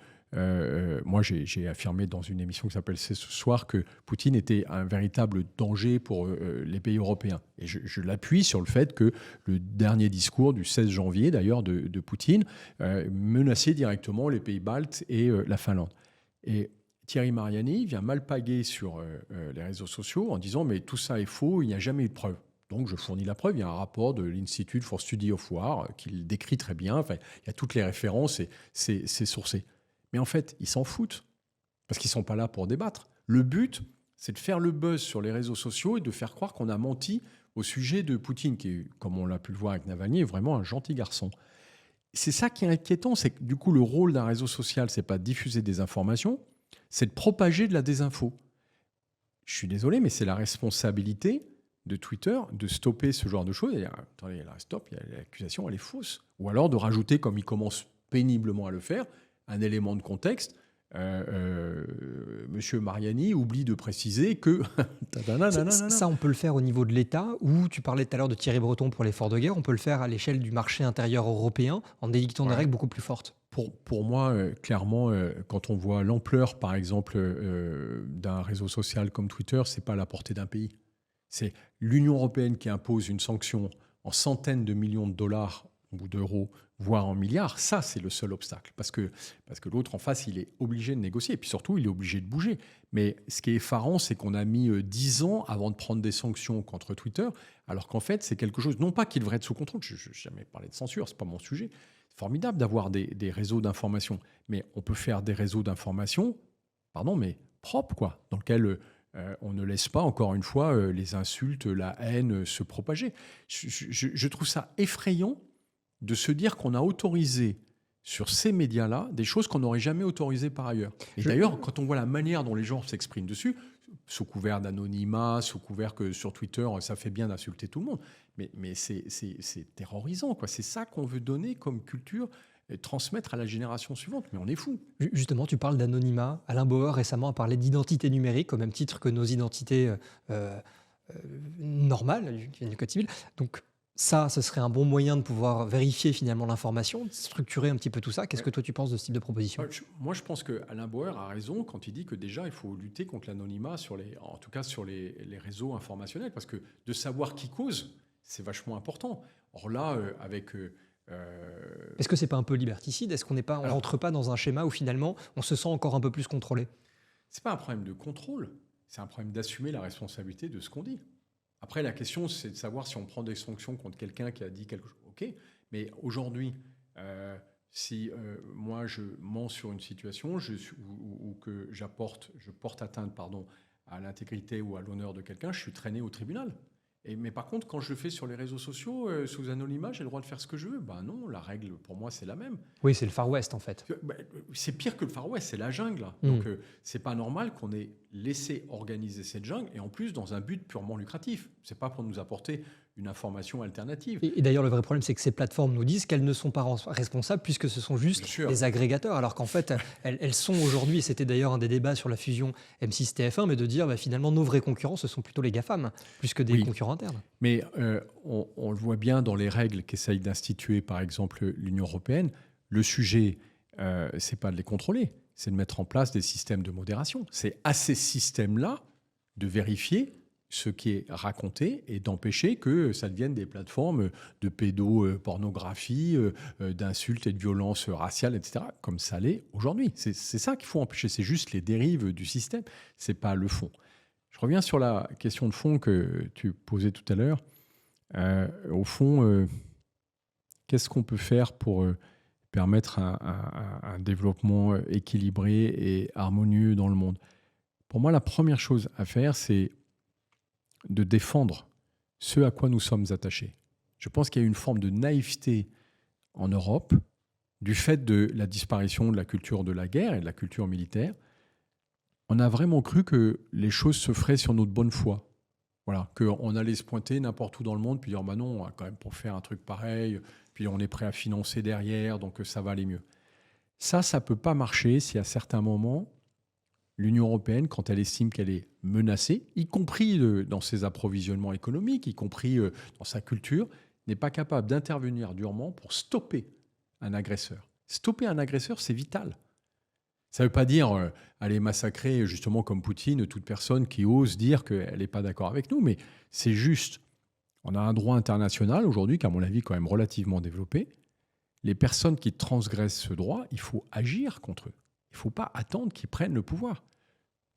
A: moi j'ai affirmé dans une émission qui s'appelle C'est ce soir que Poutine était un véritable danger pour les pays européens. Et je l'appuie sur le fait que le dernier discours du 16 janvier d'ailleurs de Poutine menaçait directement les pays baltes et la Finlande. Et Thierry Mariani vient malpaguer sur les réseaux sociaux en disant mais tout ça est faux, il n'y a jamais eu de preuve. Donc, je fournis la preuve. Il y a un rapport de l'Institute for Study of War qui le décrit très bien. Enfin, il y a toutes les références et c'est sourcé. Mais en fait, ils s'en foutent parce qu'ils ne sont pas là pour débattre. Le but, c'est de faire le buzz sur les réseaux sociaux et de faire croire qu'on a menti au sujet de Poutine, qui est, comme on l'a pu le voir avec Navalny, est vraiment un gentil garçon. C'est ça qui est inquiétant, c'est que du coup, le rôle d'un réseau social, c'est pas de diffuser des informations, c'est de propager de la désinfo. Je suis désolé, mais c'est la responsabilité de Twitter de stopper ce genre de choses. Et, attendez, là, stop, l'accusation, elle est fausse. Ou alors de rajouter, comme il commence péniblement à le faire, un élément de contexte. Monsieur Mariani oublie de préciser que...
B: Ça, on peut le faire au niveau de l'État, ou tu parlais tout à l'heure de Thierry Breton pour l'effort de guerre, on peut le faire à l'échelle du marché intérieur européen en édictant des règles beaucoup plus fortes.
A: Pour moi, clairement, quand on voit l'ampleur, par exemple, d'un réseau social comme Twitter, c'est pas à la portée d'un pays. C'est l'Union européenne qui impose une sanction en centaines de millions de dollars ou d'euros, voire en milliards. Ça, c'est le seul obstacle. Parce que l'autre en face, il est obligé de négocier. Et puis surtout, il est obligé de bouger. Mais ce qui est effarant, c'est qu'on a mis 10 ans avant de prendre des sanctions contre Twitter, alors qu'en fait, c'est quelque chose, non pas qui devrait être sous contrôle, je n'ai jamais parlé de censure, ce n'est pas mon sujet. C'est formidable d'avoir des réseaux d'information. Mais on peut faire des réseaux d'information, mais propres, quoi, dans lesquels... on ne laisse pas, encore une fois, les insultes, la haine se propager. Je trouve ça effrayant de se dire qu'on a autorisé sur ces médias-là des choses qu'on n'aurait jamais autorisées par ailleurs. Et d'ailleurs, quand on voit la manière dont les gens s'expriment dessus, sous couvert d'anonymat, sous couvert que sur Twitter, ça fait bien d'insulter tout le monde, mais c'est terrorisant, quoi. C'est ça qu'on veut donner comme culture, transmettre à la génération suivante. Mais on est fou.
B: Justement, tu parles d'anonymat. Alain Bauer récemment a parlé d'identité numérique au même titre que nos identités normales du code civil. Donc ça, ce serait un bon moyen de pouvoir vérifier finalement l'information, de structurer un petit peu tout ça. Qu'est-ce que toi tu penses de ce type de proposition ?
A: Moi, je pense que Alain Bauer a raison quand il dit que déjà, il faut lutter contre l'anonymat, en tout cas sur les réseaux informationnels, parce que de savoir qui cause, c'est vachement important. Or là, avec...
B: Est-ce que c'est pas un peu liberticide ? Est-ce qu'on rentre pas dans un schéma où finalement on se sent encore un peu plus contrôlé ?
A: C'est pas un problème de contrôle, c'est un problème d'assumer la responsabilité de ce qu'on dit. Après, la question, c'est de savoir si on prend des sanctions contre quelqu'un qui a dit quelque chose. OK, mais aujourd'hui, si moi je mens sur une situation ou que je porte atteinte à l'intégrité ou à l'honneur de quelqu'un, je suis traîné au tribunal. Mais par contre, quand je le fais sur les réseaux sociaux, sous anonymat, j'ai le droit de faire ce que je veux. Ben non, la règle, pour moi, c'est la même.
B: Oui, c'est le Far West, en fait.
A: C'est pire que le Far West, c'est la jungle.
B: Mm.
A: Donc, c'est pas normal qu'on ait laissé organiser cette jungle, et en plus, dans un but purement lucratif. C'est pas pour nous apporter une information alternative.
B: Et d'ailleurs, le vrai problème, c'est que ces plateformes nous disent qu'elles ne sont pas responsables puisque ce sont juste des agrégateurs, alors qu'en fait, elles sont aujourd'hui, et c'était d'ailleurs un des débats sur la fusion M6-TF1, mais de dire finalement nos vrais concurrents, ce sont plutôt les GAFAM, plus que des concurrents internes.
A: Mais on le voit bien dans les règles qu'essaye d'instituer, par exemple, l'Union européenne. Le sujet, c'est pas de les contrôler, c'est de mettre en place des systèmes de modération. C'est à ces systèmes-là de vérifier ce qui est raconté et d'empêcher que ça devienne des plateformes de pédopornographie, d'insultes et de violences raciales, etc., comme ça l'est aujourd'hui. C'est ça qu'il faut empêcher. C'est juste les dérives du système. C'est pas le fond. Je reviens sur la question de fond que tu posais tout à l'heure. Au fond, qu'est-ce qu'on peut faire pour permettre un développement équilibré et harmonieux dans le monde? Pour moi, la première chose à faire, c'est de défendre ce à quoi nous sommes attachés. Je pense qu'il y a une forme de naïveté en Europe du fait de la disparition de la culture de la guerre et de la culture militaire. On a vraiment cru que les choses se feraient sur notre bonne foi. Voilà, qu'on allait se pointer n'importe où dans le monde puis dire bah non, quand même pour faire un truc pareil, puis on est prêt à financer derrière, donc ça va aller mieux. Ça ne peut pas marcher si à certains moments, l'Union européenne, quand elle estime qu'elle est menacée, y compris dans ses approvisionnements économiques, y compris dans sa culture, n'est pas capable d'intervenir durement pour stopper un agresseur. Stopper un agresseur, c'est vital. Ça ne veut pas dire aller massacrer, justement comme Poutine, toute personne qui ose dire qu'elle n'est pas d'accord avec nous, mais c'est juste, on a un droit international aujourd'hui, qui à mon avis est quand même relativement développé. Les personnes qui transgressent ce droit, il faut agir contre eux. Il ne faut pas attendre qu'ils prennent le pouvoir.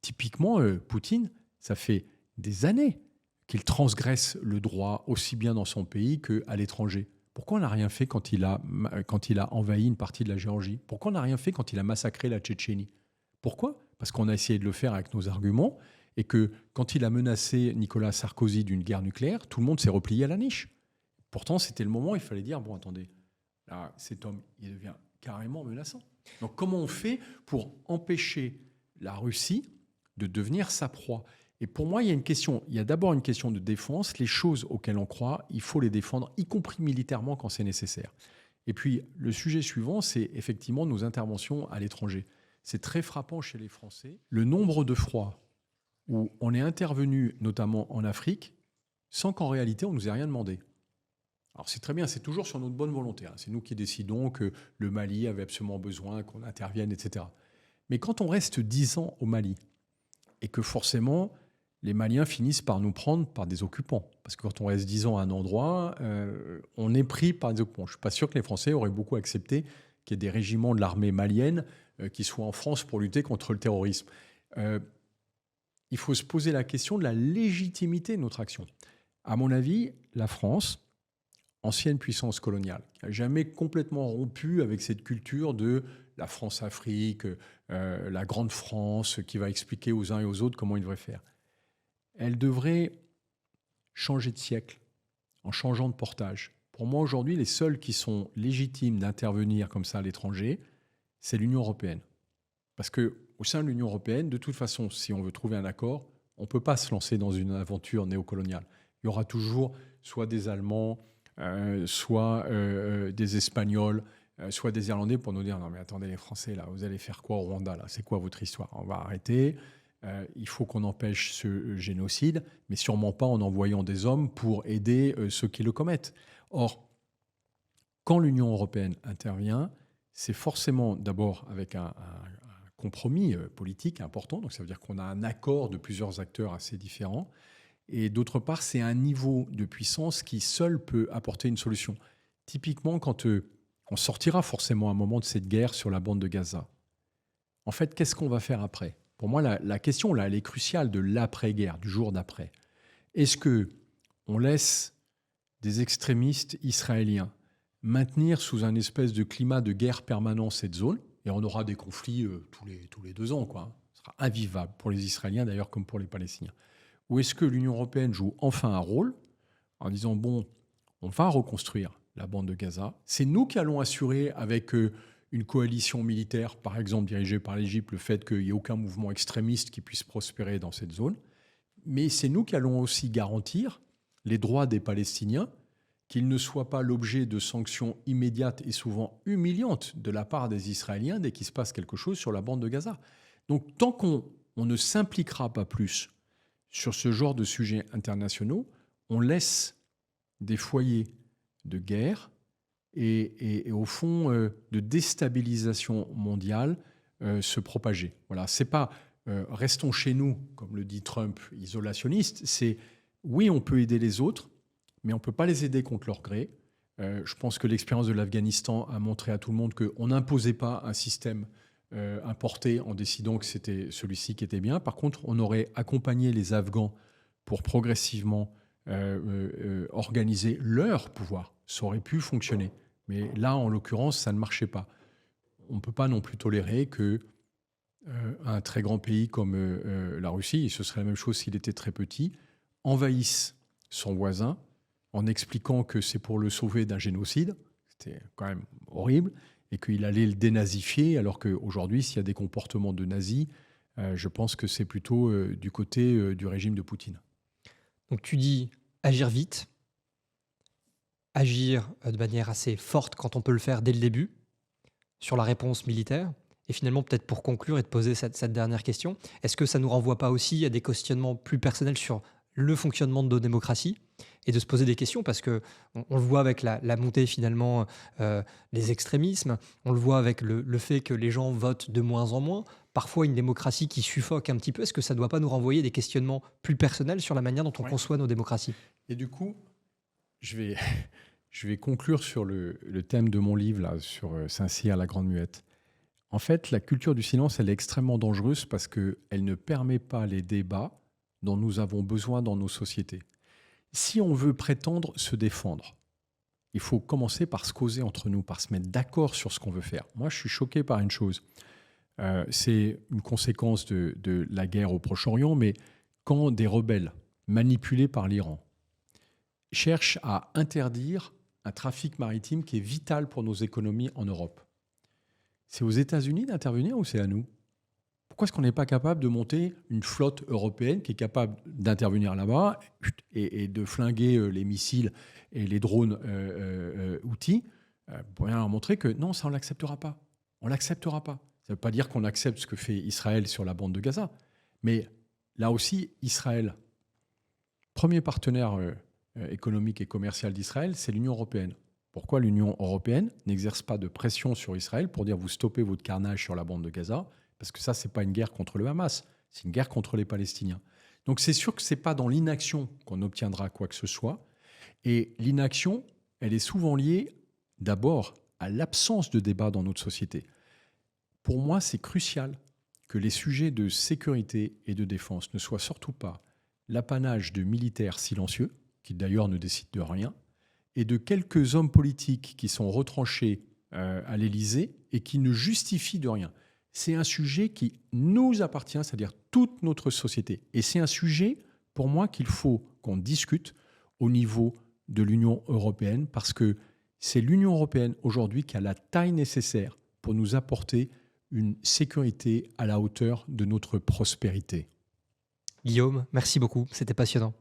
A: Typiquement, Poutine, ça fait des années qu'il transgresse le droit aussi bien dans son pays qu'à l'étranger. Pourquoi on n'a rien fait quand il a envahi une partie de la Géorgie? Pourquoi on n'a rien fait quand il a massacré la Tchétchénie? Pourquoi? Parce qu'on a essayé de le faire avec nos arguments et que quand il a menacé Nicolas Sarkozy d'une guerre nucléaire, tout le monde s'est replié à la niche. Pourtant, c'était le moment où il fallait dire, bon, attendez, là, cet homme, il devient carrément menaçant. Donc, comment on fait pour empêcher la Russie de devenir sa proie? Et pour moi, il y a d'abord une question de défense. Les choses auxquelles on croit, il faut les défendre, y compris militairement quand c'est nécessaire. Et puis, le sujet suivant, c'est effectivement nos interventions à l'étranger. C'est très frappant chez les Français, le nombre de fois où on est intervenu, notamment en Afrique, sans qu'en réalité, on ne nous ait rien demandé. Alors c'est très bien, c'est toujours sur notre bonne volonté. C'est nous qui décidons que le Mali avait absolument besoin qu'on intervienne, etc. Mais quand on reste 10 ans au Mali, et que forcément, les Maliens finissent par nous prendre par des occupants. Parce que quand on reste 10 ans à un endroit, on est pris par des occupants. Je ne suis pas sûr que les Français auraient beaucoup accepté qu'il y ait des régiments de l'armée malienne qui soient en France pour lutter contre le terrorisme. Il faut se poser la question de la légitimité de notre action. À mon avis, la France, ancienne puissance coloniale, qui n'a jamais complètement rompu avec cette culture de la France-Afrique, la grande France, qui va expliquer aux uns et aux autres comment ils devraient faire. Elle devrait changer de siècle en changeant de portage. Pour moi, aujourd'hui, les seuls qui sont légitimes d'intervenir comme ça à l'étranger, c'est l'Union européenne. Parce qu'au sein de l'Union européenne, de toute façon, si on veut trouver un accord, on ne peut pas se lancer dans une aventure néocoloniale. Il y aura toujours soit des Allemands, soit des Espagnols, soit des Irlandais pour nous dire « Non mais attendez les Français, là, vous allez faire quoi au Rwanda là? C'est quoi votre histoire? On va arrêter. Il faut qu'on empêche ce génocide, mais sûrement pas en envoyant des hommes pour aider ceux qui le commettent. » Or, quand l'Union européenne intervient, c'est forcément d'abord avec un compromis politique important, donc ça veut dire qu'on a un accord de plusieurs acteurs assez différents, et d'autre part, c'est un niveau de puissance qui seul peut apporter une solution. Typiquement, quand on sortira forcément à un moment de cette guerre sur la bande de Gaza, en fait, qu'est-ce qu'on va faire après? Pour moi, la question, là, elle est cruciale de l'après-guerre, du jour d'après. Est-ce qu'on laisse des extrémistes israéliens maintenir sous un espèce de climat de guerre permanent cette zone, et on aura des conflits tous les 2 ans, quoi. Ce sera invivable pour les Israéliens, d'ailleurs, comme pour les Palestiniens. Ou est-ce que l'Union européenne joue enfin un rôle en disant, bon, on va reconstruire la bande de Gaza. C'est nous qui allons assurer avec une coalition militaire, par exemple dirigée par l'Égypte, le fait qu'il n'y ait aucun mouvement extrémiste qui puisse prospérer dans cette zone. Mais c'est nous qui allons aussi garantir les droits des Palestiniens, qu'ils ne soient pas l'objet de sanctions immédiates et souvent humiliantes de la part des Israéliens dès qu'il se passe quelque chose sur la bande de Gaza. Donc tant qu'on ne s'impliquera pas plus sur ce genre de sujets internationaux, on laisse des foyers de guerre et au fond de déstabilisation mondiale se propager. Voilà, c'est pas restons chez nous, comme le dit Trump, isolationniste. C'est oui, on peut aider les autres, mais on ne peut pas les aider contre leur gré. Je pense que l'expérience de l'Afghanistan a montré à tout le monde qu'on n'imposait pas un système importé en décidant que c'était celui-ci qui était bien. Par contre, on aurait accompagné les Afghans pour progressivement organiser leur pouvoir. Ça aurait pu fonctionner. Mais là, en l'occurrence, ça ne marchait pas. On ne peut pas non plus tolérer que un très grand pays comme la Russie, et ce serait la même chose s'il était très petit, envahisse son voisin en expliquant que c'est pour le sauver d'un génocide. C'était quand même horrible. Et qu'il allait le dénazifier, alors qu'aujourd'hui, s'il y a des comportements de nazis, je pense que c'est plutôt du côté du régime de Poutine.
B: Donc tu dis agir vite, agir de manière assez forte quand on peut le faire dès le début, sur la réponse militaire. Et finalement, peut-être pour conclure et te poser cette dernière question, est-ce que ça ne nous renvoie pas aussi à des questionnements plus personnels sur le fonctionnement de nos démocraties et de se poser des questions parce que on le voit avec la montée finalement des extrémismes, on le voit avec le fait que les gens votent de moins en moins, parfois une démocratie qui suffoque un petit peu, est-ce que ça ne doit pas nous renvoyer des questionnements plus personnels sur la manière dont on conçoit nos démocraties?
A: Et du coup, je vais conclure sur le thème de mon livre, là, sur Saint-Cyr, la Grande Muette. En fait, la culture du silence, elle est extrêmement dangereuse parce qu'elle ne permet pas les débats dont nous avons besoin dans nos sociétés. Si on veut prétendre se défendre, il faut commencer par se causer entre nous, par se mettre d'accord sur ce qu'on veut faire. Moi, je suis choqué par une chose. C'est une conséquence de la guerre au Proche-Orient, mais quand des rebelles manipulés par l'Iran cherchent à interdire un trafic maritime qui est vital pour nos économies en Europe, c'est aux États-Unis d'intervenir ou c'est à nous ? Pourquoi est-ce qu'on n'est pas capable de monter une flotte européenne qui est capable d'intervenir là-bas et de flinguer les missiles et les drones outils pour bien leur montrer que non, ça on ne l'acceptera pas. On ne l'acceptera pas. Ça ne veut pas dire qu'on accepte ce que fait Israël sur la bande de Gaza. Mais là aussi, Israël, premier partenaire économique et commercial d'Israël, c'est l'Union européenne. Pourquoi l'Union européenne n'exerce pas de pression sur Israël pour dire vous stoppez votre carnage sur la bande de Gaza ? Parce que ça, ce n'est pas une guerre contre le Hamas, c'est une guerre contre les Palestiniens. Donc c'est sûr que ce n'est pas dans l'inaction qu'on obtiendra quoi que ce soit. Et l'inaction, elle est souvent liée d'abord à l'absence de débat dans notre société. Pour moi, c'est crucial que les sujets de sécurité et de défense ne soient surtout pas l'apanage de militaires silencieux, qui d'ailleurs ne décident de rien, et de quelques hommes politiques qui sont retranchés à l'Élysée et qui ne justifient de rien. C'est un sujet qui nous appartient, c'est-à-dire toute notre société. Et c'est un sujet, pour moi, qu'il faut qu'on discute au niveau de l'Union européenne, parce que c'est l'Union européenne aujourd'hui qui a la taille nécessaire pour nous apporter une sécurité à la hauteur de notre prospérité.
B: Guillaume, merci beaucoup, c'était passionnant.